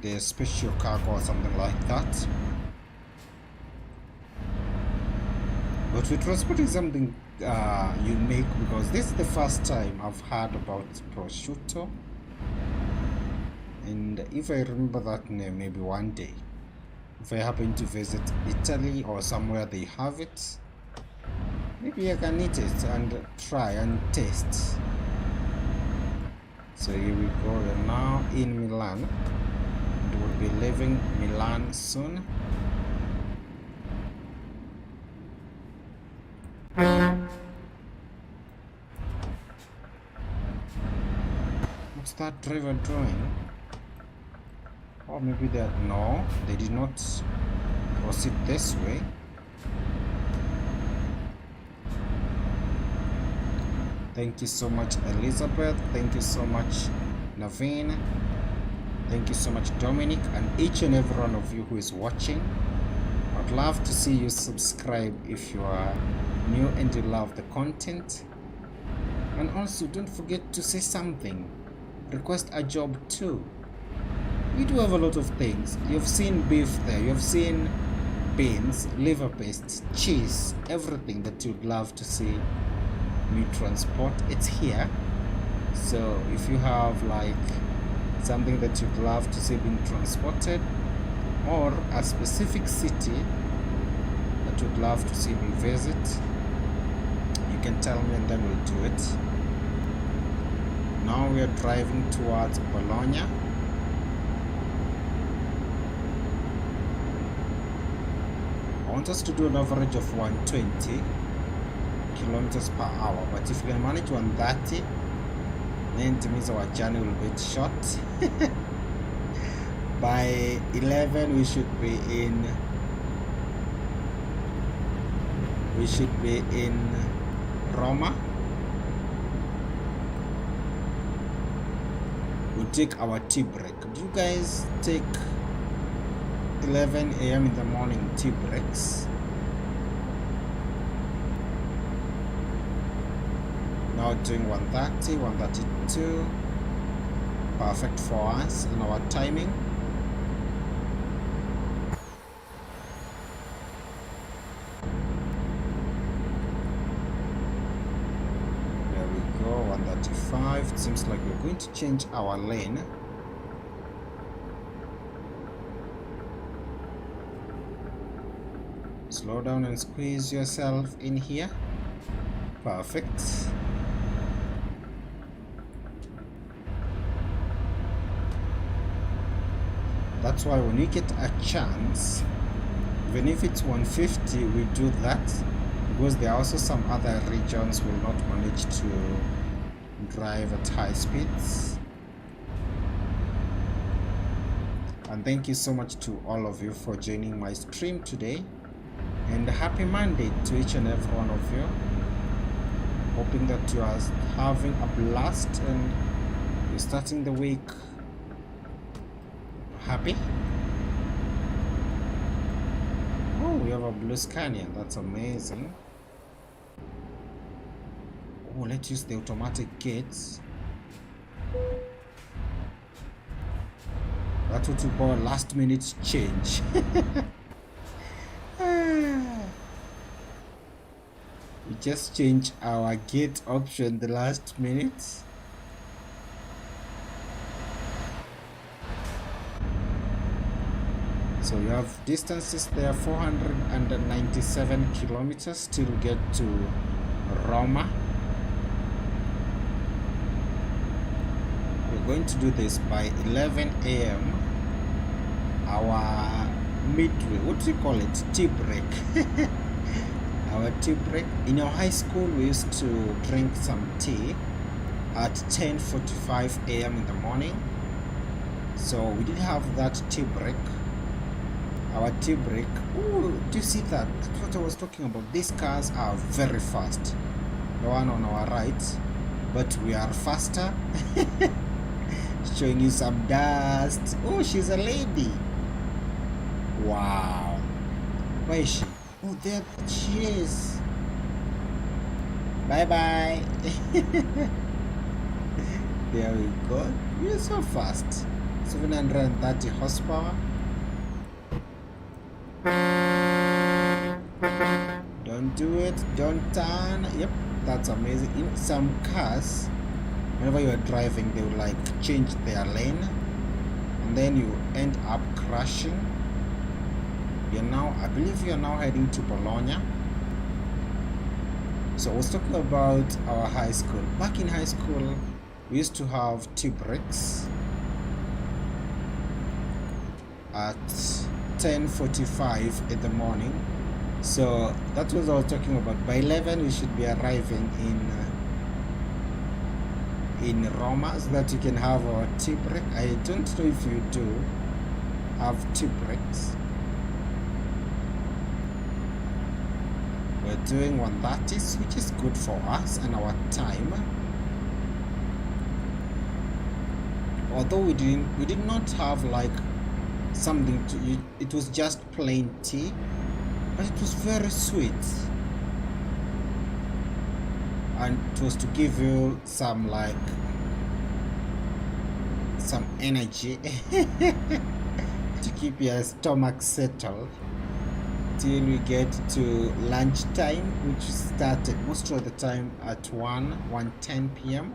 the special cargo or something like that, but we're transporting something unique because this is the first time I've heard about prosciutto, and if I remember that name, maybe one day if I happen to visit Italy or somewhere they have it, maybe I can eat it and try and taste. So here we go. We're now in Milan. We'll be leaving Milan soon. What's that driver doing? Or maybe no, they did not proceed this way. Thank you so much, Elizabeth. Thank you so much, Naveen. Thank you so much, Dominic, and each and every one of you who is watching. I'd love to see you subscribe if you are new and you love the content. And also don't forget to say something. Request a job too. We do have a lot of things. You've seen beef there, you've seen beans, liver paste, cheese, everything that you'd love to see meat transport, it's here. So if you have like something that you'd love to see being transported, or a specific city that you'd love to see me visit, you can tell me and then we'll do it. Now we are driving towards Bologna. I want us to do an average of 120 kilometers per hour, but if we can manage 130, then it means our journey will be short. By 11 we should be in Roma. We'll take our tea break. Do you guys take 11 a.m. in the morning tea breaks? Now doing 130, 132, perfect for us and our timing. There we go, 135. It seems like we're going to change our lane. Slow down and squeeze yourself in here. Perfect. That's why when we get a chance, even if it's 150, we do that, because there are also some other regions will not manage to drive at high speeds. And thank you so much to all of you for joining my stream today, and happy Monday to each and every one of you. Hoping that you are having a blast and you're starting the week happy. Oh, we have a blue Scania. That's amazing. Oh, let's use the automatic gates. That's what we call last minute change. We just changed our gate option the last minute. So you have distances there, 497 kilometers till we get to Roma. We're going to do this by 11 a.m. Our midway, what do you call it? Tea break. Our tea break. In our high school, we used to drink some tea at 10:45 a.m. in the morning. So we did have that tea break. Our tea break. Oh, do you see that? That's what I was talking about. These cars are very fast. The one on our right, but we are faster. Showing you some dust. Oh, she's a lady. Wow. Where is she? Oh, there she is. Bye bye. There we go. You're so fast. 730 horsepower. Don't do it. Don't turn. Yep, that's amazing. In some cars, whenever you are driving, they will like change their lane, and then you end up crashing. You're now, I believe you're now heading to Bologna. So I was talking about our high school. Back in high school, we used to have tea breaks at 10:45 in the morning. So that's what I was talking about. By 11 we should be arriving in Roma, so that you can have our tea break. I don't know if you do have tea breaks. We're doing 130, which is good for us and our time. Although we did not have like something to eat, it was just plain tea, but it was very sweet, and it was to give you some like some energy to keep your stomach settled. till we get to lunchtime, which started most of the time at 1:10 p.m.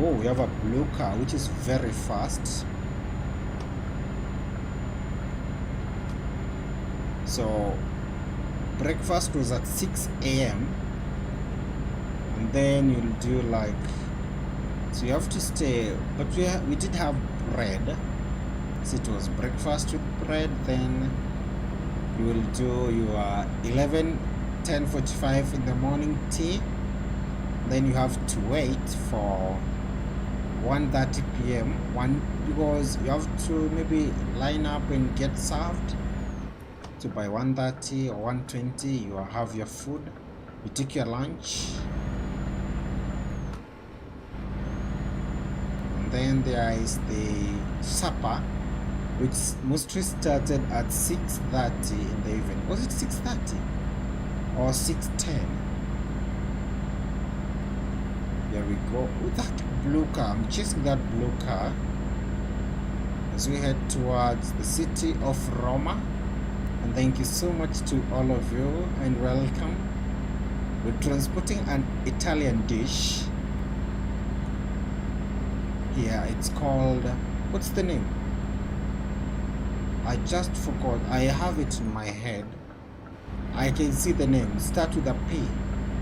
Oh, we have a blue car which is very fast. So breakfast was at 6 a.m. and then you'll do like, so you have to stay, but we did have bread, so it was breakfast with bread. Then you will do your 10:45 in the morning tea. Then you have to wait for 1:30 p.m. because you have to maybe line up and get served. So by 1:30 or 1:20 you have your food, you take your lunch, and then there is the supper, which mostly started at 6:30 in the evening. Was it 6:30 or 6:10? There we go. With that blue car, I'm chasing that blue car as we head towards the city of Roma. And thank you so much to all of you and welcome. We're transporting an Italian dish here. It's called, what's the name? I just forgot. I have it in my head. I can see the name. Start with a P.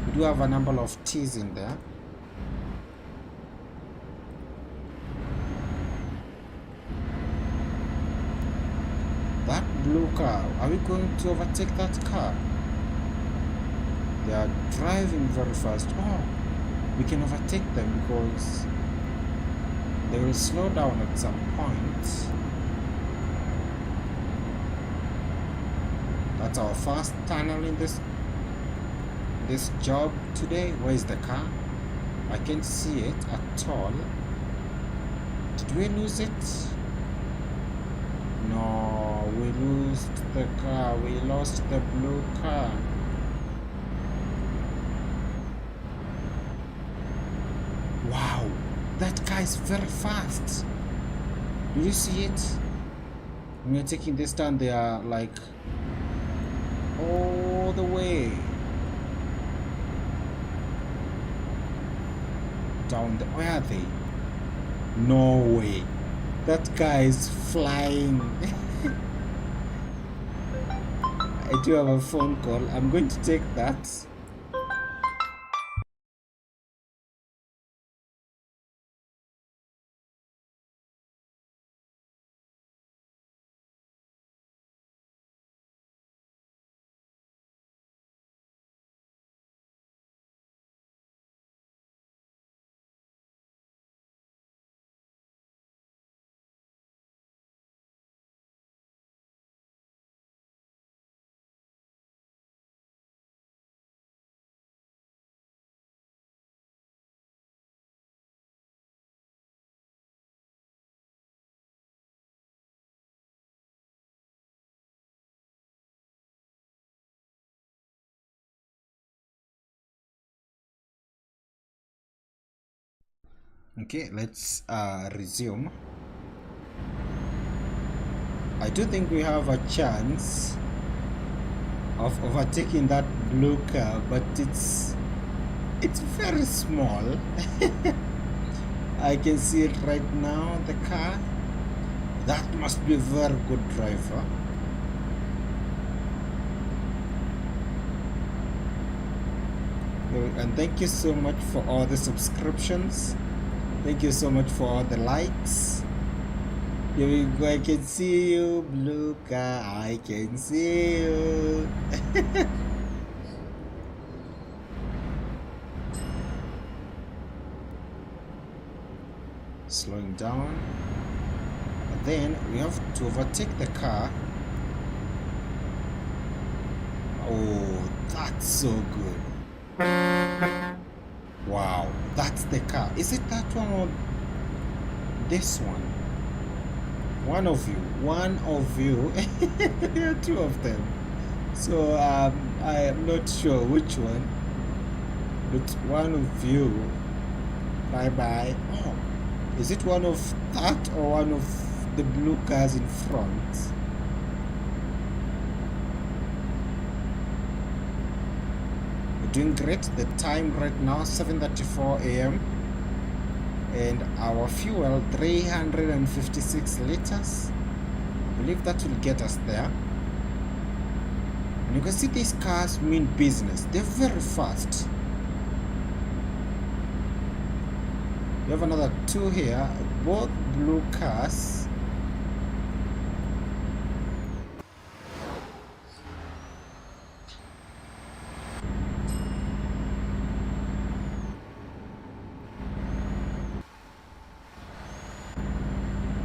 We do have a number of T's in there. That blue car, are we going to overtake that car? They are driving very fast. Oh, we can overtake them because they will slow down at some point. That's our first tunnel in this job today. Where is the car? I can't see it at all. Did we lose it? No, we lost the car. We lost the blue car. Wow, that car is very fast. Do you see it? When you're taking this turn, they are like all the way down. Where are they? No way. That guy is flying. I do have a phone call. I'm going to take that. Okay, let's resume. I do think we have a chance of overtaking that blue car, but it's very small. I can see it right now, the car. That must be a very good driver. And thank you so much for all the subscriptions. Thank you so much for all the likes. Here we go. I can see you, blue car. I can see you. Slowing down. And then we have to overtake the car. Oh, that's so good. Wow, that's the car. Is it that one or this one? One of you. There are two of them. So I am not sure which one, but one of you. Bye bye. Oh, Is it one of that or one of the blue cars in front? We're doing great. The time right now 7:34 a.m. and our fuel 356 liters. I believe that will get us there. And you can see these cars mean business. They're very fast. We have another two here, both blue cars.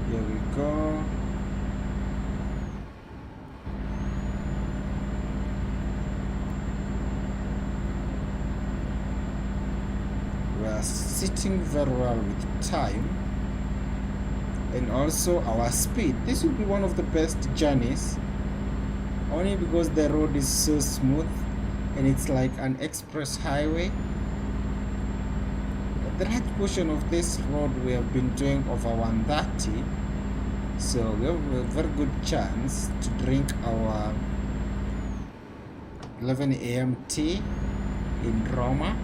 Here we go. We are sitting very well with time and also our speed. This will be one of the best journeys, only because the road is so smooth and it's like an express highway. The right portion of this road we have been doing over 130, so we have a very good chance to drink our 11 a.m. tea in Roma.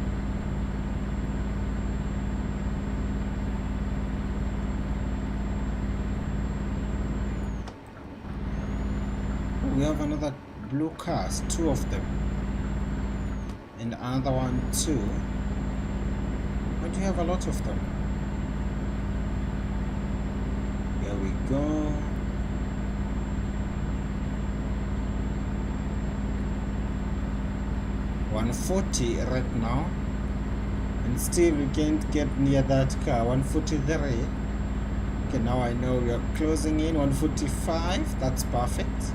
We have another blue cars, two of them, and another one too. Why do you have a lot of them? Here we go. $140 right now, and still we can't get near that car. 143. Okay, now I know we are closing in. 145. That's perfect.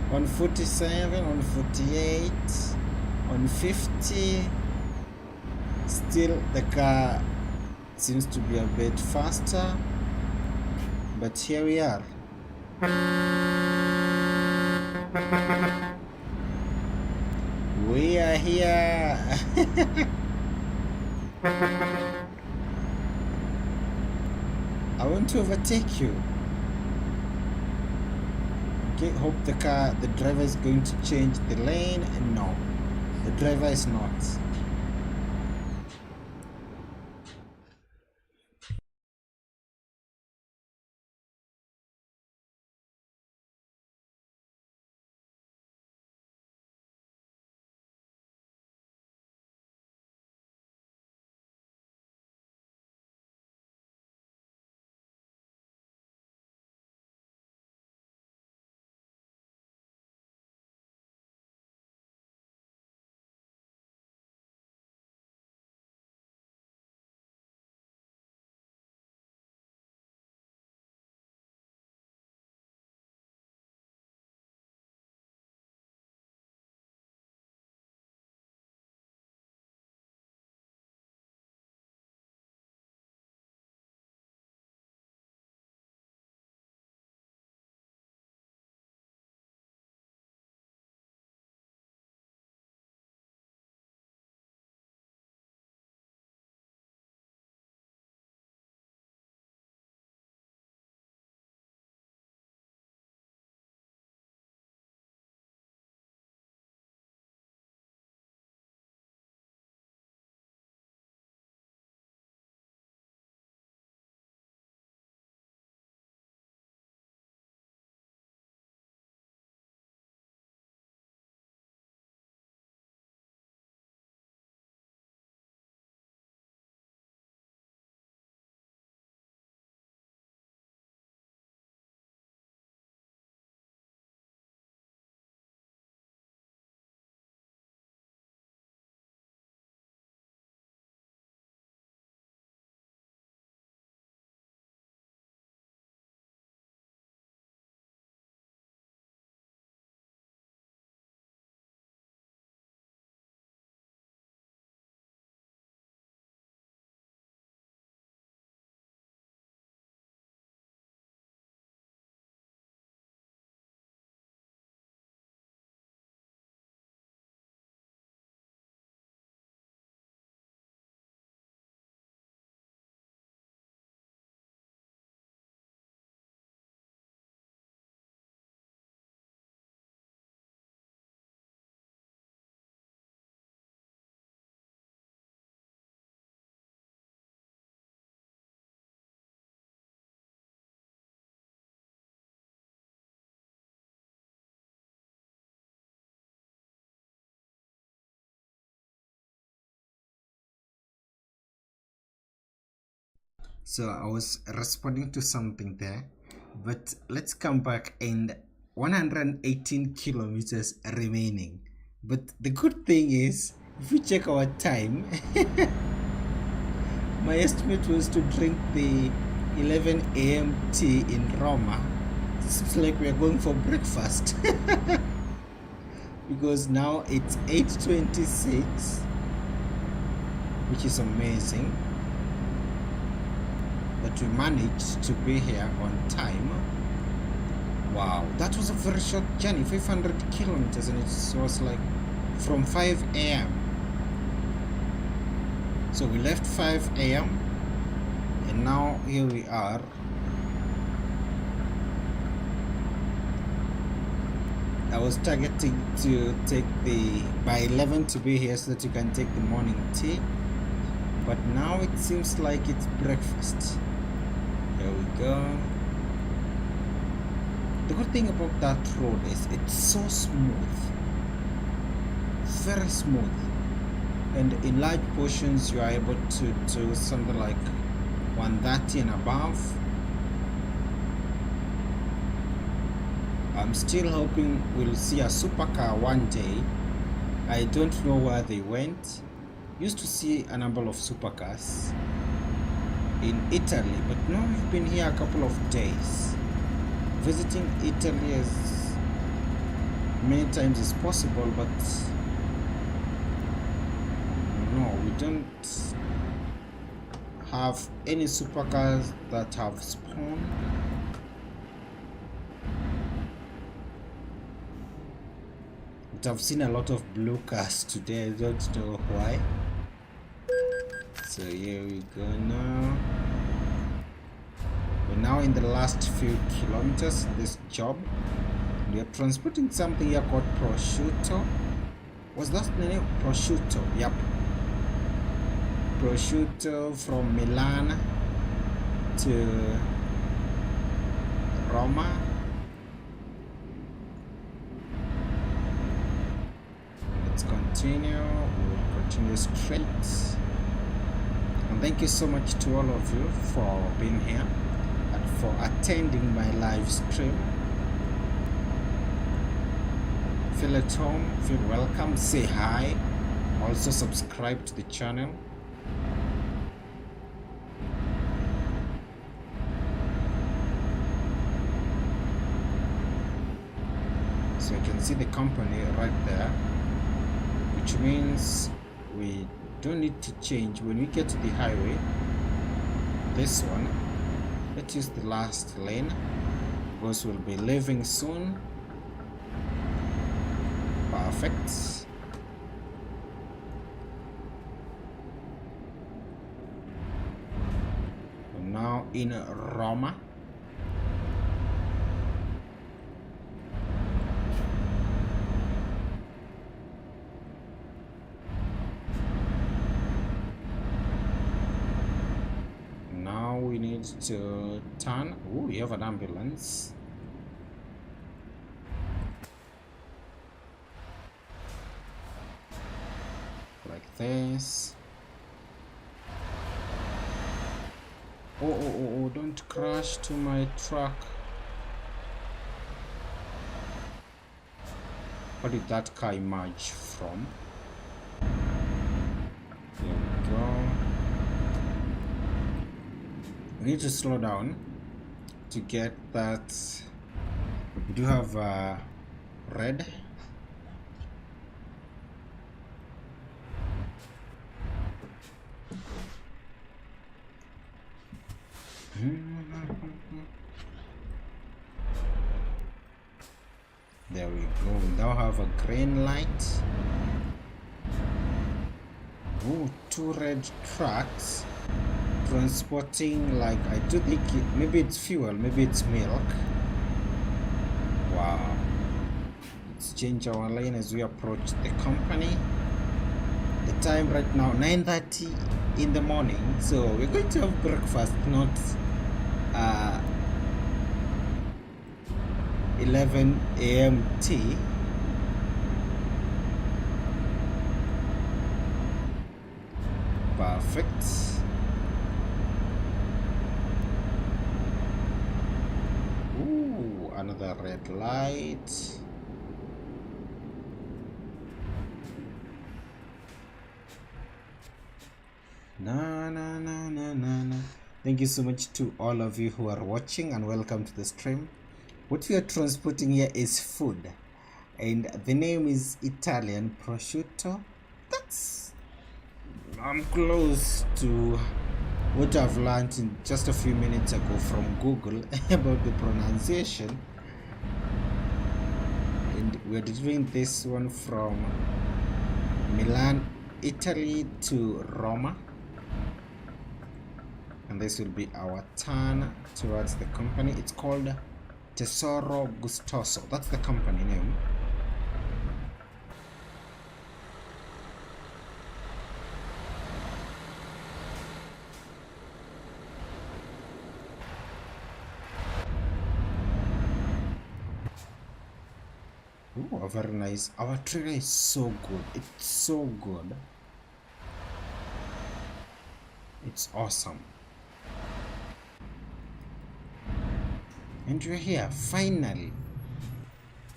147, 148, 150. Still the car seems to be a bit faster, but here we are. We are here. I want to overtake you. Okay, hope the driver is going to change the lane. No, the driver is not. So I was responding to something there, but let's come back, and 118 kilometers remaining. But the good thing is, if we check our time, my estimate was to drink the 11 a.m. tea in Roma. It seems like we are going for breakfast. Because now it's 8:26, which is amazing. But we managed to be here on time. Wow, that was a very short journey, 500 kilometers, and it was like from 5 a.m. So we left 5 a.m. and now here we are. I was targeting to take by 11 to be here so that you can take the morning tea, but now it seems like it's breakfast. Here we go. The good thing about that road is it's so smooth, very smooth, and in large portions you are able to do something like 130 and above. I'm still hoping we'll see a supercar one day. I don't know where they went. Used to see a number of supercars in Italy, but now we've been here a couple of days. Visiting Italy as many times as possible, but no, we don't have any supercars that have spawned. But I've seen a lot of blue cars today. I don't know why. So here we go now. We're now in the last few kilometers in this job. We are transporting something here called prosciutto. Was that the name? Prosciutto, yep. Prosciutto from Milan to Roma. Let's continue. We'll continue straight. And thank you so much to all of you for being here and for attending my live stream. Feel at home, feel welcome, say hi. Also subscribe to the channel. So you can see the company right there, which means we don't need to change when we get to the highway. This one, let's use the last lane because we'll be leaving soon. Perfect. We're now in Roma. Now we need to turn. Oh, we have an ambulance. Like this. Oh, don't crash to my truck. Where did that car emerge from? There we go. We need to slow down to get that. We do have red. There we go. We now have a green light. Oh, two red trucks transporting, like, I do think maybe it's fuel, maybe it's milk. Wow. Let's change our lane as we approach the company. The time right now 9:30 in the morning, so we're going to have breakfast, not 11 a.m. tea. Perfect. another red light. Na na na na na na. Thank you so much to all of you who are watching, and welcome to the stream. What we are transporting here is food, and the name is Italian prosciutto. I'm close to what I've learned in just a few minutes ago from Google about the pronunciation, and we're doing this one from Milan, Italy to Roma, and this will be our turn towards the company. It's called Tesoro Gustoso. That's the company name. Oh, very nice. Our trailer is so good. It's so good. It's awesome. And we're here, finally.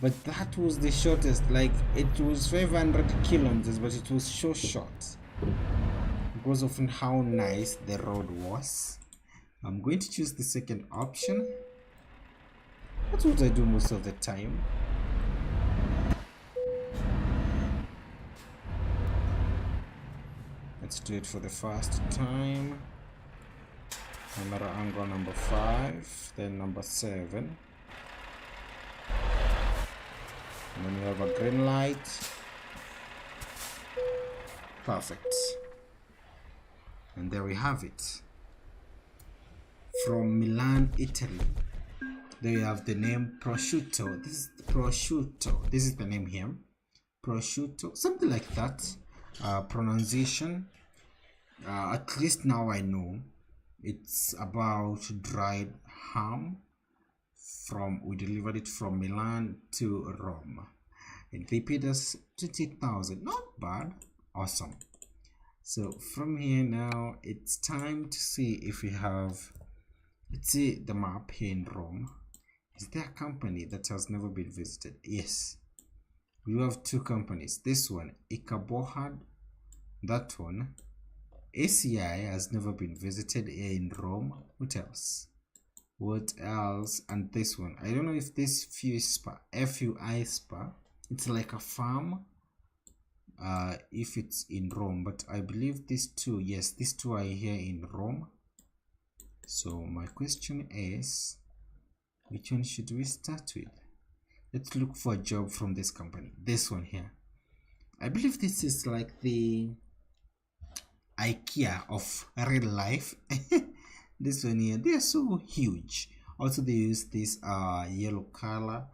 But that was the shortest. Like, it was 500 kilometers, but it was so short because of how nice the road was. I'm going to choose the second option. That's what I do most of the time. Let's do it for the first time. Camera angle number 5, then number 7. And then we have a green light. Perfect. And there we have it. From Milan, Italy. There you have the name prosciutto. This is prosciutto. This is the name here. Prosciutto. Something like that. Pronunciation. At least now I know it's about dried ham. We delivered it from Milan to Rome, and they paid us 20,000. Not bad. Awesome. So from here now it's time to see if we have, let's see the map here in Rome. Is there a company that has never been visited? Yes, we have two companies. This one, Ikabohad, that one. ACI has never been visited here in Rome. What else? What else? And this one, I don't know if this FUI Spa, it's like a farm, if it's in Rome, but I believe these two, yes, these two are here in Rome. So my question is, which one should we start with? Let's look for a job from this company. This one here, I believe this is like the IKEA of real life. This one here, they are so huge. Also they use this yellow color.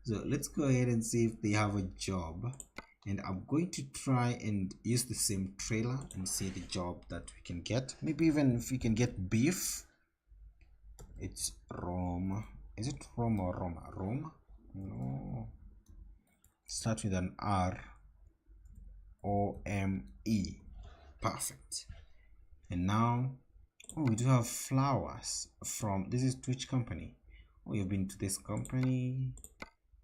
So let's go ahead and see if they have a job, and I'm going to try and use the same trailer and see the job that we can get. Maybe even if we can get beef. It's Rome. Is it Rome or Roma? Rome? No, start with an R. OME. Perfect. And now, oh, we do have flowers from, this is Twitch company. Oh, you've been to this company,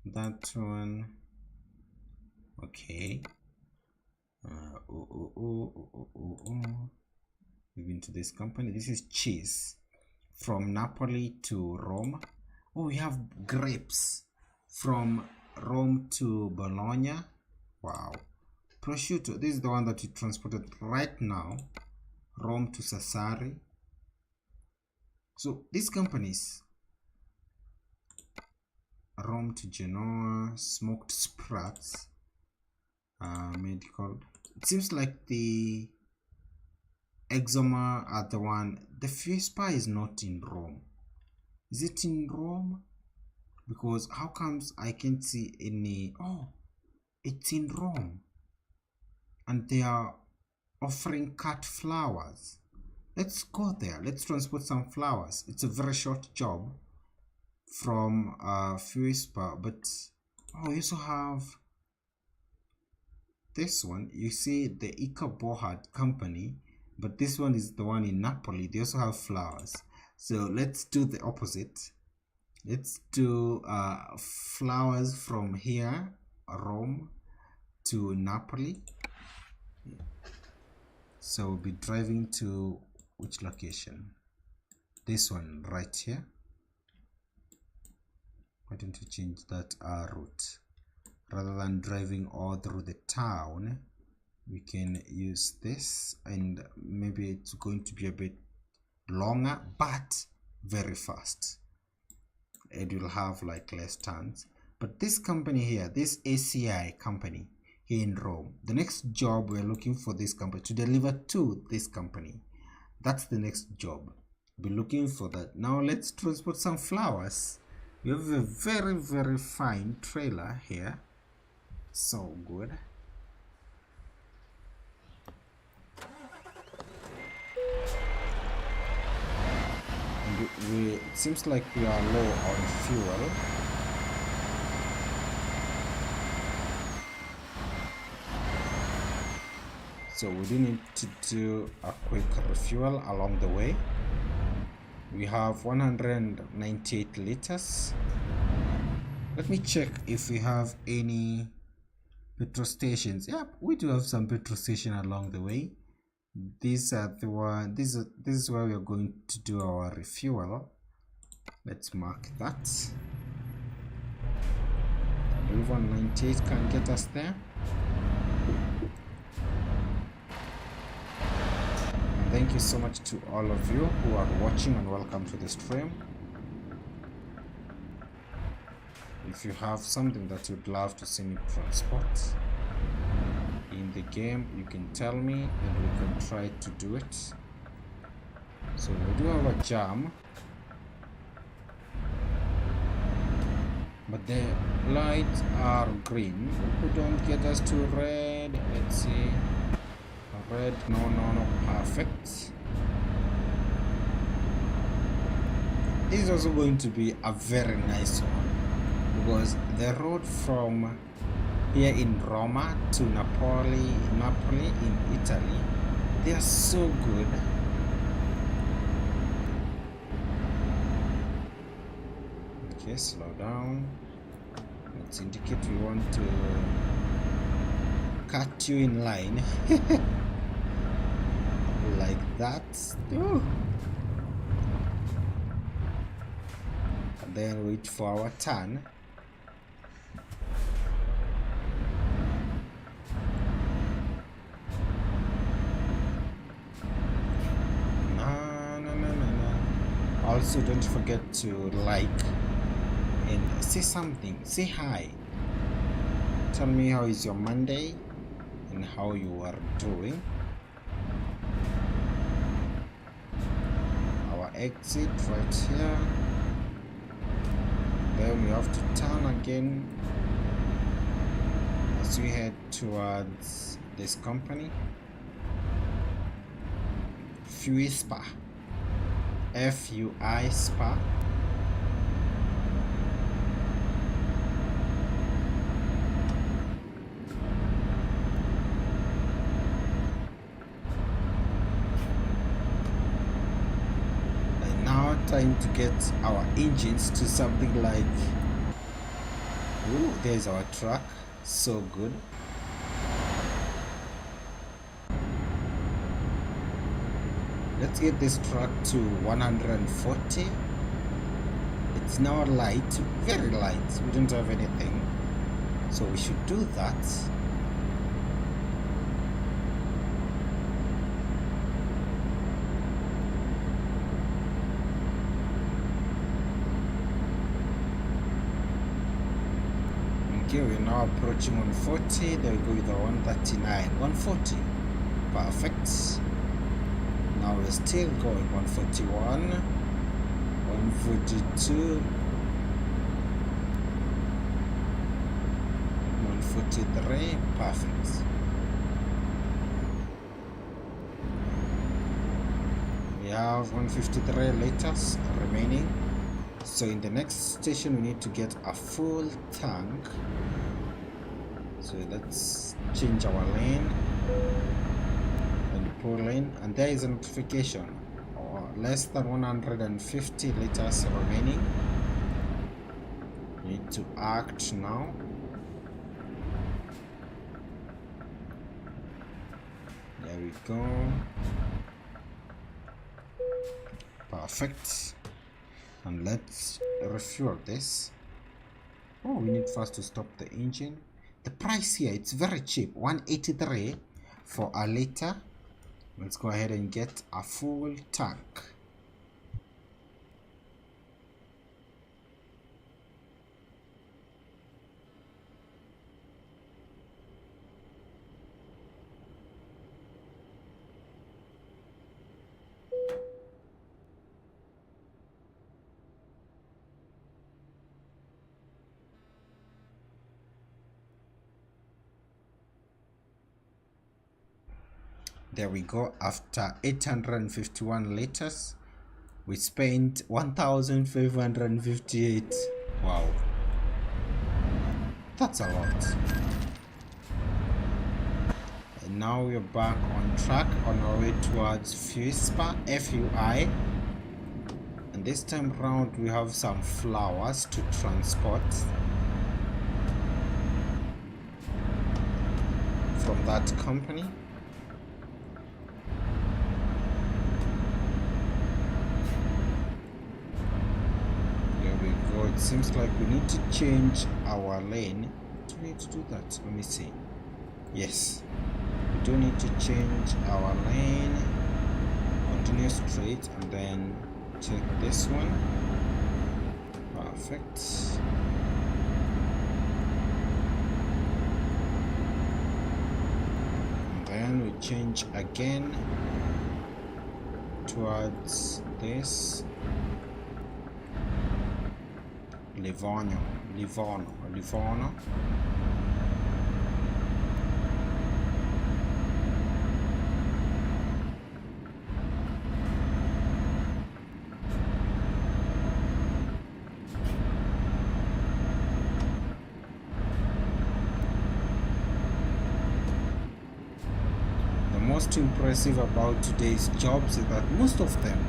that one. Okay. We've been to this company. This is cheese from Napoli to Rome. Oh, we have grapes from Rome to Bologna. Wow. Prosciutto, this is the one that we transported right now, Rome to Sassari. So these companies, Rome to Genoa, smoked sprats, medical. It seems like the Exoma are the one. The Fiespa is not in Rome. Is it in Rome? Because how comes I can't see any? Oh, it's in Rome. And they are offering cut flowers. Let's go there. Let's transport some flowers. It's a very short job from Fiespa, but oh, we also have this one. You see the Ikabohad company, but this one is the one in Napoli. They also have flowers. So let's do the opposite. Let's do flowers from here, Rome to Napoli. So we'll be driving to which location? This one right here. Why don't you change that route? Rather than driving all through the town, we can use this, and maybe it's going to be a bit longer but very fast. It will have like less turns. But this company here, this ACI company here in Rome, the next job we're looking for this company to deliver to this company. That's the next job. Be looking for that. Now let's transport some flowers. We have a very, very fine trailer here. So good. And it seems like we are low on fuel. So we do need to do a quick refuel along the way. We have 198 liters. Let me check if we have any petrol stations. Yep, we do have some petrol station along the way. These are the one. This is where we are going to do our refuel. Let's mark that. I believe 198 can get us there. And thank you so much to all of you who are watching, and welcome to the stream. If you have something that you'd love to see me transport in the game, you can tell me and we can try to do it. So we do have a jam, but the lights are green. We don't get us to red. Let's see. Red, no, perfect. This is also going to be a very nice one, because the road from here in Roma to Napoli in Italy, they are so good. Okay, slow down. Let's indicate we want to cut you in line. Like that. Ooh. And then wait for our turn. Also, don't forget to like and say something. Say hi. Tell me how is your Monday and how you are doing. Our exit right here. Then we have to turn again as we head towards this company. Fui Spa. FUI Spa. And now trying to get our engines to something like, ooh, there's our truck. So good. Let's get this truck to 140. It's now light, very light. We don't have anything, so we should do that. Okay, we're now approaching 140. There we go with the 139. 140. Perfect. Now we're still going 141, 142, 143, perfect. We have 153 liters remaining. So in the next station we need to get a full tank. So let's change our lane. Pull in, and there is a notification, or less than 150 liters remaining. need to act now. There we go. Perfect. And let's refuel this. Oh, we need first to stop the engine. The price here, it's very cheap, 183 for a liter. Let's go ahead and get a full tank. There we go. After 851 liters, we spent 1,558. Wow, that's a lot. And now we're back on track on our way towards FUSPA, FUI. And this time around we have some flowers to transport from that company. It seems like we need to change our lane. Do we need to do that? Let me see. Yes, we do need to change our lane. Continue straight and then take this one. Perfect. And then we change again towards this. Livorno. The most impressive about today's jobs is that most of them,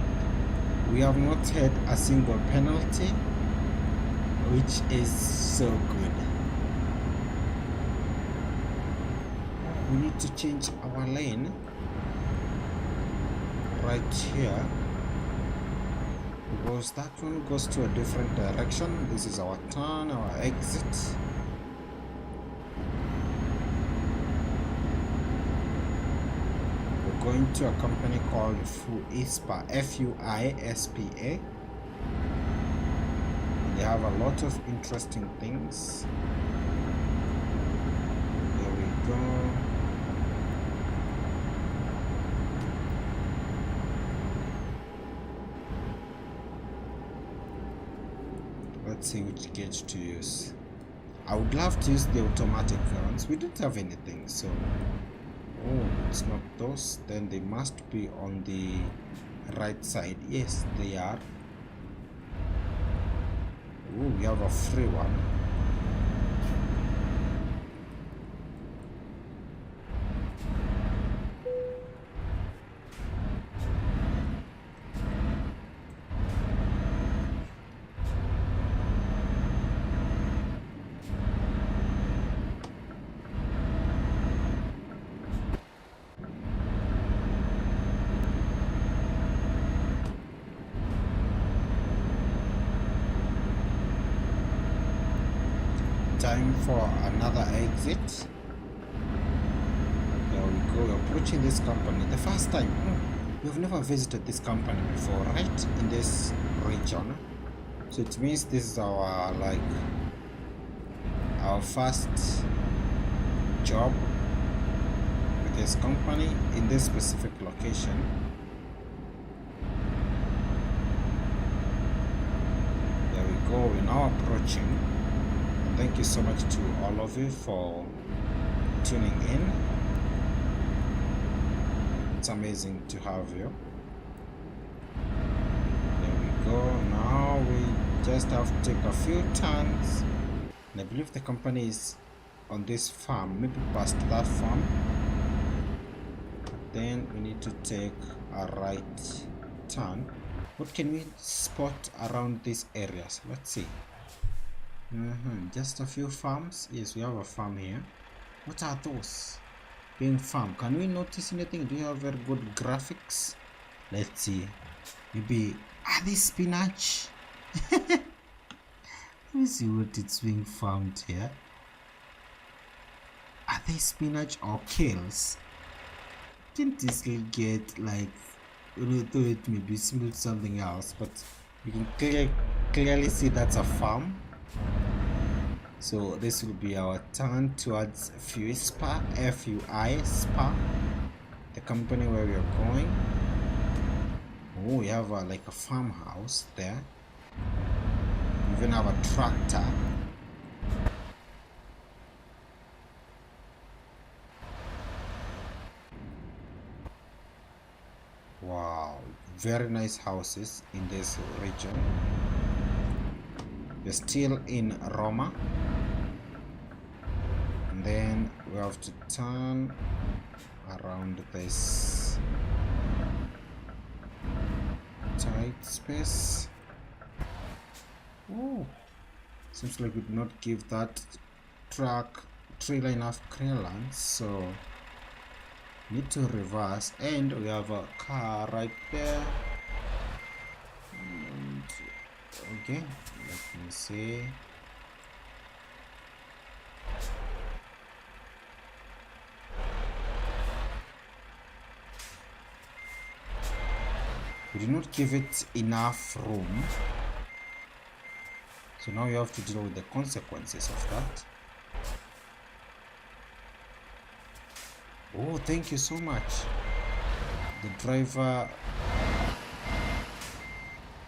we have not had a single penalty, which is so good. We need to change our lane right here because that one goes to a different direction. This is our turn, our exit. We're going to a company called FUISPA, FUISPA. They have a lot of interesting things. There we go. Let's see which gauge to use. I would love to use the automatic ones. We don't have anything, so oh, it's not those. Then they must be on the right side. Yes, they are. Ooh, we have a free one. Time for another exit. There we go. We're approaching this company the first time. We've never visited this company before, right? In this region. So it means this is our our first job with this company in this specific location. There we go. We're now approaching. Thank you so much to all of you for tuning in. It's amazing to have you. There we go. Now we just have to take a few turns. And I believe the company is on this farm, maybe past that farm. Then we need to take a right turn. What can we spot around these areas? Let's see. Just a few farms. Yes, we have a farm here. What are those? Being farm. Can we notice anything? Do you have very good graphics? Let's see. Maybe are they spinach? Let me see what it's being farmed here. Are they spinach or kales? Didn't this get like, though it may be something else, but you can clearly see that's a farm. So this will be our turn towards FUI, Spa, the company where we are going. Oh, we have like a farmhouse there. We even have a tractor. Wow, very nice houses in this region. We're still in Roma. And then we have to turn around this tight space. Oh, seems like we did not give that trailer enough clearance, so need to reverse. And we have a car right there. And okay, let me see. We did not give it enough room, so now you have to deal with the consequences of that. Oh, thank you so much. The driver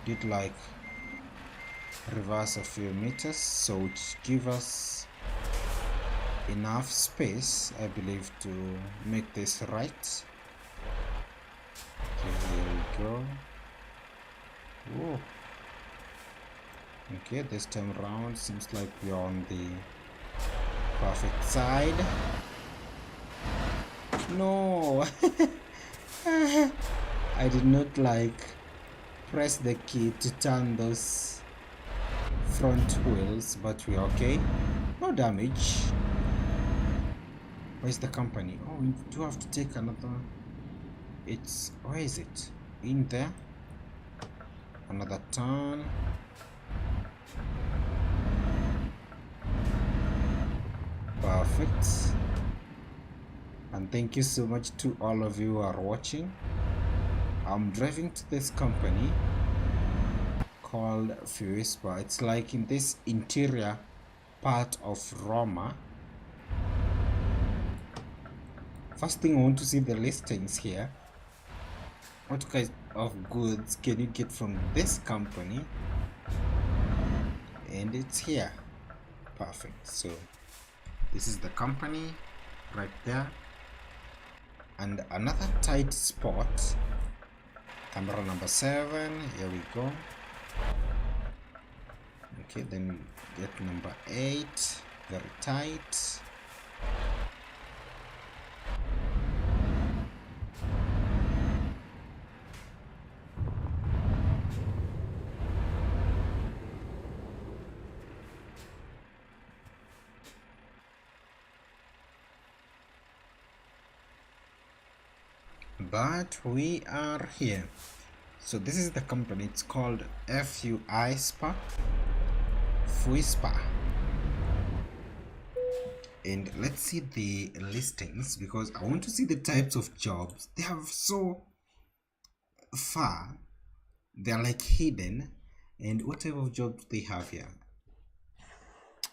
did like reverse a few meters, so it give us enough space, I believe, to make this right. Okay, here we go. Oh, okay, this time around seems like we're on the perfect side. No. I did not like press the key to turn those front wheels, but we're okay. No damage. Where's the company? Oh, we do have to take another. It's, where is it? In there. Another turn. Perfect. And thank you so much to all of you who are watching. I'm driving to this company called Ferry. It's like in this interior part of Roma. First thing, I want to see the listings here. What kind of goods can you get from this company? And it's here. Perfect. So this is the company right there. And another tight spot, camera number 7. Here we go. Okay, then we get number 8. Very tight. But we are here. So this is the company. It's called FUI Spa. And let's see the listings, because I want to see the types of jobs. They are so far, they're like hidden. And what type of jobs they have here?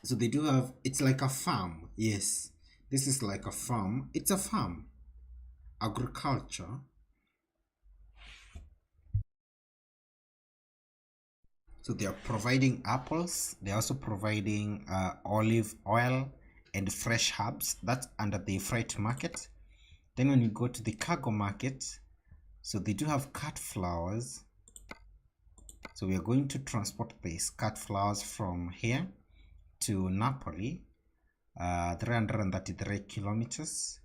So they do have, it's like a farm. Yes, this is like a farm. It's a farm, agriculture. So they are providing apples. They're also providing olive oil and fresh herbs. That's under the freight market. Then when you go to the cargo market, so they do have cut flowers. So we are going to transport these cut flowers from here to Napoli, 333 kilometers.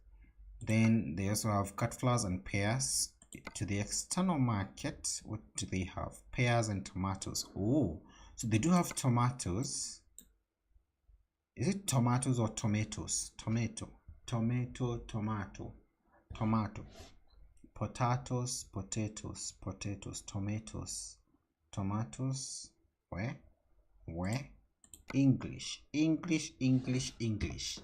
Then they also have cut flowers and pears to the external market. What do they have? Pears and tomatoes. Oh, so they do have tomatoes. Is it tomatoes or tomatoes? Tomato, tomato, tomato, tomato. Potatoes, potatoes, potatoes, tomatoes, tomatoes. Where? English, English, English, English.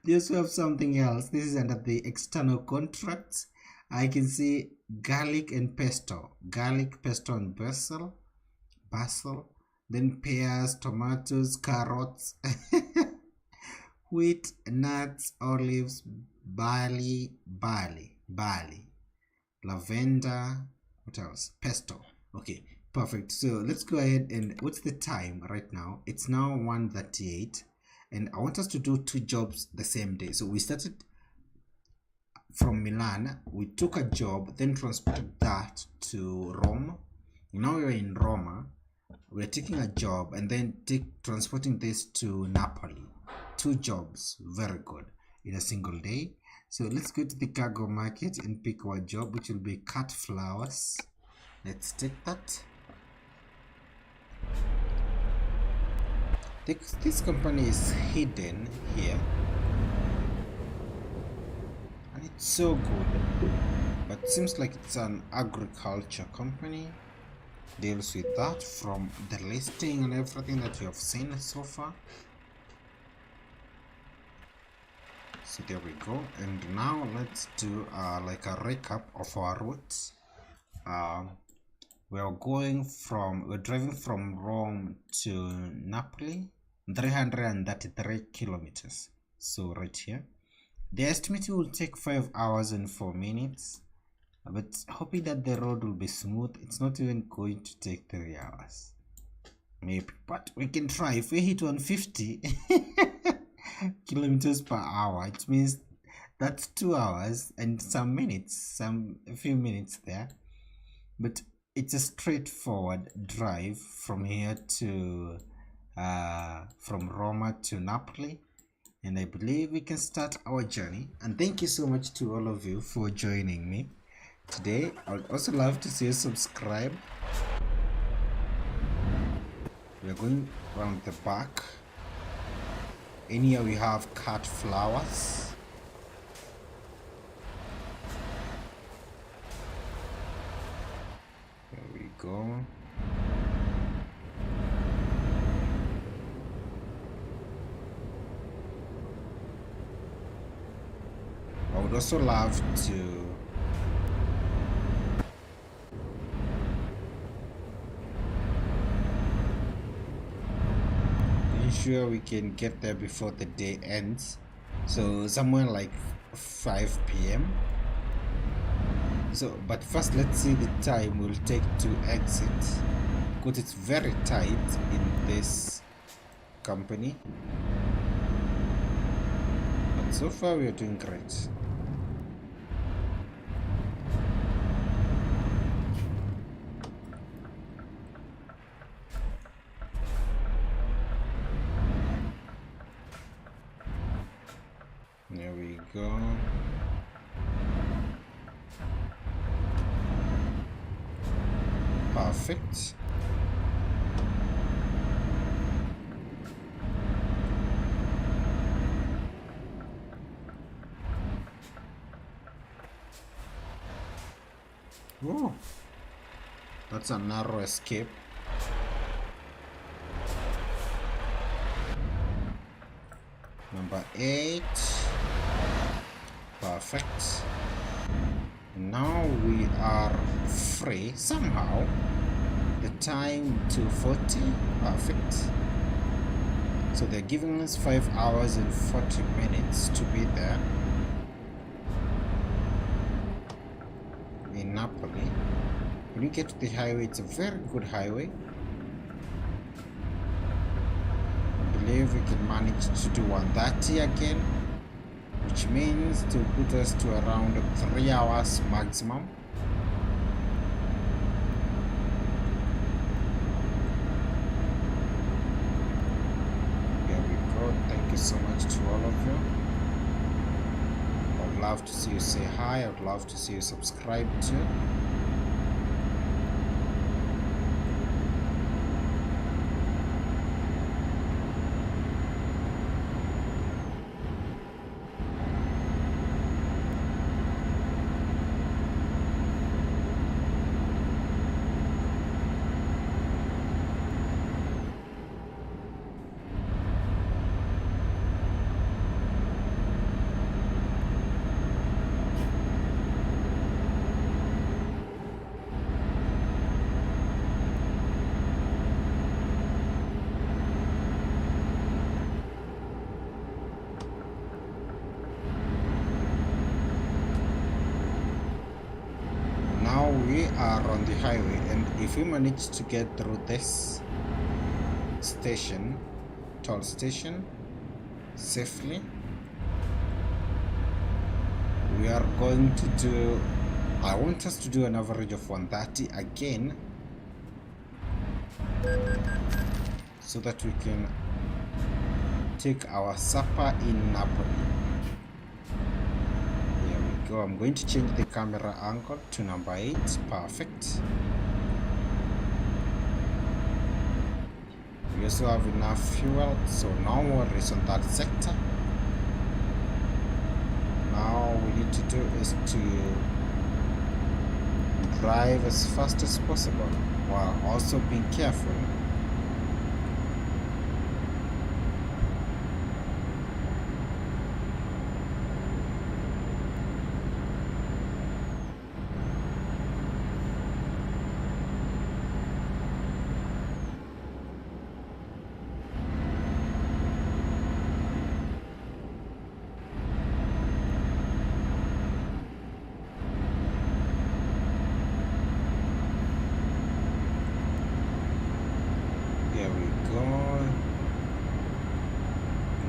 They also have something else. This is under the external contracts. I can see garlic and pesto, garlic, pesto, and basil, then pears, tomatoes, carrots, wheat, nuts, olives, barley, lavender, what else? Pesto. Okay, perfect. So let's go ahead and what's the time right now? It's now 1:38 and I want us to do 2 jobs the same day. So we started from Milan, we took a job, then transported that to Rome. Now we're in Roma, we're taking a job and then transporting this to Napoli. 2 jobs, very good, in a single day. So let's go to the cargo market and pick our job, which will be cut flowers. Let's take that. This company is hidden here. And it's so good. But it seems like it's an agriculture company. Deals with that from the listing and everything that you have seen so far. So there we go, and now let's do like a recap of our route. We're driving from Rome to Napoli, 333 kilometers. So right here, the estimate will take 5 hours and 4 minutes, but hoping that the road will be smooth. It's not even going to take 3 hours, maybe, but we can try. If we hit 150 kilometers per hour, it means that's 2 hours and some minutes, a few minutes there. But it's a straightforward drive from here to from Roma to Napoli, and I believe we can start our journey. And thank you so much to all of you for joining me today. I would also love to see you subscribe. We're going around the back. In here we have cut flowers. There we go. I would also love to ensure we can get there before the day ends, so somewhere like 5 p.m. So but first let's see the time we'll take to exit, because it's very tight in this company, but so far we are doing great. There we go. Perfect. Oh, that's a narrow escape. Number 8. Perfect. Now we are free somehow. The time 2:40. Perfect. So they're giving us 5 hours and 40 minutes to be there in Napoli. When you get to the highway, it's a very good highway. I believe we can manage to do 130 again, which means to put us to around 3 hours maximum. There we go. Thank you so much to all of you. I would love to see you say hi. I would love to see you subscribe too. on the highway, and if we manage to get through this station, toll station, safely, we are going to do, I want us to do an average of 130 again, so that we can take our supper in Napoli. Here we go. I'm going to change the camera angle to number 8. Perfect. We also have enough fuel, so no worries on that sector. Now all we need to do is to drive as fast as possible while also being careful.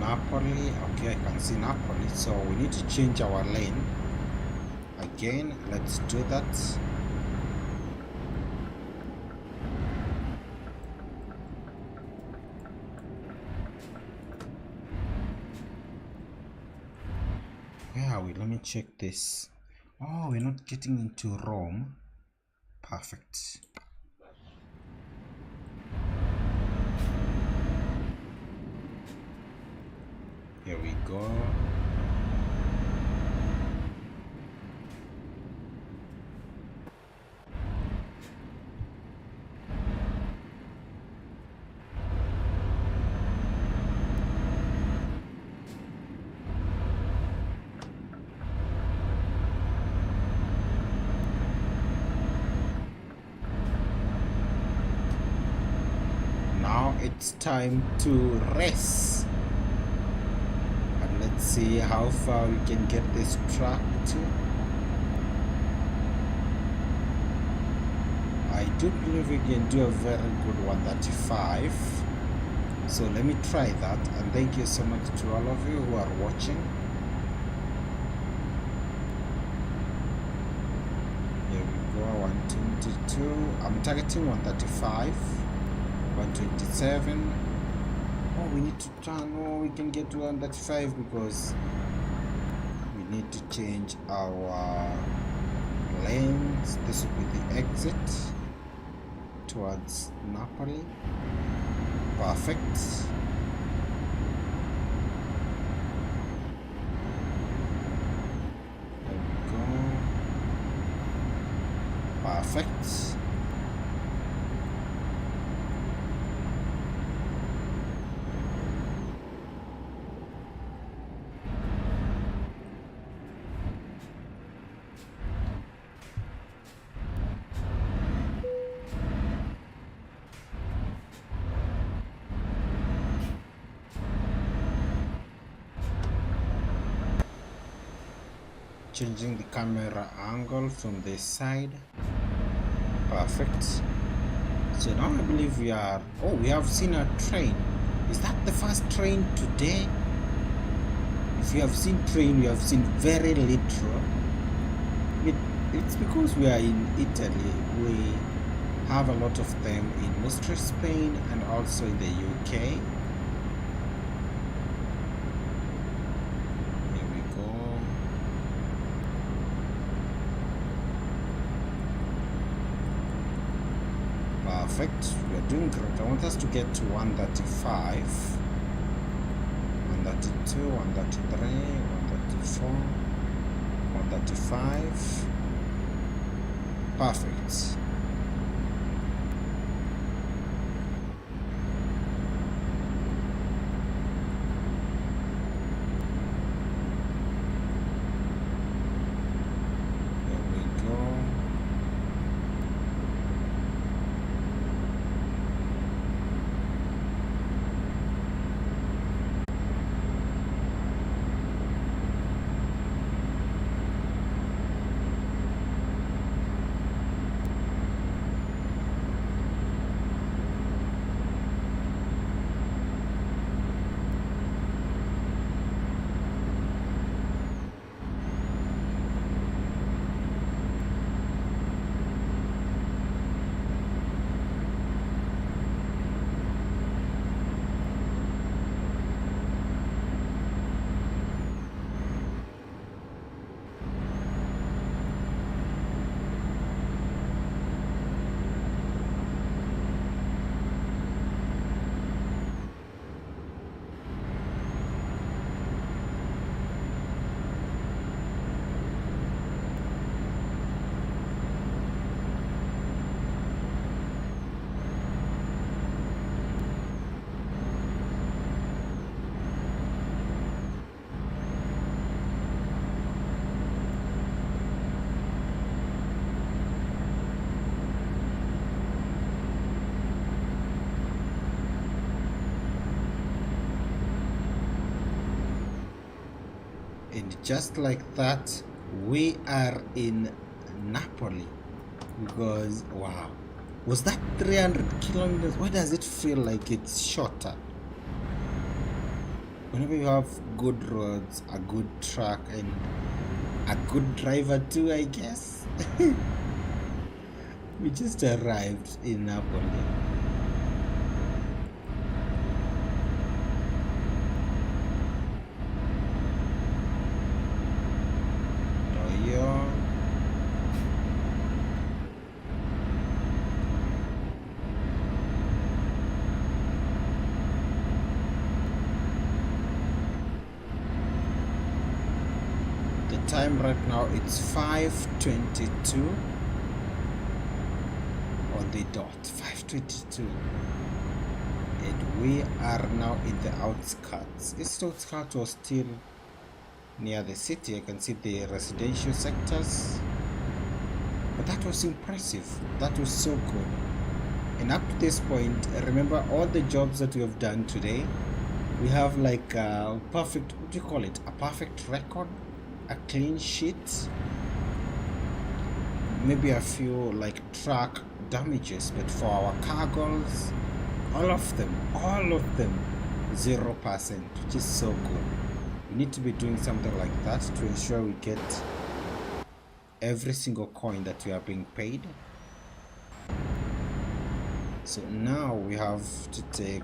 Napoli. Okay, I can see Napoli, so we need to change our lane again. Let's do that. Where are we? Let me check this. Oh, we're not getting into Rome. Perfect. Here we go. Now it's time to race. Let's see how far we can get this truck to. I do believe we can do a very good 135. So let me try that, and thank you so much to all of you who are watching. Here we go, 122. I'm targeting 135, 127. Oh, we need to turn. Oh, we can get to 135 because we need to change our lanes. This will be the exit towards Napoli. Perfect. There we go. Perfect. Changing the camera angle from this side. Perfect. So now I believe we are, oh, we have seen a train. Is that the first train today? If you have seen train, you have seen very little. It's because we are in Italy. We have a lot of them in mostly Spain and also in the UK. Perfect, we are doing great. I want us to get to 135, 132, 133, 134, 135. Perfect. And just like that, we are in Napoli. Because wow, was that 300 kilometers? Why does it feel like it's shorter? Whenever you have good roads, a good truck, and a good driver too, I guess. We just arrived in Napoli. The time right now it's 5:22 on the dot. 5:22, and we are now in the outskirts. This outskirts was still near the city. I can see the residential sectors, but that was impressive. That was so good. And up to this point, remember all the jobs that we have done today, we have like a perfect, what do you call it, a perfect record, a clean sheet, maybe a few like truck damages, but for our cargoes, all of them 0%, which is so good. We need to be doing something like that to ensure we get every single coin that we are being paid. So now we have to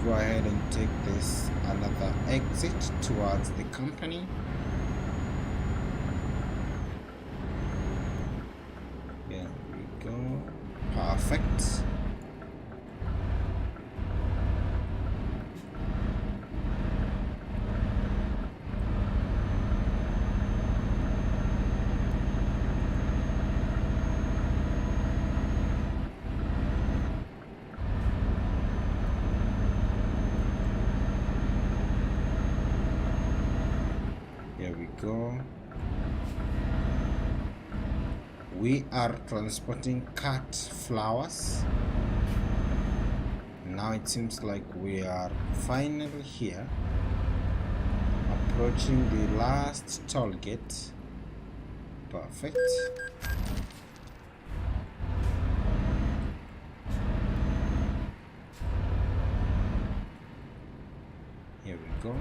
go ahead and take this another exit towards the company. Here we go. Perfect. Here we go. We are transporting cut flowers. Now it seems like we are finally here, approaching the last toll gate. Perfect. Here we go.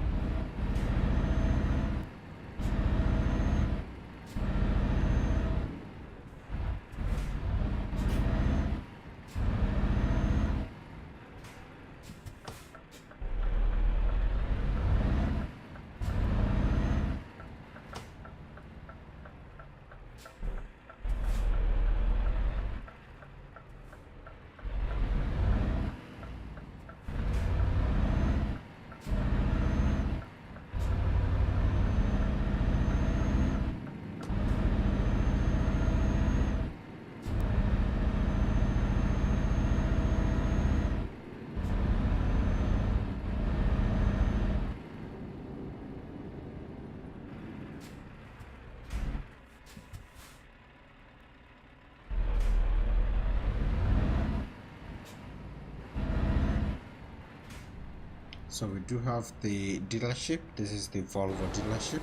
So we do have the dealership. This is the Volvo dealership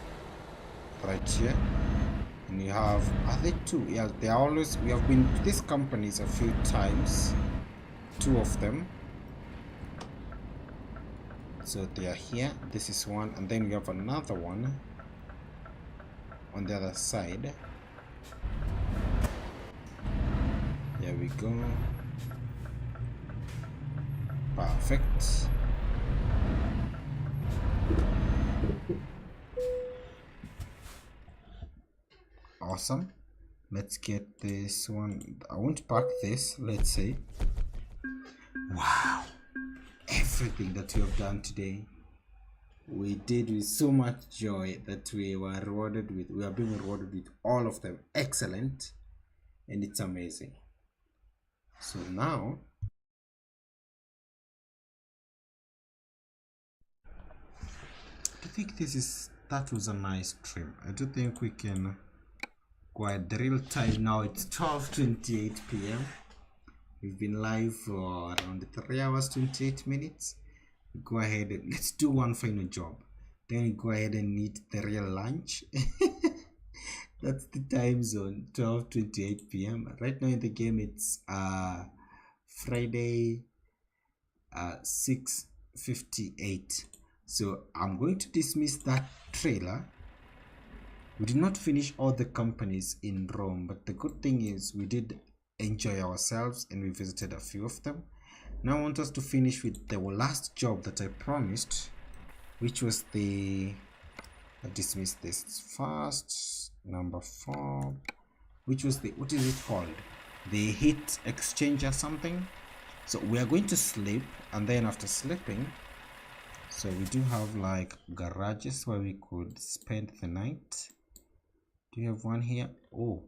right here, and you have other two. Yeah, they are always, we have been to these companies a few times, two of them. So they are here. This is one, and then we have another one on the other side. There we go. Perfect. Awesome. Let's get this one. I won't park this. Let's see. Wow, everything that we have done today, we did with so much joy that we were rewarded with. We are being rewarded with all of them. Excellent, and it's amazing. So now I think that was a nice trip. I do think we can go at the real time now. It's 12:28 p.m. We've been live for around 3 hours 28 minutes. Go ahead and let's do one final job. then you go ahead and eat the real lunch. That's the time zone, 12:28 p.m. Right now in the game it's Friday 6:58. So I'm going to dismiss that trailer. We did not finish all the companies in Rome, but the good thing is we did enjoy ourselves and we visited a few of them. Now I want us to finish with the last job that I promised, which was the, I'll dismiss this first, number 4, which was the, what is it called, the heat exchanger something. So we are going to sleep, and then after sleeping, so we do have like garages where we could spend the night. Do you have one here? Oh,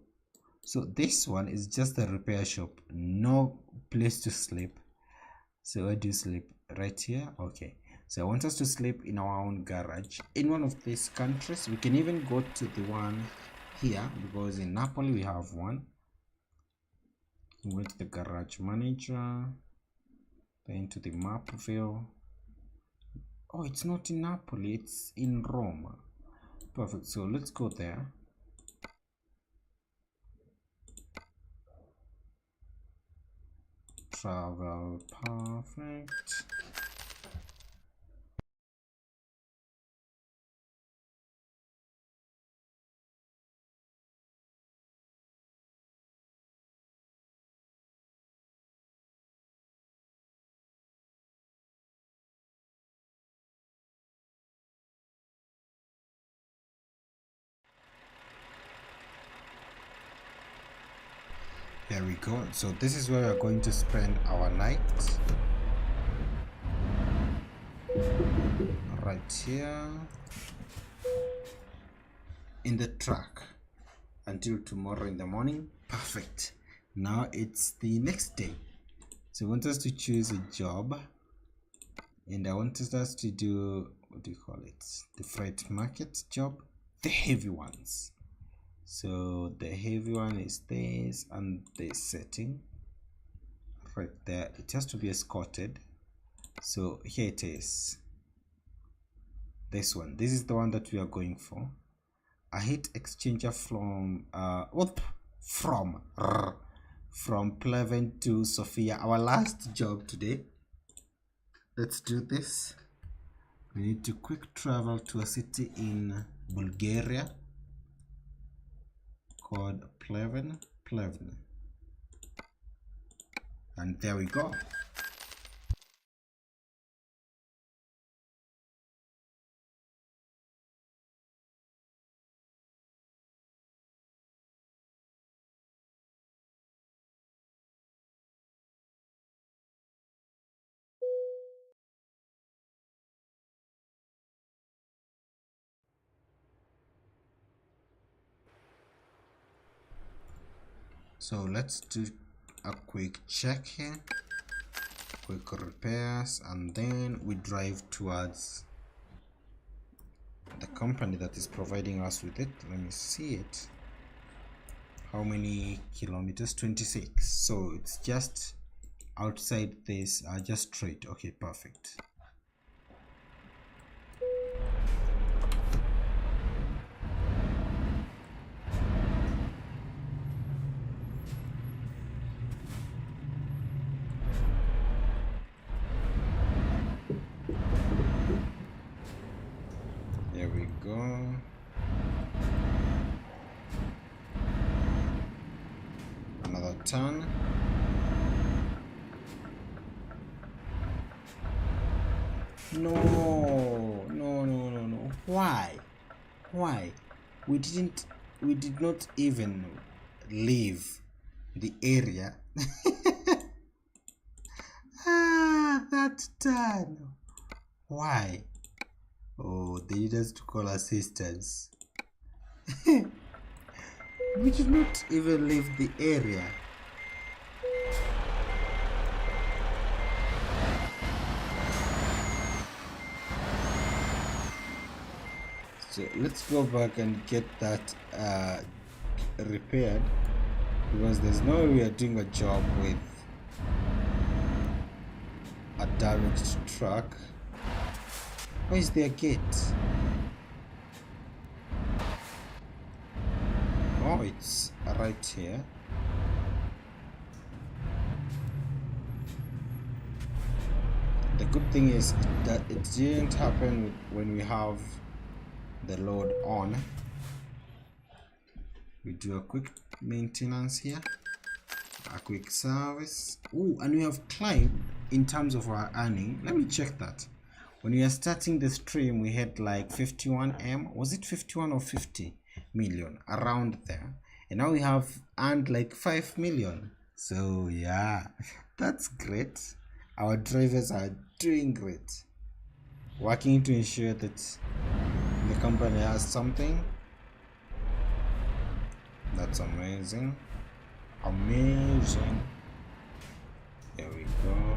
so this one is just a repair shop, no place to sleep. So where do you sleep? Right here? Okay, so I want us to sleep in our own garage in one of these countries. We can even go to the one here, because in Napoli we have one. Go to the garage manager, then to the map view. Oh, it's not in Napoli, it's in Rome. Perfect, so let's go there. Travel, perfect. There we go. So this is where we are going to spend our night. Right here in the truck until tomorrow in the morning. Perfect. Now it's the next day. So I want us to choose a job, and I want us to do, what do you call it, the freight market job, the heavy ones. So the heavy one is this, and this setting right there, it has to be escorted. So here it is, this one. This is the one that we are going for. A heat exchanger from Pleven to Sofia, our last job today. Let's do this. We need to quick travel to a city in Bulgaria called Pleven, and there we go. So let's do a quick check here, quick repairs, and then we drive towards the company that is providing us with it. Let me see it. How many kilometers? 26. So it's just outside this, just straight. Okay, perfect. There we go. Another turn. No. Why? We did not even leave the area. That turn. Why? Oh, they need us to call assistance. We did not even leave the area. So let's go back and get that repaired, because there's no way we are doing a job with a damaged truck. Where is their gate? Oh, it's right here. The good thing is that it didn't happen when we have the load on. We do a quick maintenance here, a quick service. Oh, and we have climbed in terms of our earning. Let me check that. When we are starting the stream, we had like 51M. Was it 51 or 50 million? Around there. And now we have earned like 5 million. So yeah, that's great. Our drivers are doing great. Working to ensure that the company has something. That's amazing. Amazing. There we go.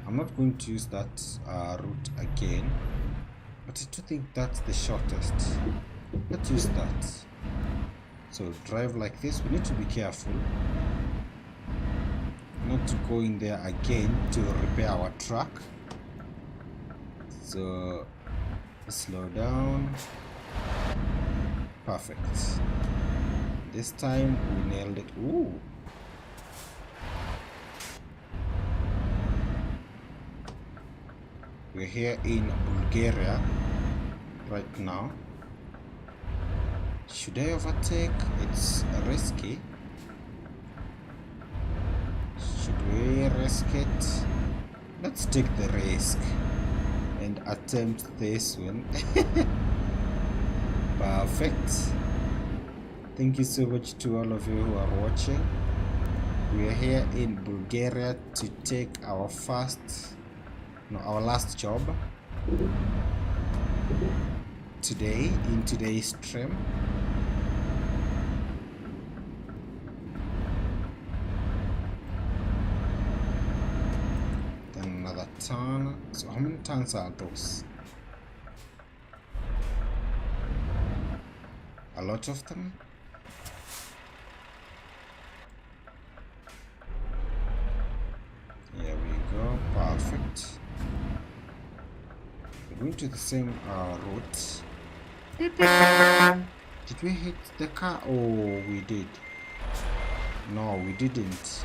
I'm not going to use that route again, but I do think that's the shortest. Let's use that. So drive like this. We need to be careful not to go in there again to repair our truck. So slow down. Perfect. This time we nailed it. Ooh. We're here in Bulgaria right now. Should I overtake? It's risky. Should we risk it? Let's take the risk and attempt this one. Perfect. Thank you so much to all of you who are watching. We are here in Bulgaria to take our our last job today in today's stream. Then another turn. So how many turns are those? A lot of them. Here we go. Perfect. We're going to the same route. Did we hit the car? Oh, we did. No, we didn't.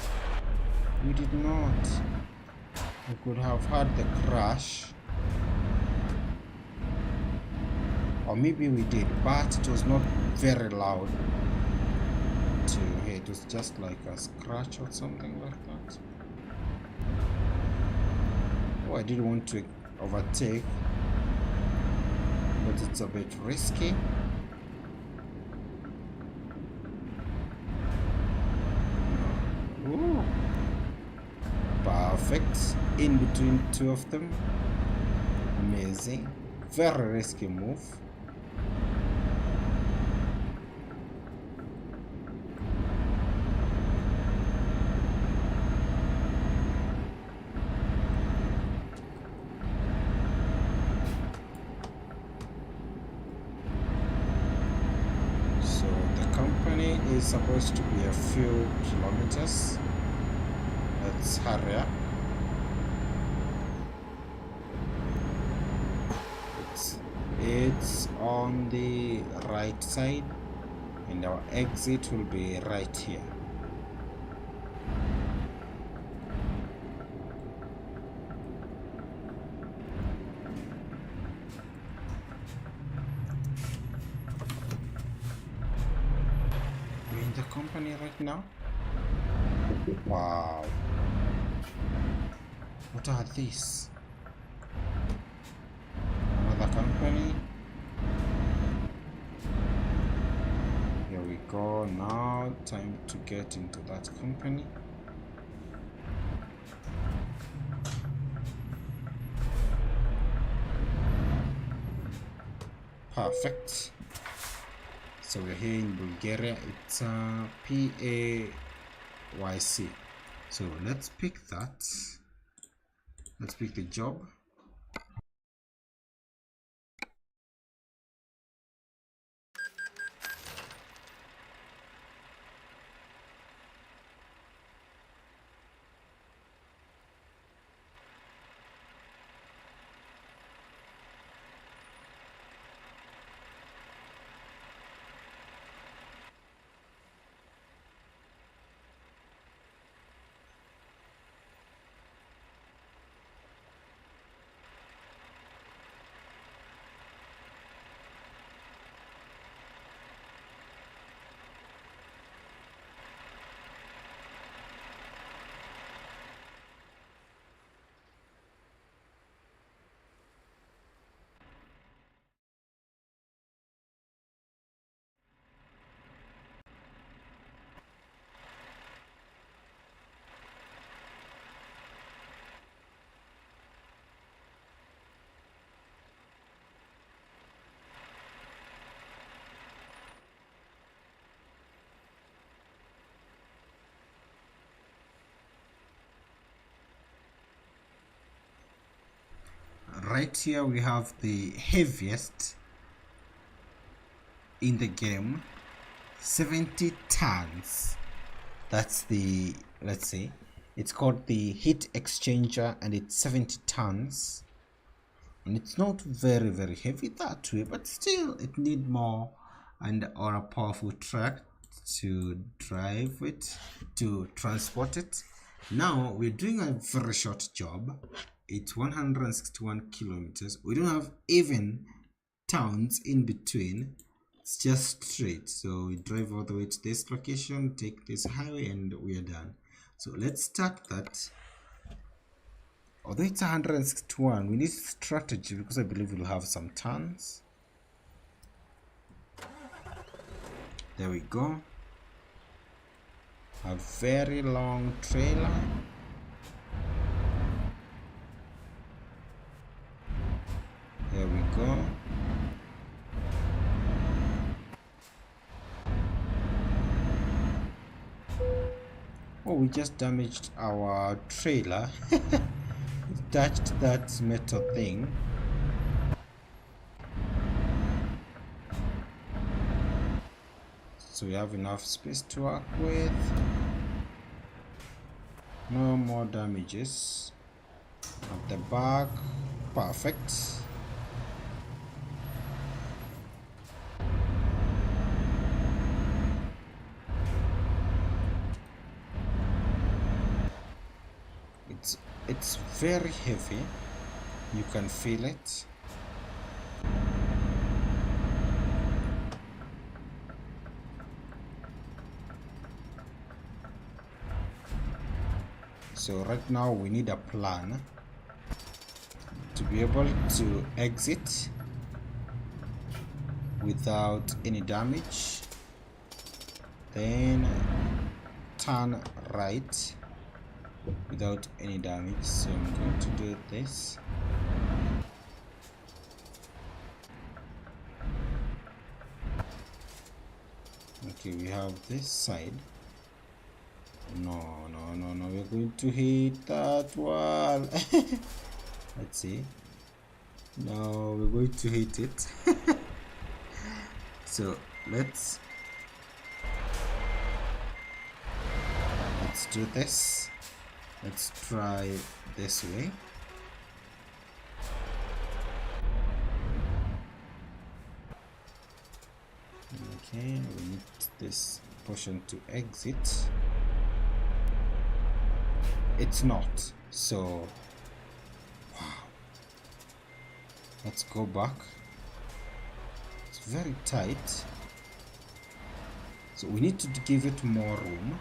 We did not. We could have had the crash. Or maybe we did, but it was not very loud to hear. It was just like a scratch or something like that. Oh, I did want to overtake, but it's a bit risky. Ooh. Perfect. In between two of them. Amazing. Very risky move. Is supposed to be a few kilometers. Let's hurry up. It's on the right side, and our exit will be right here. The company right now. Wow, what are these? Another company. Here we go. Now time to get into that company. Perfect. So we're here in Bulgaria. It's PAYC. So let's pick that. Let's pick the job. right here we have the heaviest in the game, 70 tons. That's the, let's see, it's called the heat exchanger, and it's 70 tons, and it's not very heavy that way, but still it need more and or a powerful truck to drive it, to transport it. Now we're doing a very short job. It's 161 kilometers. We don't have even towns in between. It's just straight. So we drive all the way to this location, take this highway, and we are done. So let's start that. Although it's 161, we need strategy because I believe we'll have some tons. There we go. A very long trailer. There we go. Oh, we just damaged our trailer. It touched that metal thing. So we have enough space to work with. No more damages at the back. Perfect. It's very heavy. You can feel it. So right now we need a plan to be able to exit without any damage, then turn right without any damage. So I'm going to do this. Okay, we have this side. No, we're going to hit that wall. Let's see. No, we're going to hit it. So let's do this. Let's try this way. Okay, we need this portion to exit. It's not, so wow. Let's go back. It's very tight, so we need to give it more room.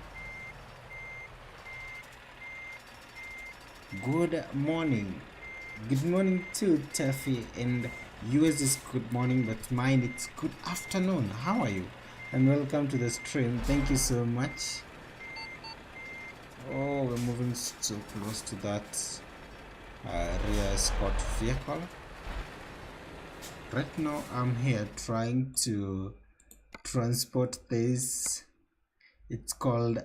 Good morning too, Taffy, and yours is good morning, but mine it's good afternoon. How are you? And welcome to the stream. Thank you so much. Oh, we're moving so close to that rear escort vehicle. Right now I'm here trying to transport this. It's called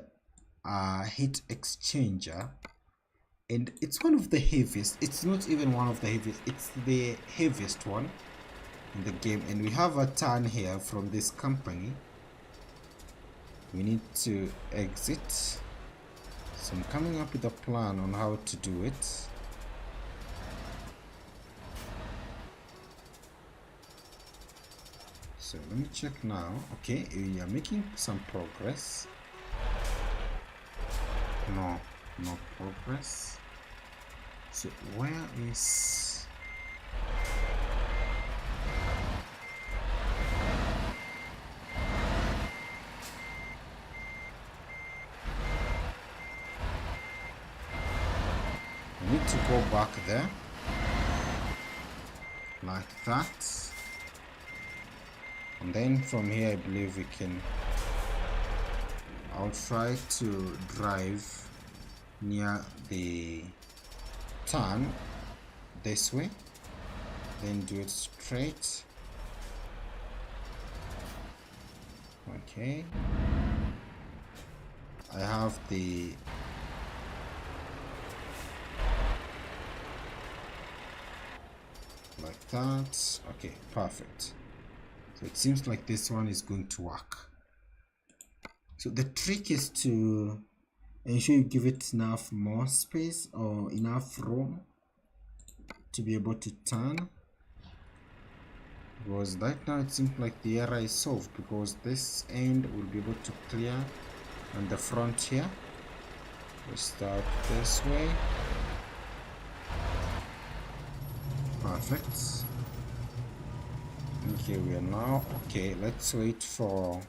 a heat exchanger, and it's one of the heaviest. It's not even one of the heaviest, it's the heaviest one in the game. And we have a turn here from this company. We need to exit, so I'm coming up with a plan on how to do it. So let me check now. Okay, we are making some progress. No progress. So where is I need to go back there like that, and then from here I believe we can, I'll try to drive near the turn this way, then do it straight. Okay, I have the like that. Okay, perfect. So it seems like this one is going to work. So the trick is to ensure you give it enough more space or enough room to be able to turn, because right now it seems like the error is solved, because this end will be able to clear on the front here. We start this way. Perfect. Okay, we are now okay. Let's wait for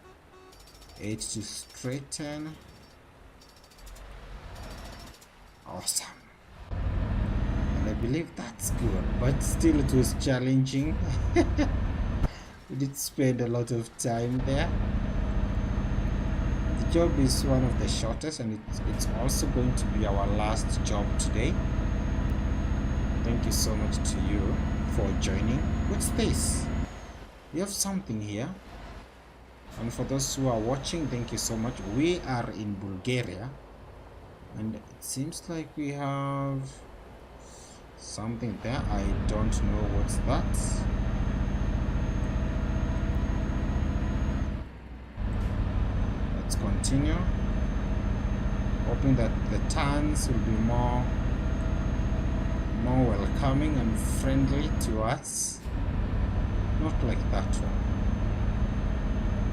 it to straighten. Awesome. And I believe that's good, but still it was challenging. We did spend a lot of time there. The job is one of the shortest, and it's also going to be our last job today. Thank you so much to you for joining. What's this? We have something here. And for those who are watching, thank you so much. We are in Bulgaria, and it seems like we have something there. I don't know what's that. Let's continue, hoping that the turns will be more welcoming and friendly to us, not like that one.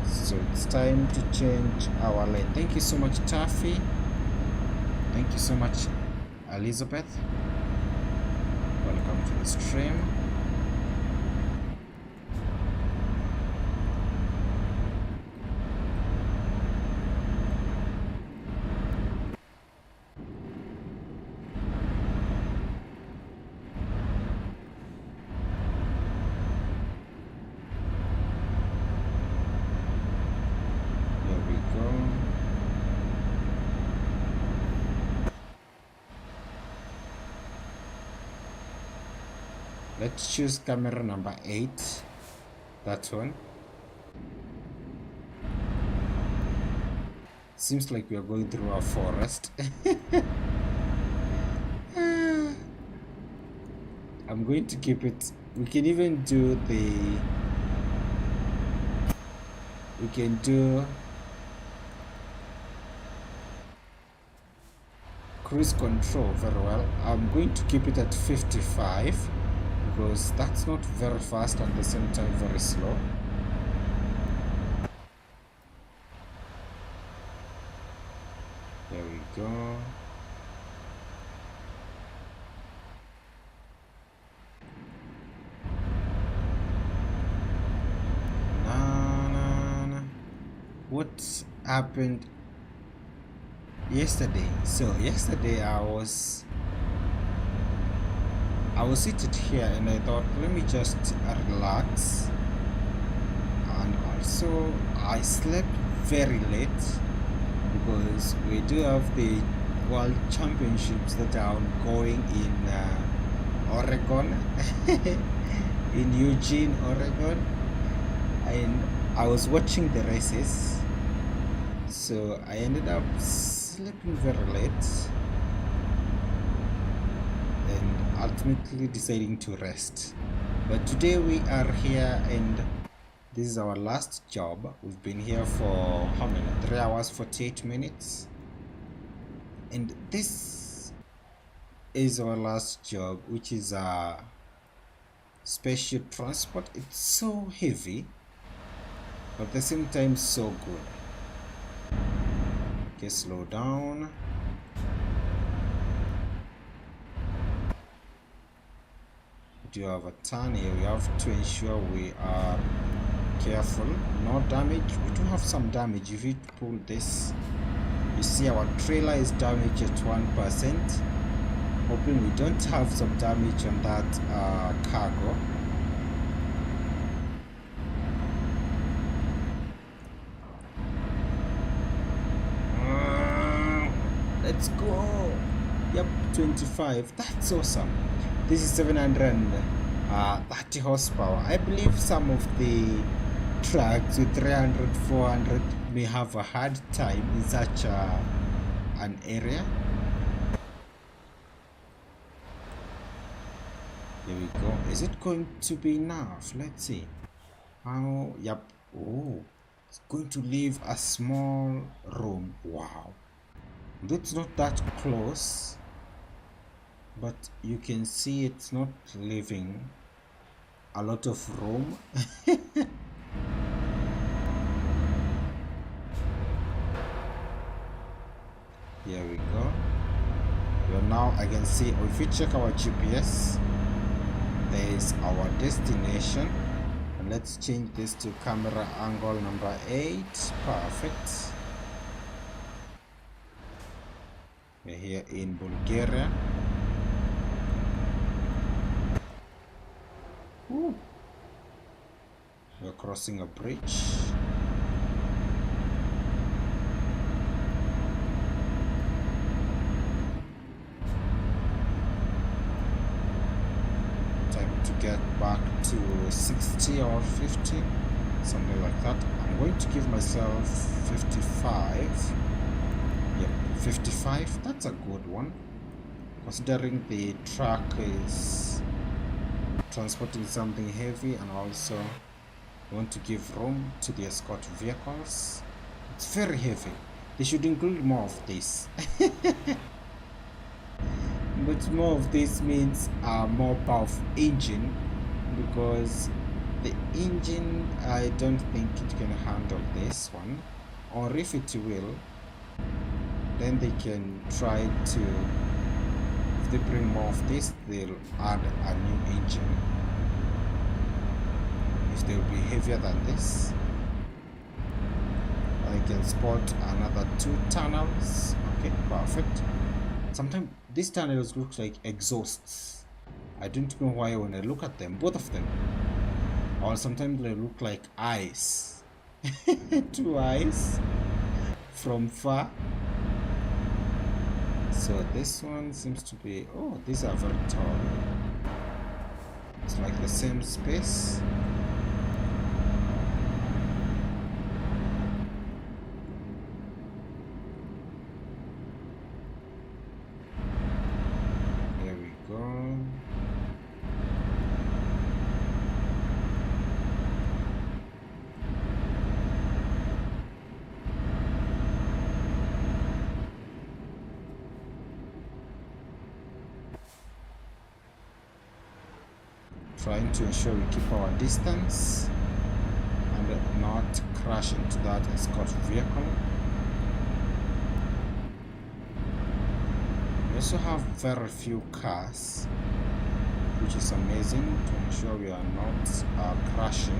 So it's time to change our lane. Thank you so much, Taffy. Thank you so much, Elizabeth. Welcome to the stream. Let's choose camera number 8. That one. Seems like we are going through a forest. I'm going to keep it. We can even do we can do cruise control very well. I'm going to keep it at 55, because that's not very fast and at the same time very slow. There we go. What happened yesterday? So yesterday I was seated here and I thought, let me just relax, and also I slept very late, because we do have the World Championships that are ongoing in Oregon, in Eugene, Oregon, and I was watching the races, so I ended up sleeping very late and ultimately deciding to rest. But today we are here, and this is our last job. We've been here for how many? 3 hours 48 minutes, and this is our last job, which is a special transport. It's so heavy, but at the same time so good. Okay, slow down. We do have a turn here. We have to ensure we are careful. No damage. We do have some damage. If you pull this, you see our trailer is damaged at 1%. Hoping we don't have some damage on that cargo. Let's go. Yep, 25. That's awesome. This is 730 horsepower. I believe some of the trucks with 300, 400 may have a hard time in such an area. Here we go. Is it going to be enough? Let's see. How? Yep. Oh, it's going to leave a small room. Wow. That's not that close, but you can see it's not leaving a lot of room. Here we go. Well, now I can see if we check our GPS, there is our destination. And let's change this to camera angle number 8. Perfect. We're here in Bulgaria. Ooh. We're crossing a bridge. Get back to 60 or 50, something like that. I'm going to give myself 55. Yep, 55. That's a good one, considering the truck is transporting something heavy, and also want to give room to the escort vehicles. It's very heavy. They should include more of this. But more of this means a more powerful engine, because the engine, I don't think it can handle this one, or if it will, then they can try to, if they bring more of this, they'll add a new engine. If they'll be heavier than this. I can spot another 2 tunnels. Okay, perfect. Sometimes these tunnels look like exhausts. I don't know why when I look at them, both of them. Or sometimes they look like eyes. 2 eyes from far. So this one seems to be, oh, these are very tall. It's like the same space. Trying to ensure we keep our distance and not crash into that escort vehicle. We also have very few cars, which is amazing, to ensure we are not crashing.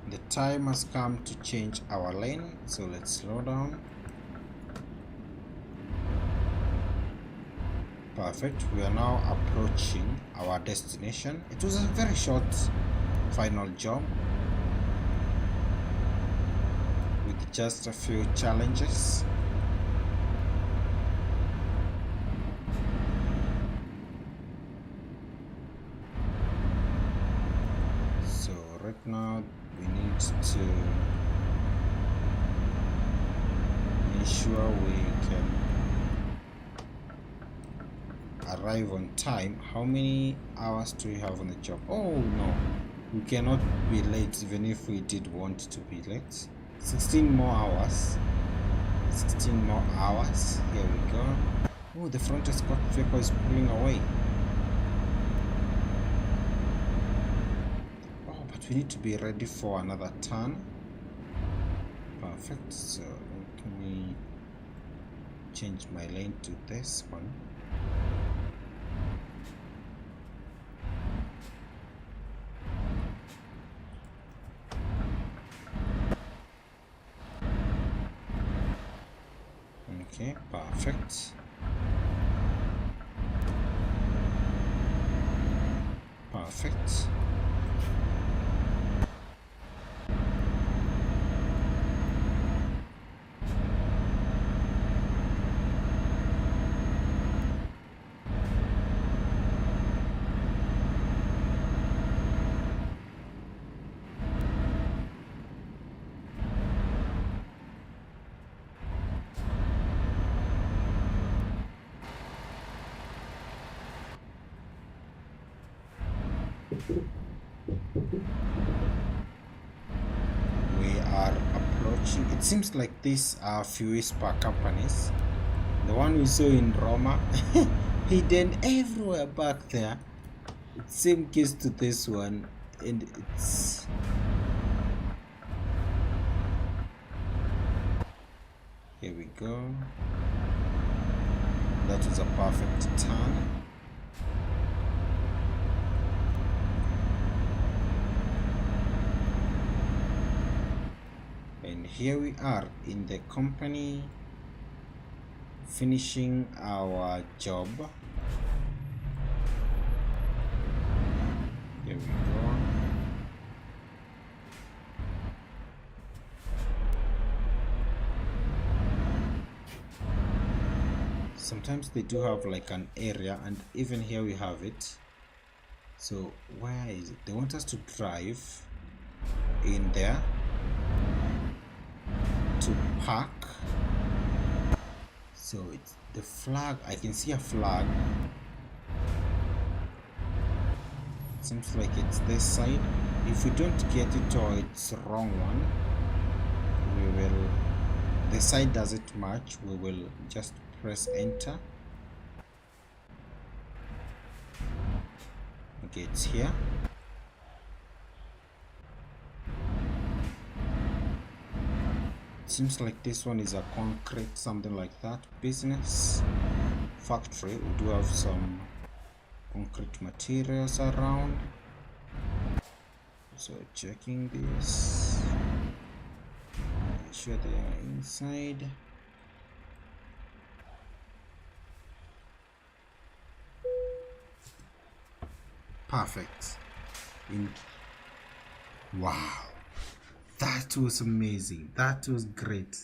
The time has come to change our lane, so let's slow down. Perfect. We are now approaching our destination. It was a very short final job with just a few challenges. So right now we need to ensure we can arrive on time. How many hours do we have on the job? Oh no, we cannot be late even if we did want to be late. 16 more hours. 16 more hours. Here we go. Oh, the front escort vehicle is pulling away. We need to be ready for another turn. Perfect. So Let me change my lane to this one. Okay, perfect. Perfect. We are approaching. It seems like these are few Whisper companies. The one we saw in Roma, hidden everywhere back there. Same case to this one, and it's here we go. That is a perfect turn. And here we are in the company, finishing our job. Here we go. Sometimes they do have like an area, and even here we have it. So where is it? They want us to drive in there to park. So it's the flag. I can see a flag. Seems like it's this side. If we don't get it or it's the wrong one, we will, the side doesn't match, we will just press enter. Okay, it's here. Seems like this one is a concrete, something like that. Business factory. We do have some concrete materials around. So checking this. Make sure they are inside. Perfect. Wow. That was amazing. That was great.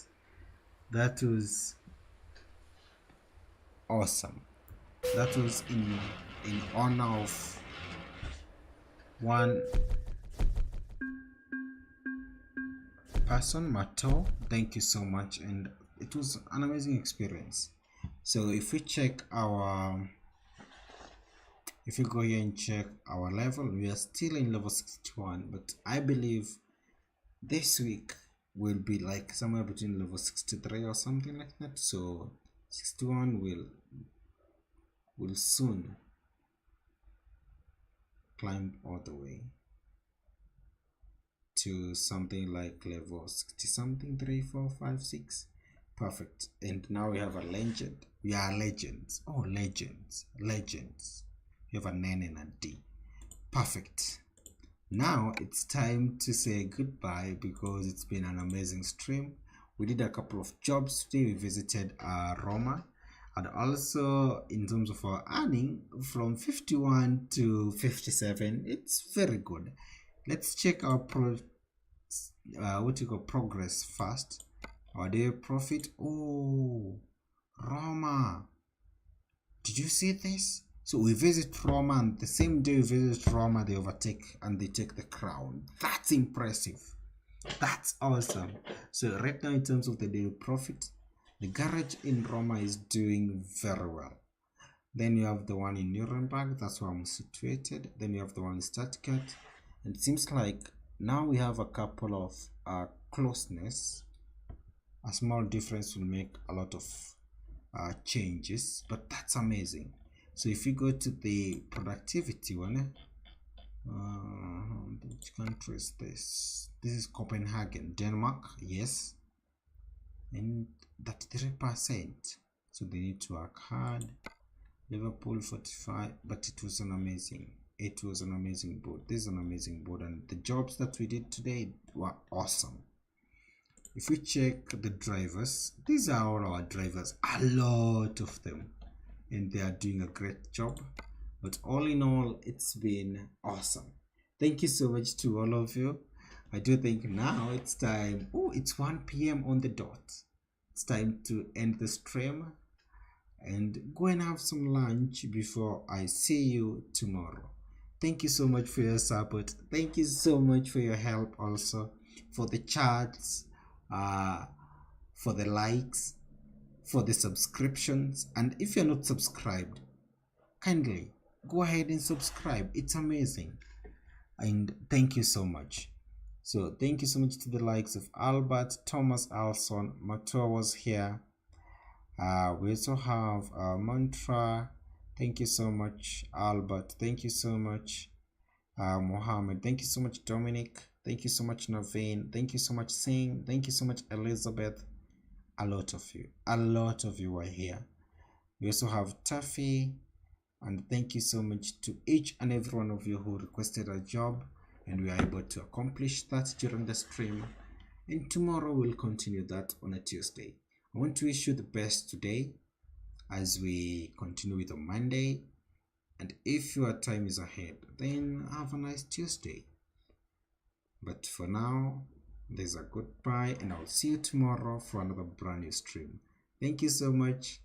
That was awesome. That was in honor of one person, Mato. Thank you so much, and it was an amazing experience. So if we check our, if you go here and check our level, we are still in level 61, but I believe this week will be like somewhere between level 63 or something like that. So 61 will soon climb all the way to something like level 60 something, 3 4 5 6. Perfect. And now we have a legend. We are legends. Oh, legends. We have an N and a D. Perfect. Now it's time to say goodbye because it's been an amazing stream. We did a couple of jobs today. We visited Roma, and also in terms of our earning from 51 to 57, it's very good. Let's check our progress first. Our daily profit. Oh, Roma, did you see this? So we visit Roma, and the same day we visit Roma, they overtake and they take the crown. That's impressive. That's awesome. So right now, in terms of the daily profit, the garage in Roma is doing very well. Then you have the one in Nuremberg, that's where I'm situated. Then you have the one in Stuttgart. And it seems like now we have a couple of closeness. A small difference will make a lot of changes, but that's amazing. So if you go to the productivity one, which country is this? This is Copenhagen, Denmark. Yes. and 33%. So they need to work hard. Liverpool 45, but it was an amazing board. This is an amazing board, and the jobs that we did today were awesome. If we check the drivers, these are all our drivers, a lot of them, and they are doing a great job. But all in all, it's been awesome. Thank you so much to all of you. I do think now it's time. Oh, it's 1 p.m. on the dot. It's time to end the stream and go and have some lunch before I see you tomorrow. Thank you so much for your support. Thank you so much for your help, also for the chats, for the likes, for the subscriptions. And if you're not subscribed, kindly go ahead and subscribe. It's amazing. And thank you so much. So thank you so much to the likes of Albert, Thomas Alson, Matua was here. We also have Mantra. Thank you so much, Albert. Thank you so much, Mohammed. Thank you so much, Dominic. Thank you so much, Naveen. Thank you so much, Singh. Thank you so much, Elizabeth. A lot of you are here. We also have Taffy, and thank you so much to each and every one of you who requested a job, and we are able to accomplish that during the stream. And tomorrow we'll continue that on a Tuesday. I want to wish you the best today as we continue with a Monday. And if your time is ahead, then have a nice Tuesday. But for now, there's a goodbye, and I'll see you tomorrow for another brand new stream. Thank you so much,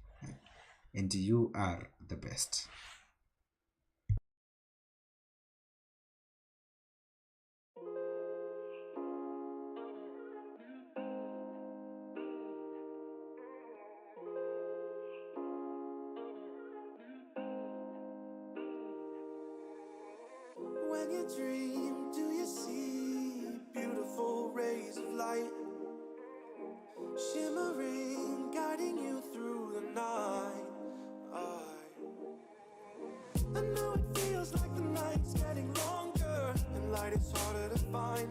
and you are the best.
When you dream, do you see beautiful rays of light shimmering, guiding you through the night? I know it feels like the night's getting longer and light is harder to find.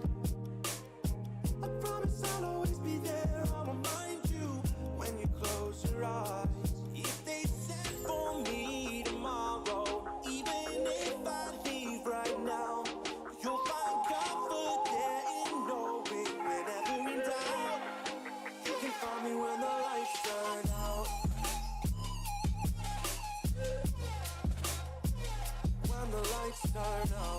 I promise I'll always be there, I'll remind you when you close your eyes. If they set for me tomorrow, even if I leave right now, you'll find comfort there in knowing whenever in doubt, you can find me when the lights turn out. When the lights turn out.